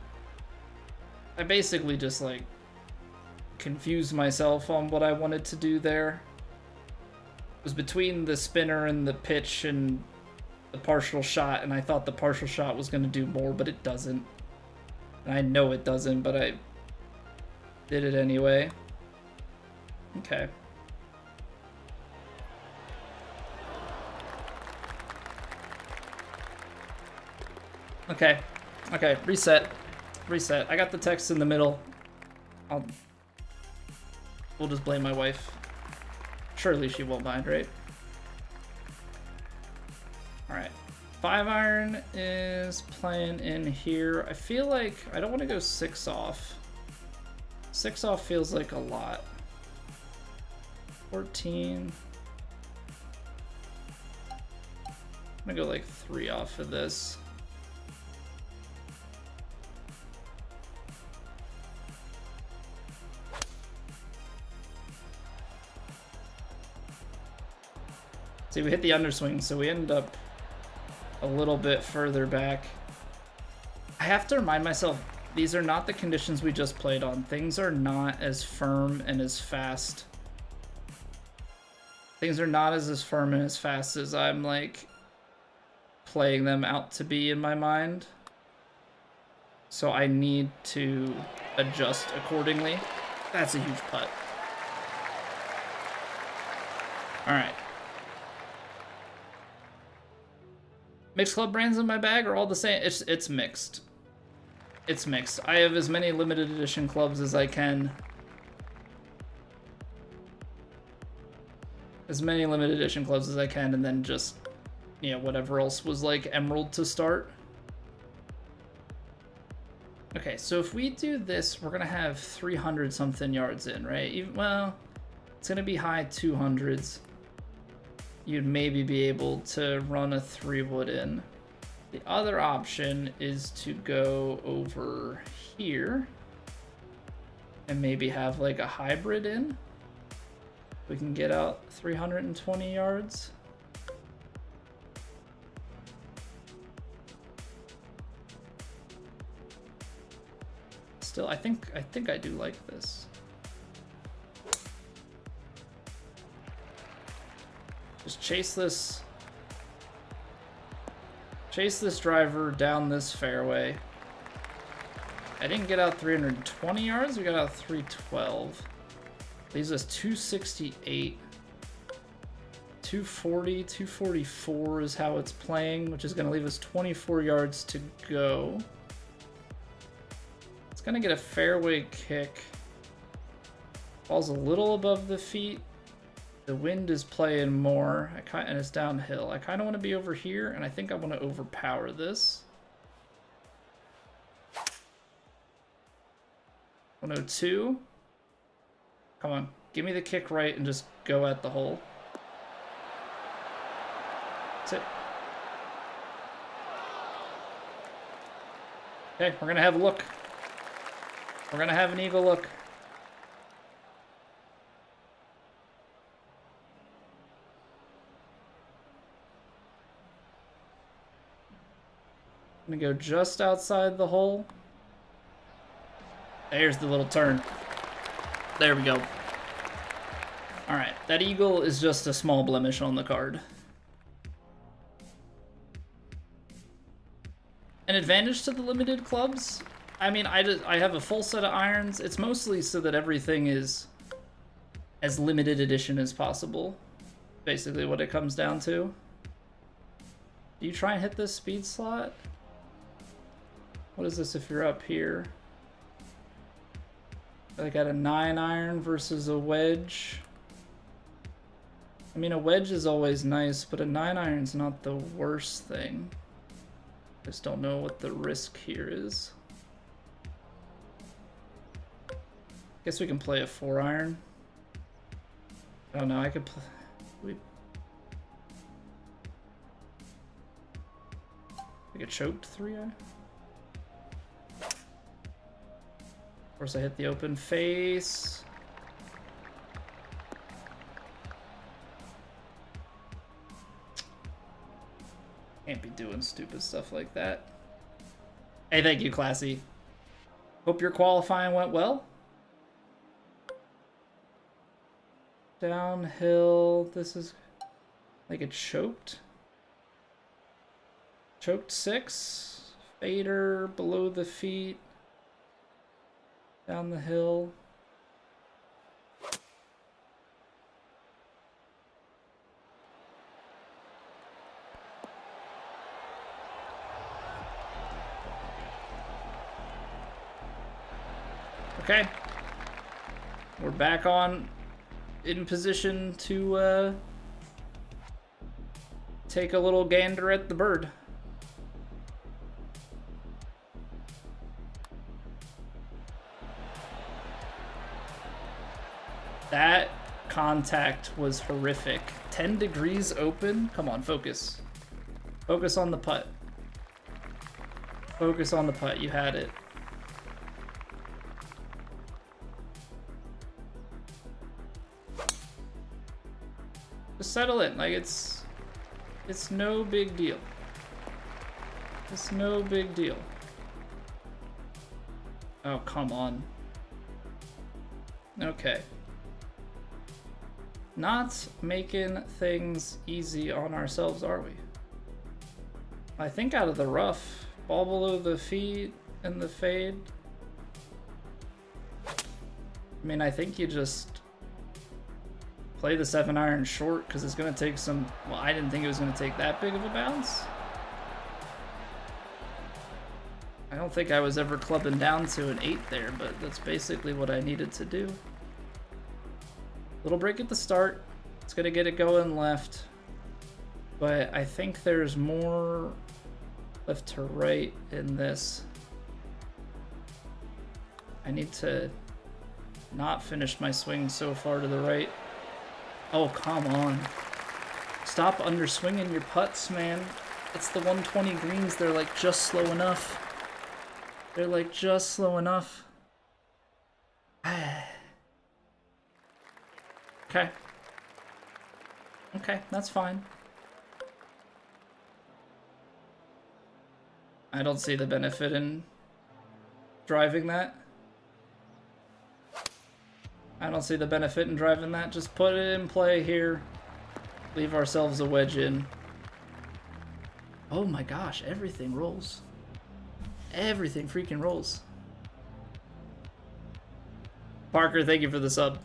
I basically just like confused myself on what I wanted to do there. It was between the spinner and the pitch and the partial shot, and I thought the partial shot was going to do more, but it doesn't. And I know it doesn't, but I did it anyway. Okay. Okay. Okay, reset. Reset. I got the text in the middle. We'll just blame my wife. Surely she won't mind, right? Alright. 5-iron is playing in here. I feel like I don't want to go 6 off. 6 off feels like a lot. 14. I'm gonna go like 3 off of this. See, we hit the underswing, so we end up a little bit further back. I have to remind myself, these are not the conditions we just played on. Things are not as firm and as fast. Things are not as firm and as fast as I'm, like, playing them out to be in my mind. So I need to adjust accordingly. That's a huge putt. Alright. Mixed club brands in my bag are all the same. It's mixed. It's mixed. I have as many limited edition clubs as I can. As many limited edition clubs as I can, and then just, you know, whatever else was like emerald to start. Okay, so if we do this, we're gonna have 300 something yards in, right? Well, it's gonna be high 200s. You'd maybe be able to run a 3-wood in. The other option is to go over here and maybe have like a hybrid in. We can get out 320 yards. Still, I think I do like this. Just chase this driver down this fairway. I didn't get out 320 yards, we got out 312. Leaves us 268. 240, 244 is how it's playing, which is going to leave us 24 yards to go. It's going to get a fairway kick. Ball's a little above the feet. The wind is playing more, and it's downhill. I kind of want to be over here, and I think I want to overpower this. 102. Come on, give me the kick right and just go at the hole. That's it. Okay, we're gonna have a look. We're gonna have an eagle look. I'm gonna go just outside the hole. There's the little turn. There we go. Alright, that eagle is just a small blemish on the card. An advantage to the limited clubs? I mean, I have a full set of irons. It's mostly so that everything is as limited edition as possible. Basically what it comes down to. Do you try and hit this speed slot? What is this if you're up here? I got a 9-iron versus a wedge. I mean, a wedge is always nice, but a 9-iron's not the worst thing. Just don't know what the risk here is. Guess we can play a 4-iron. I don't know, I could play... Like a choked 3-iron? Of course I hit the open face. Can't be doing stupid stuff like that. Hey, thank you, Classy. Hope your qualifying went well. Downhill, this is like a choked. Choked 6. Fader below the feet. Down the hill. Okay. We're back on in position to take a little gander at the bird. That contact was horrific. 10 degrees open. Come on, focus. Focus on the putt. Focus on the putt. You had it. Just settle in. Like, it's no big deal. It's no big deal. Oh, come on. Okay. Not making things easy on ourselves, are we? I think out of the rough, ball below the feet and the fade. I mean, I think you just play the 7-iron short because it's going to take some... Well, I didn't think it was going to take that big of a bounce. I don't think I was ever clubbing down to an 8 there, but that's basically what I needed to do. Little break at the start. It's going to get it going left. But I think there's more left to right in this. I need to not finish my swing so far to the right. Oh, come on. Stop underswinging your putts, man. It's the 120 greens. They're like just slow enough. They're like just slow enough. Okay. Okay, that's fine. I don't see the benefit in driving that. I don't see the benefit in driving that. Just put it in play here. Leave ourselves a wedge in. Oh my gosh, everything rolls. Everything freaking rolls. Parker, thank you for the sub.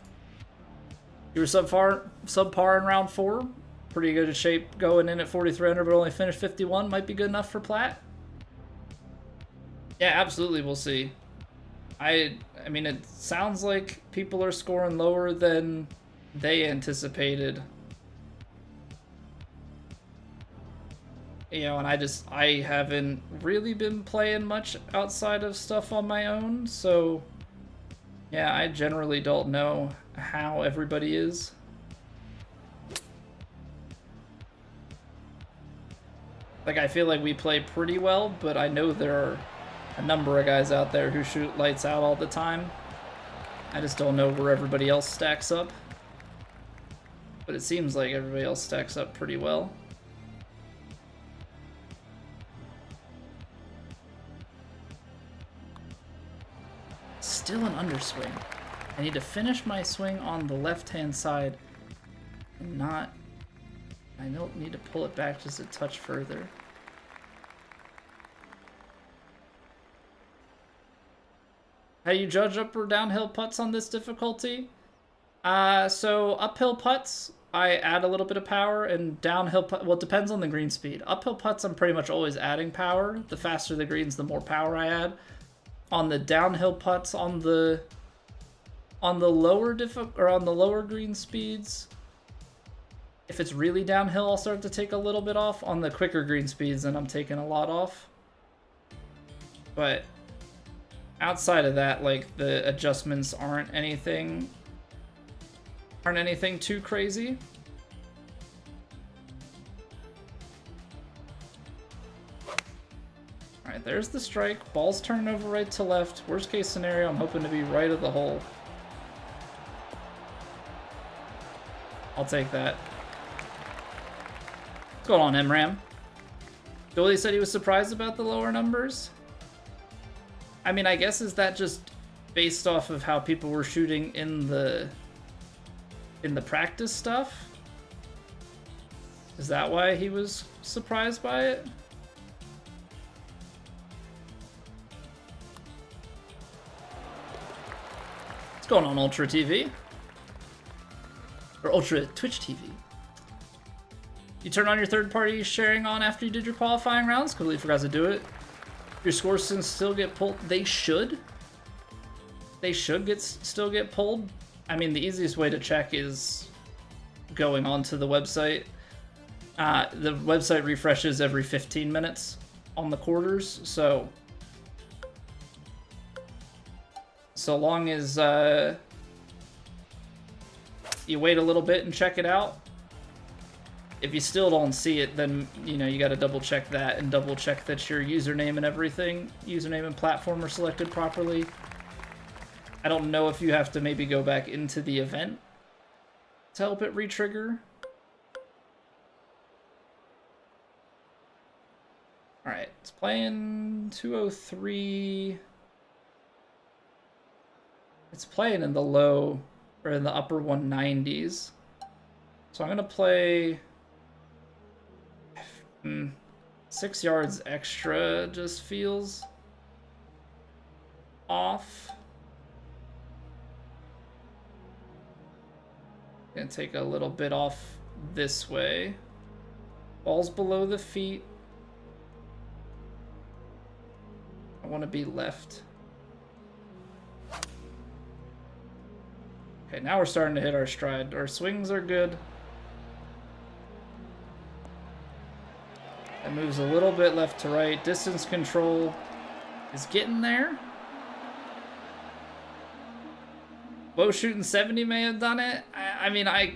You were subpar in round 4. Pretty good shape going in at 4,300, but only finished 51. Might be good enough for plat. Yeah, absolutely. We'll see. I mean, it sounds like people are scoring lower than they anticipated. You know, and I haven't really been playing much outside of stuff on my own, so yeah, I generally don't know how everybody is. Like, I feel like we play pretty well, but I know there are a number of guys out there who shoot lights out all the time. I just don't know where everybody else stacks up. But it seems like everybody else stacks up pretty well. Still an underswing. I need to finish my swing on the left-hand side and not... I don't need to pull it back just a touch further. How do you judge up or downhill putts on this difficulty? So uphill putts, I add a little bit of power, and downhill putts, well, it depends on the green speed. Uphill putts, I'm pretty much always adding power. The faster the greens, the more power I add. On the downhill putts, on the lower green speeds, if it's really downhill, I'll start to take a little bit off. On the quicker green speeds, then I'm taking a lot off. But outside of that, like, the adjustments aren't anything too crazy. Alright, there's the strike. Ball's turning over right to left. Worst case scenario, I'm hoping to be right of the hole. I'll take that. What's going on, MRAM? Dooley said he was surprised about the lower numbers. I mean, I guess is that just based off of how people were shooting in the practice stuff? Is that why he was surprised by it? What's going on, Ultra TV? Or Ultra Twitch TV? You turn on your third-party sharing on after you did your qualifying rounds? Completely forgot to do it. Your scores can still get pulled. They should. They should still get pulled. I mean, the easiest way to check is going onto the website. The website refreshes every 15 minutes on the quarters, so long as you wait a little bit and check it out. If you still don't see it, then, you know, you got to double check that and double check that your username and everything, username and platform are selected properly. I don't know if you have to maybe go back into the event to help it re-trigger. Alright, it's playing 203. It's playing in the low, or in the upper 190s. So I'm going to play 6 yards extra just feels off. Gonna take a little bit off this way. Ball's below the feet. I want to be left. Okay, now we're starting to hit our stride. Our swings are good. It moves a little bit left to right. Distance control is getting there. Whoa, shooting 70 may have done it. I mean, I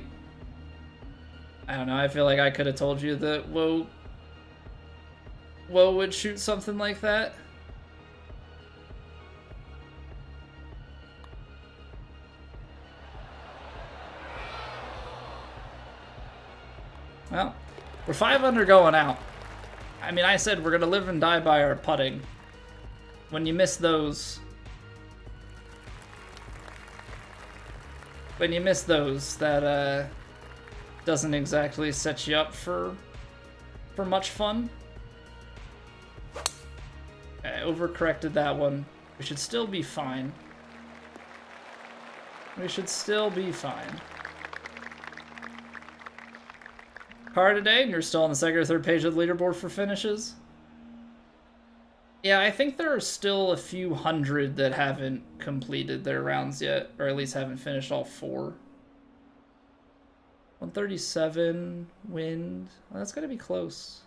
don't know. I feel like I could have told you that Whoa would shoot something like that. Well, we're 5 under going out. I mean, I said we're going to live and die by our putting. When you miss those... that doesn't exactly set you up for much fun. Okay, overcorrected that one. We should still be fine. We should still be fine. Car today, and you're still on the second or third page of the leaderboard for finishes? Yeah, I think there are still a few hundred that haven't completed their rounds yet, or at least haven't finished all 4. 137, wind. Well, that's gonna be close.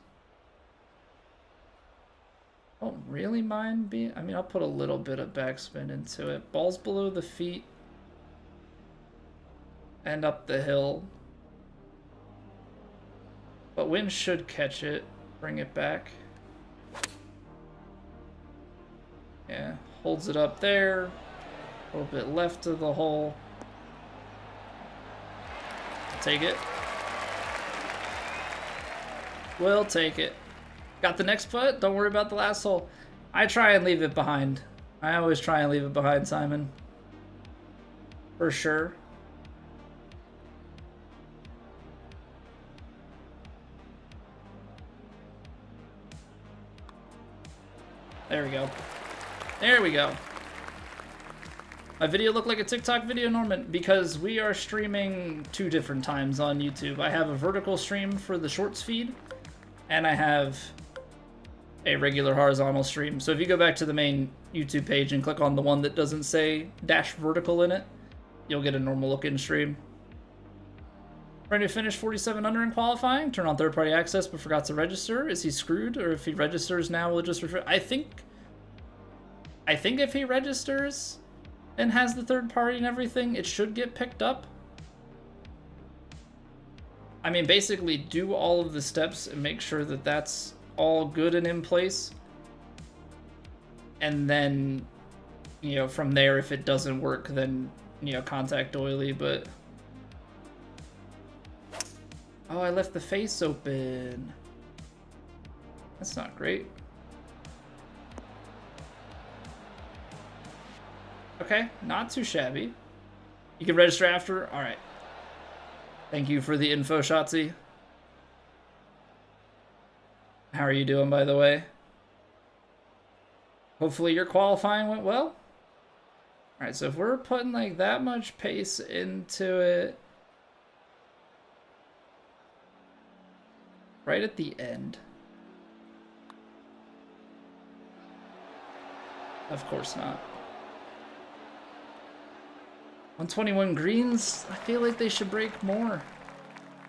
I don't really mind being... I mean, I'll put a little bit of backspin into it. Ball's below the feet. And up the hill. But wind should catch it. Bring it back. Yeah, holds it up there. A little bit left of the hole. Take it. We'll take it. Got the next putt? Don't worry about the last hole. I try and leave it behind. I always try and leave it behind, Simon. For sure. There we go. There we go. My video looked like a TikTok video, Norman, because we are streaming 2 different times on YouTube. I have a vertical stream for the shorts feed, and I have a regular horizontal stream. So if you go back to the main YouTube page and click on the one that doesn't say -vertical in it, you'll get a normal looking stream. Ready to finish 47 under in qualifying? Turn on third-party access but forgot to register. Is he screwed? Or if he registers now, we'll just refresh? I think I think if he registers and has the third party and everything, it should get picked up. I mean, basically do all of the steps and make sure that that's all good and in place. And then, you know, from there, if it doesn't work, then, you know, contact Doily, but... Oh, I left the face open. That's not great. Okay, not too shabby. You can register after? Alright. Thank you for the info, Shotzi. How are you doing, by the way? Hopefully your qualifying went well. Alright, so if we're putting like that much pace into it... right at the end. Of course not. 121 greens, I feel like they should break more.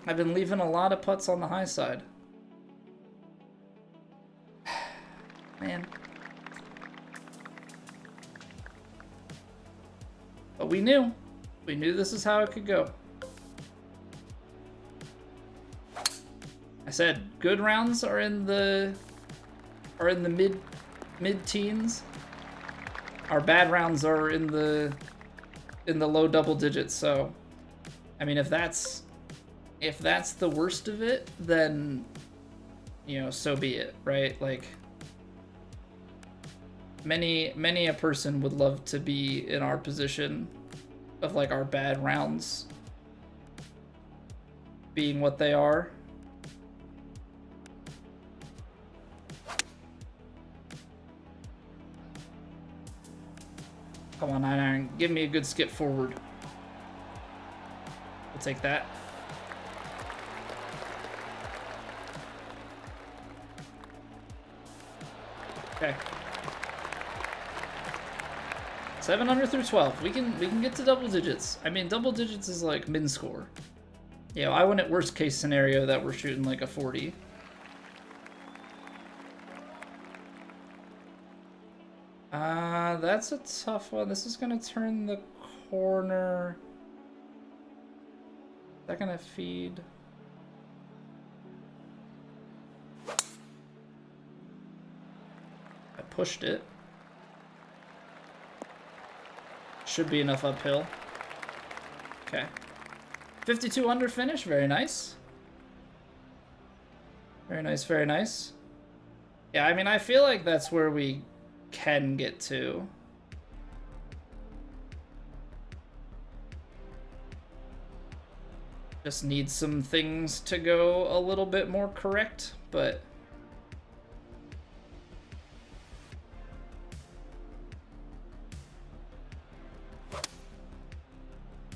I've been leaving a lot of putts on the high side. Man. But we knew. We knew this is how it could go. I said good rounds are in the mid-teens. Our bad rounds are in the low double digits, so I mean if that's the worst of it, then you know, so be it, right? Like many a person would love to be in our position of like our bad rounds being what they are. Come on, 9-iron. Give me a good skip forward. We'll take that. Okay. 7 under through 12. We can get to double digits. I mean, double digits is like min score. You know, I win at worst case scenario that we're shooting like a 40. That's a tough one. This is gonna turn the corner. Is that gonna feed? I pushed it. Should be enough uphill. Okay. 52 under finish. Very nice. Very nice, very nice. Yeah, I mean, I feel like that's where we can get to. Just need some things to go a little bit more correct, but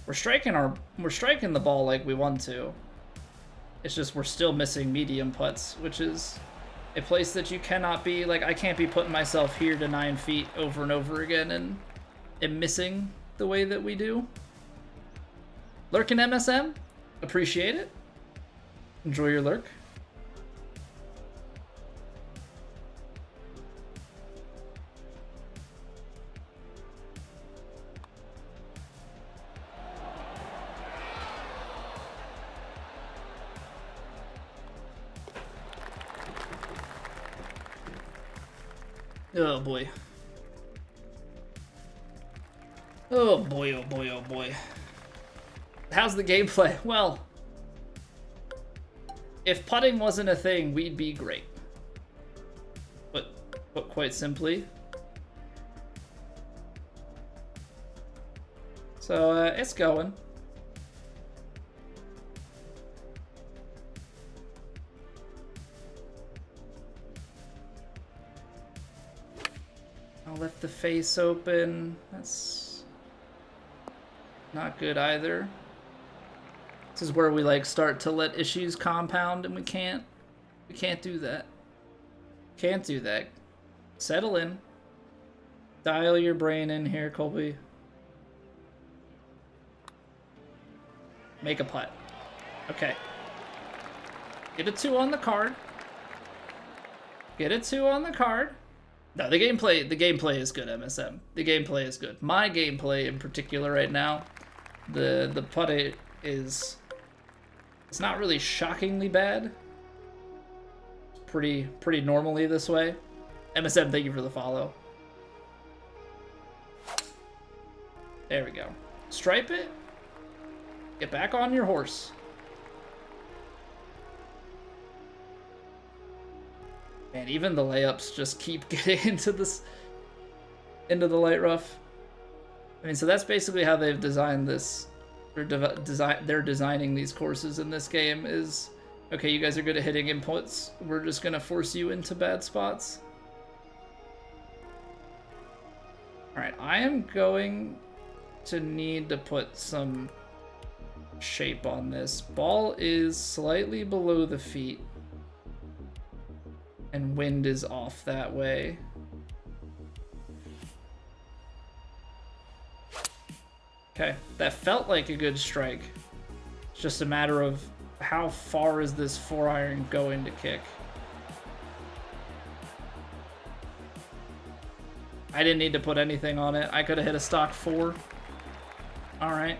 we're striking the ball like we want to. It's just we're still missing medium putts, which is a place that you cannot be. Like, I can't be putting myself here to 9 feet over and over again and missing the way that we do. Lurking MSM, appreciate it. Enjoy your lurk. Oh boy. Oh boy, oh boy, oh boy. How's the gameplay? Well, if putting wasn't a thing, we'd be great. But quite simply. So, it's going. I'll left the face open. That's not good either. This is where we like start to let issues compound, and we can't do that. Can't do that. Settle in. Dial your brain in here, Colby. Make a putt. Okay. Get a 2 on the card. Get a 2 on the card. No, the gameplay is good, MSM. The gameplay is good. My gameplay in particular right now, the putt is, it's not really shockingly bad. It's pretty normally this way. MSM, thank you for the follow. There we go. Stripe it. Get back on your horse. Man, even the layups just keep getting into the light rough. I mean, so that's basically how they've designed this. They're designing these courses in this game is, okay, you guys are good at hitting inputs. We're just gonna force you into bad spots. All right, I am going to need to put some shape on this. Ball is slightly below the feet. And wind is off that way. Okay, that felt like a good strike. It's just a matter of how far is this 4-iron going to kick. I didn't need to put anything on it. I could have hit a stock 4. All right.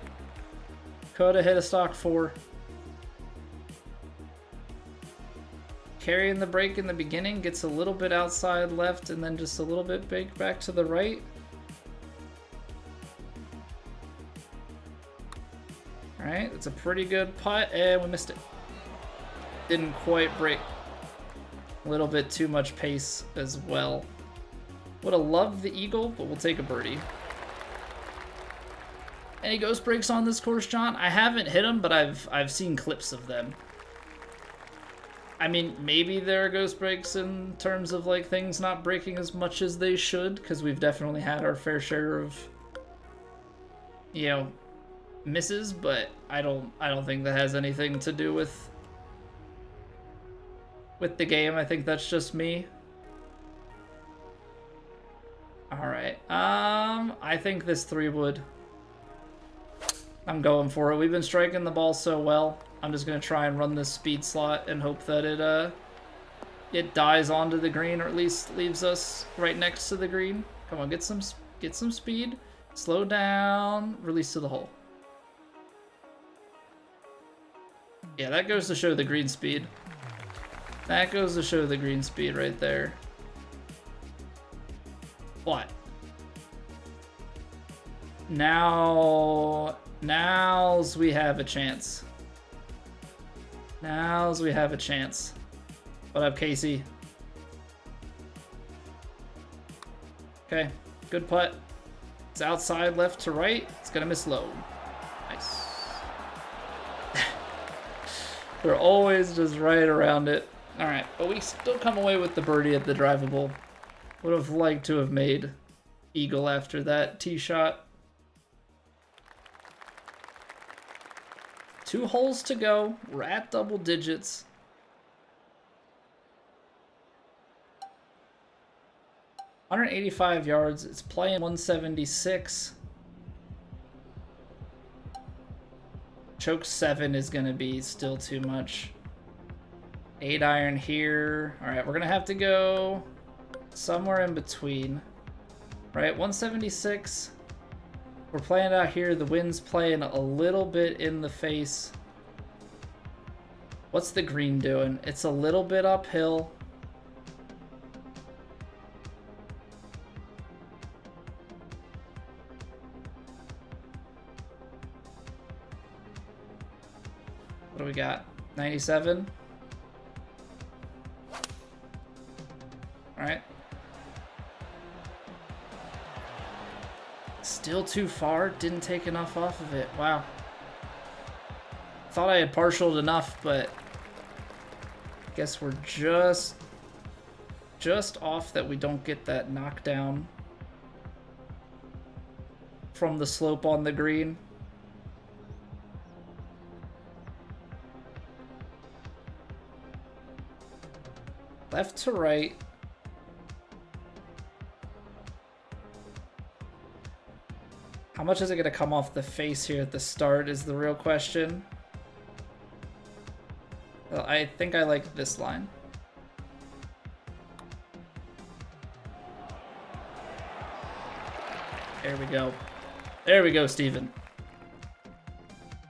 Could have hit a stock 4. Carrying the brake in the beginning, gets a little bit outside left and then just a little bit big back to the right. All right, it's a pretty good putt, and we missed it. Didn't quite break. A little bit too much pace as well. Would have loved the eagle, but we'll take a birdie. Any ghost breaks on this course, John? I haven't hit them, but I've seen clips of them. I mean, maybe there are ghost breaks in terms of like things not breaking as much as they should, because we've definitely had our fair share of, you know, misses, but I don't think that has anything to do with the game. I think that's just me. All right. I think this 3-wood. I'm going for it. We've been striking the ball so well. I'm just gonna try and run this speed slot and hope that it dies onto the green, or at least leaves us right next to the green. Come on, get some speed. Slow down. Release to the hole. Yeah, that goes to show the green speed. That goes to show the green speed right there. What? Now's we have a chance. Now's we have a chance. What up, Casey? Okay, good putt. It's outside left to right. It's gonna miss low. Nice. We're always just right around it. All right, but we still come away with the birdie at the drivable. Would have liked to have made eagle after that tee shot. 2 holes to go. We're at double digits. $185 yards. It's playing 176. Choke 7 is going to be still too much. 8-iron here. All right, we're going to have to go somewhere in between. Right, 176. We're playing out here. The wind's playing a little bit in the face. What's the green doing? It's a little bit uphill. What do we got? 97? All right. Still too far. Didn't take enough off of it. Wow. Thought I had partialed enough, but I guess we're just off that we don't get that knockdown from the slope on the green. Left to right. How much is it going to come off the face here at the start is the real question. Well, I think I like this line. There we go. There we go, Steven.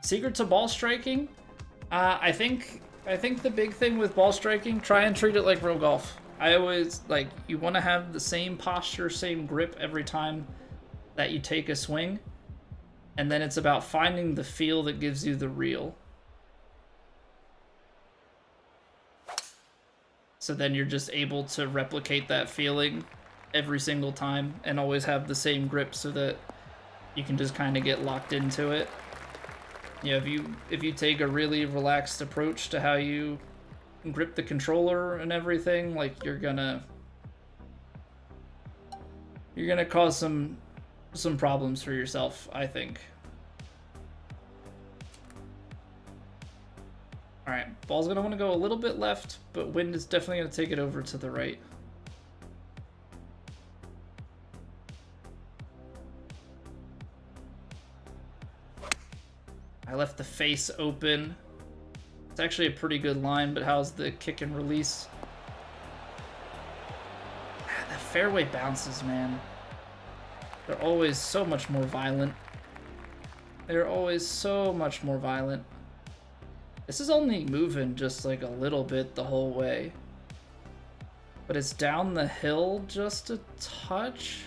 Secret to ball striking? I think the big thing with ball striking, try and treat it like real golf. I always, like, you want to have the same posture, same grip every time that you take a swing. And then it's about finding the feel that gives you the reel. So then you're just able to replicate that feeling every single time and always have the same grip so that you can just kind of get locked into it. You know, if you take a really relaxed approach to how you grip the controller and everything, like you're gonna cause some problems for yourself, I think. All right, ball's gonna want to go a little bit left, but wind is definitely gonna take it over to the right. I left the face open. It's actually a pretty good line, but how's the kick and release? The fairway bounces, man. They're always so much more violent. They're always so much more violent. This is only moving just like a little bit the whole way. But it's down the hill just a touch.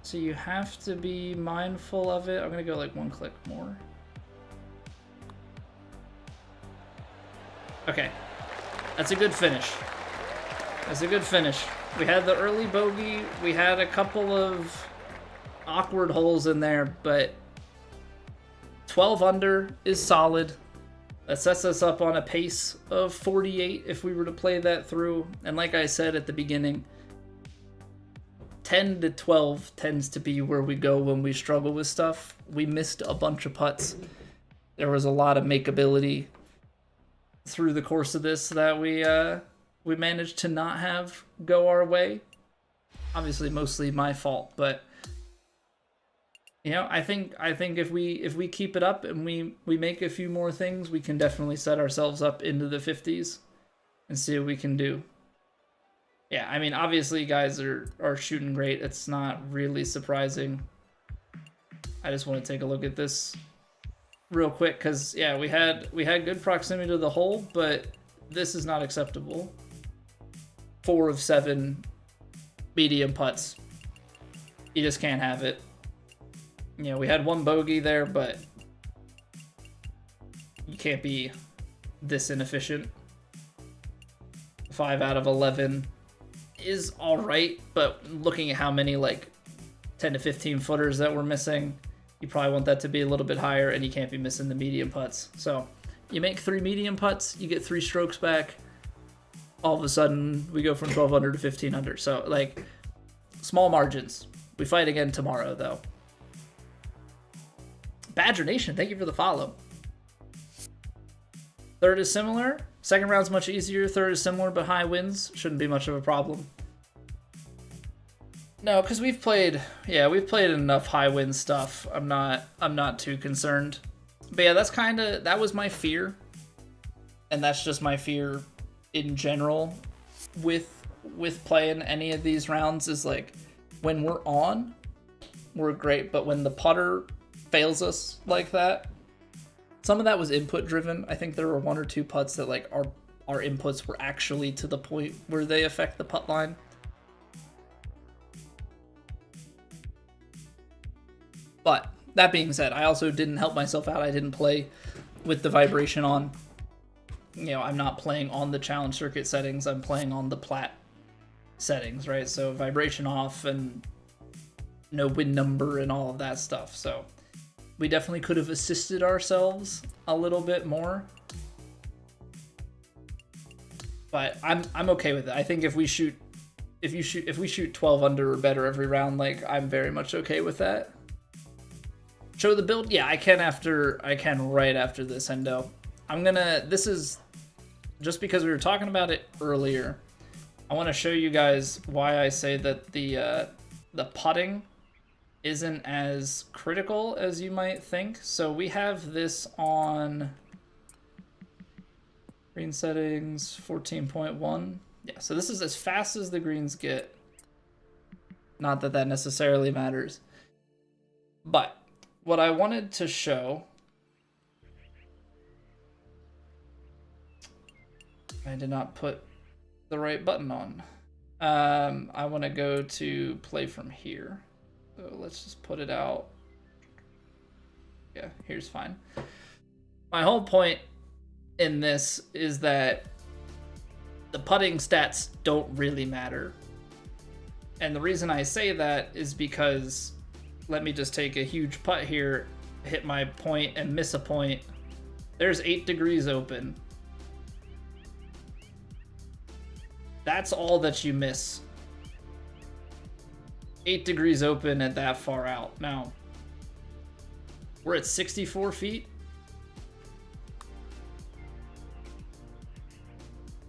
So you have to be mindful of it. I'm gonna go like one click more. Okay, that's a good finish. That's a good finish. We had the early bogey. We had a couple of awkward holes in there, but 12 under is solid. That sets us up on a pace of 48 if we were to play that through. And like I said at the beginning, 10 to 12 tends to be where we go when we struggle with stuff. We missed a bunch of putts. There was a lot of makeability through the course of this that we managed to not have go our way. Obviously mostly my fault, but you know, I think if we keep it up and we make a few more things, we can definitely set ourselves up into the 50s and see what we can do. Yeah, I mean, obviously guys are shooting great. It's not really surprising. I just want to take a look at this real quick because yeah, we had good proximity to the hole, but this is not acceptable. 4 of 7 medium putts. You just can't have it. You know, we had one bogey there, but you can't be this inefficient. 5 out of 11 is all right, but looking at how many like 10 to 15 footers that we're missing, you probably want that to be a little bit higher, and you can't be missing the medium putts. So you make 3 medium putts, you get 3 strokes back. All of a sudden, we go from 12 under to 15 under. So like small margins. We fight again tomorrow, though. Badger Nation, thank you for the follow. Third is similar. Second round's much easier. Third is similar, but high wins shouldn't be much of a problem. No, because we've played enough high win stuff. I'm not too concerned. But yeah, that was my fear. And that's just my fear in general with playing any of these rounds is like when we're on, we're great, but when the putter fails us like that, some of that was input driven. I think there were 1 or 2 putts that like our inputs were actually to the point where they affect the putt line. But that being said, I also didn't help myself out. I didn't play with the vibration on. You know, I'm not playing on the challenge circuit settings. I'm playing on the plat settings, right? So vibration off and no win number and all of that stuff. So we definitely could have assisted ourselves a little bit more. But I'm okay with it. I think if we shoot 12 under or better every round, like I'm very much okay with that. Show the build? Yeah, I can right after this, Hendo. This is just because we were talking about it earlier. I want to show you guys why I say that the putting isn't as critical as you might think. So we have this on green settings 14.1. Yeah, so this is as fast as the greens get. Not that that necessarily matters. But what I wanted to show, I did not put the right button on. I want to go to play from here. So let's just put it out. Yeah, here's fine. My whole point in this is that the putting stats don't really matter. And the reason I say that is because let me just take a huge putt here, hit my point and miss a point. There's 8 degrees open. That's all that you miss. 8 degrees open at that far out. Now, we're at 64 feet.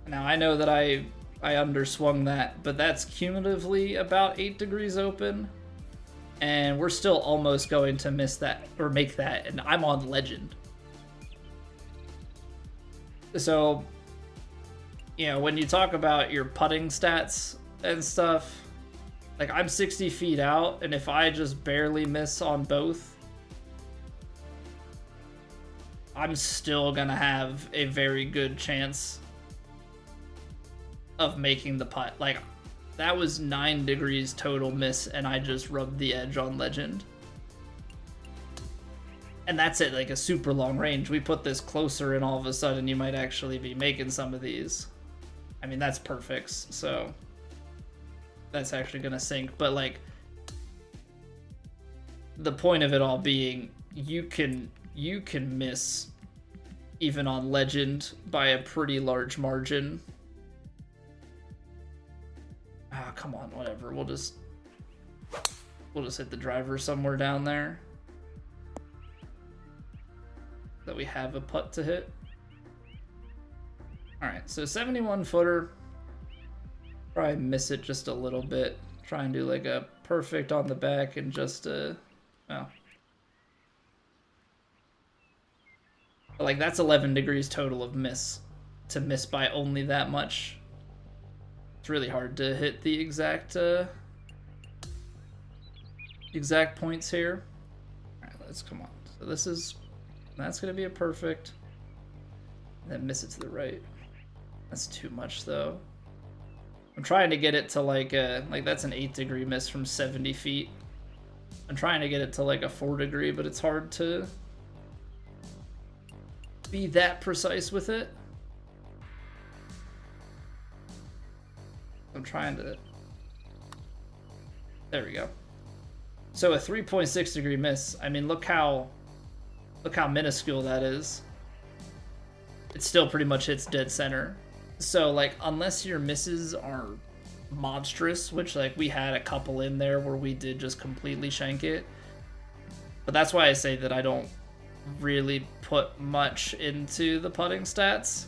Now, I know that I underswung that, but that's cumulatively about 8 degrees open. And we're still almost going to miss that, or make that, and I'm on legend. So, you know, when you talk about your putting stats and stuff, like I'm 60 feet out, and if I just barely miss on both, I'm still gonna have a very good chance of making the putt. Like, that was 9 degrees total miss, and I just rubbed the edge on legend. And that's it, like a super long range. We put this closer, and all of a sudden you might actually be making some of these. I mean, that's perfects, so that's actually gonna sink. But like, the point of it all being, you can miss even on legend by a pretty large margin. Ah, come on, whatever. We'll just hit the driver somewhere down there that we have a putt to hit. All right, so 71 footer. Probably miss it just a little bit. Try and do like a perfect on the back and just well. But like, that's 11 degrees total of miss. To miss by only that much, it's really hard to hit the exact points here. All right, let's come on. So that's gonna be a perfect. And then miss it to the right. That's too much though. I'm trying to get it to like that's an 8 degree miss from 70 feet. I'm trying to get it to like a 4 degree, but it's hard to be that precise with it. I'm trying to. There we go. So a 3.6 degree miss. I mean, look how minuscule that is. It still pretty much hits dead center. So like, unless your misses are monstrous, which like we had a couple in there where we did just completely shank it. But that's why I say that I don't really put much into the putting stats.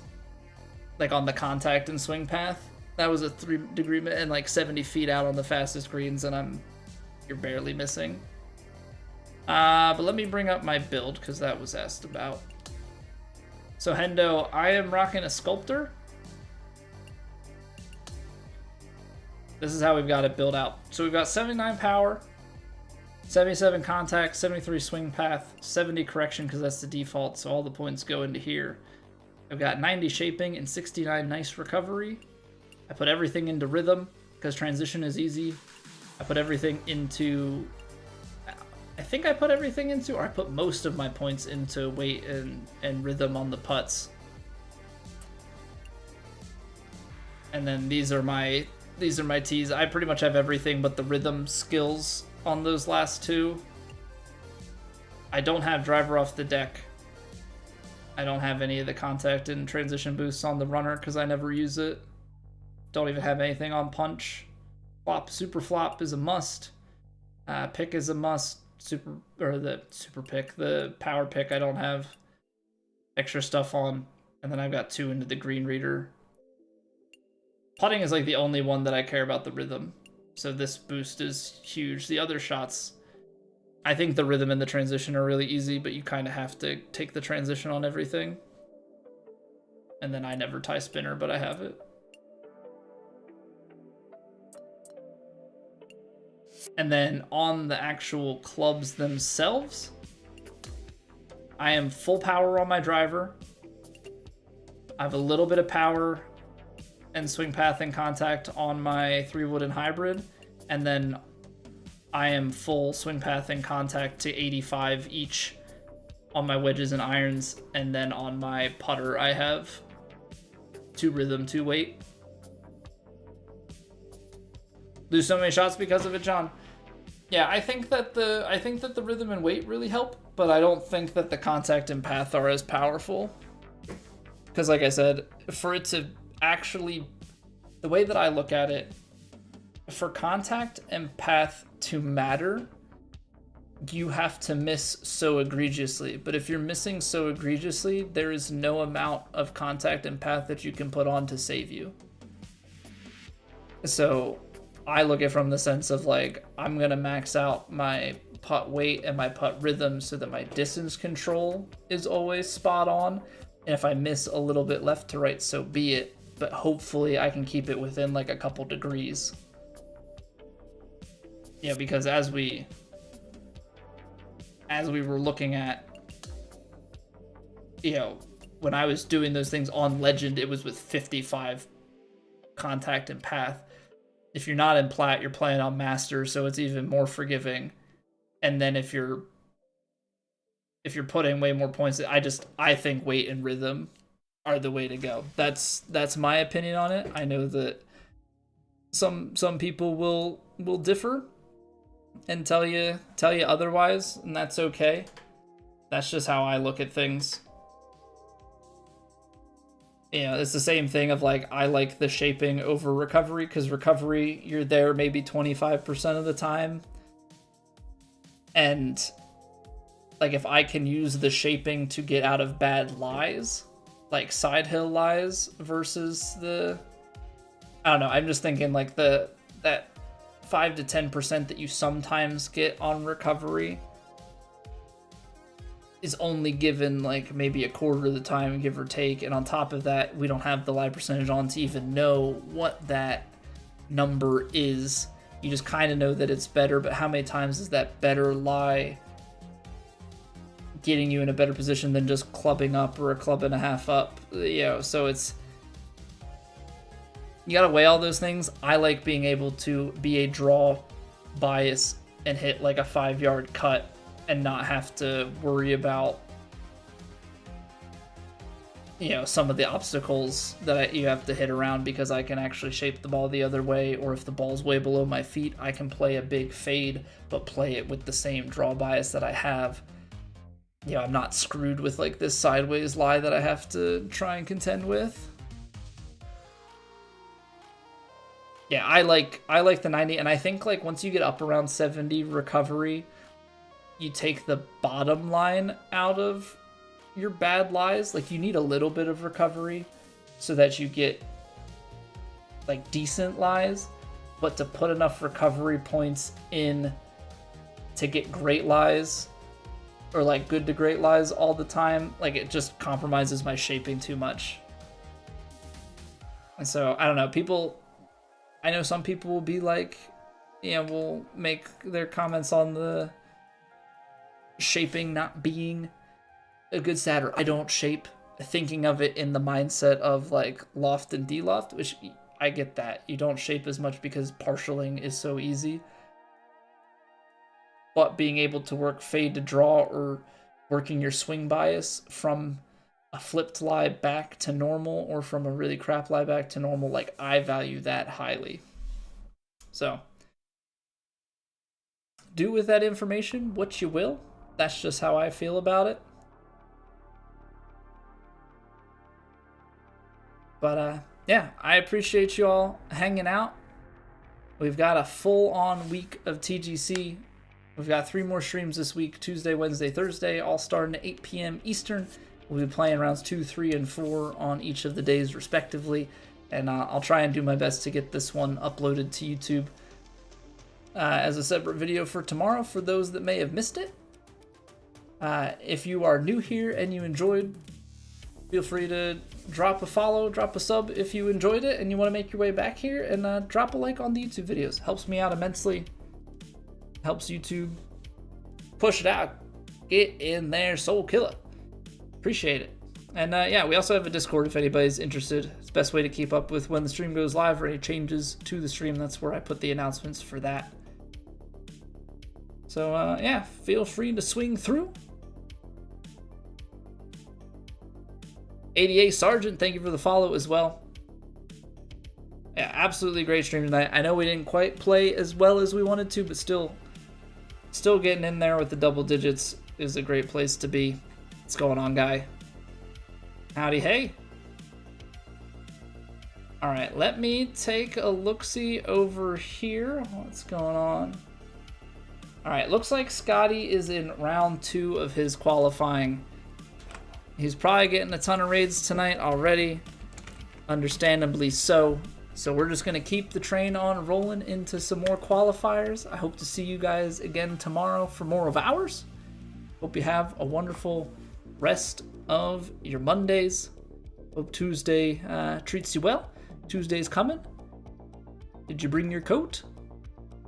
Like on the contact and swing path. That was a 3 degree and like 70 feet out on the fastest greens, and you're barely missing. But let me bring up my build because that was asked about. So Hendo, I am rocking a Sculptor. This is how we've got it built out. So we've got 79 power, 77 contact, 73 swing path, 70 correction because that's the default, so all the points go into here. I've got 90 shaping and 69 nice recovery. I put everything into rhythm because transition is easy. I put everything into, I think I put everything into, or I put most of my points into weight and rhythm on the putts. And then these are my tees. I pretty much have everything but the rhythm skills on those last two. I don't have driver off the deck. I don't have any of the contact and transition boosts on the runner because I never use it. Don't even have anything on punch. Super flop is a must. Pick is a must. The power pick I don't have extra stuff on. And then I've got 2 into the green reader. Putting is like the only one that I care about the rhythm. So this boost is huge. The other shots, I think the rhythm and the transition are really easy, but you kind of have to take the transition on everything. And then I never tie spinner, but I have it. And then on the actual clubs themselves, I am full power on my driver. I have a little bit of power and swing path and contact on my 3-wood and hybrid. And then I am full swing path and contact to 85 each on my wedges and irons. And then on my putter, I have 2 rhythm, 2 weight. Lose so many shots because of it, John. Yeah, I think that the rhythm and weight really help, but I don't think that the contact and path are as powerful. Because like I said, for it to actually, the way that I look at it, for contact and path to matter, you have to miss so egregiously. But if you're missing so egregiously, there is no amount of contact and path that you can put on to save you. So I look at it from the sense of like, I'm going to max out my putt weight and my putt rhythm so that my distance control is always spot on. And if I miss a little bit left to right, so be it. But hopefully I can keep it within like a couple degrees. Yeah, because as we were looking at, you know, when I was doing those things on Legend, it was with 55 contact and path. If you're not in Plat, you're playing on Master, so it's even more forgiving. And then if you're putting way more points, I think weight and rhythm are the way to go. That's my opinion on it. I know that some people will differ and tell you otherwise, and that's okay. That's just how I look at things. You know, it's the same thing of like, I like the shaping over recovery, because recovery, you're there maybe 25% of the time. And like, if I can use the shaping to get out of bad lies, like side hill lies versus I don't know, I'm just thinking like that 5 to 10% that you sometimes get on recovery is only given like maybe a quarter of the time, give or take. And on top of that, we don't have the lie percentage on to even know what that number is. You just kind of know that it's better, but how many times is that better lie getting you in a better position than just clubbing up or a club and a half up? You know, so it's, you gotta weigh all those things. I like being able to be a draw bias and hit like a 5-yard cut and not have to worry about, you know, some of the obstacles that you have to hit around, because I can actually shape the ball the other way, or if the ball's way below my feet, I can play a big fade, but play it with the same draw bias that I have. You know, I'm not screwed with like this sideways lie that I have to try and contend with. Yeah, I like the 90, and I think like once you get up around 70 recovery, you take the bottom line out of your bad lies. Like, you need a little bit of recovery so that you get like decent lies, but to put enough recovery points in to get great lies, or like good to great lies all the time, like it just compromises my shaping too much. And so I don't know, I know some people will be like, you know, will make their comments on the shaping not being a good stat, or I don't shape, thinking of it in the mindset of like loft and deloft, which I get that. You don't shape as much because partialing is so easy. But being able to work fade to draw, or working your swing bias from a flipped lie back to normal, or from a really crap lie back to normal, like I value that highly. So do with that information what you will. That's just how I feel about it. But yeah, I appreciate you all hanging out. We've got a full-on week of TGC. We've got 3 more streams this week, Tuesday, Wednesday, Thursday, all starting at 8 p.m. Eastern. We'll be playing rounds 2, 3, and 4 on each of the days respectively. And I'll try and do my best to get this one uploaded to YouTube as a separate video for tomorrow for those that may have missed it. If you are new here and you enjoyed, feel free to drop a follow, drop a sub if you enjoyed it and you want to make your way back here, and drop a like on the YouTube videos. Helps me out immensely. helps YouTube push it out. Get in there, Soul Killer. Appreciate it. And yeah, we also have a Discord if anybody's interested. It's the best way to keep up with when the stream goes live or any changes to the stream. That's where I put the announcements for that. So yeah, feel free to swing through. ADA Sergeant, thank you for the follow as well. Yeah, absolutely great stream tonight. I know we didn't quite play as well as we wanted to, but still getting in there with the double digits is a great place to be. What's going on, guy? Howdy, hey. All right, let me take a look-see over here. What's going on? All right, looks like Scotty is in round 2 of his qualifying. He's probably getting a ton of raids tonight already, understandably so. So we're just going to keep the train on rolling into some more qualifiers. I hope to see you guys again tomorrow for more of ours. Hope you have a wonderful rest of your Mondays. Hope Tuesday treats you well. Tuesday's coming. Did you bring your coat?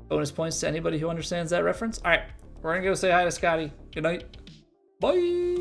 Bonus points to anybody who understands that reference. All right, we're going to go say hi to Scotty. Good night. Bye.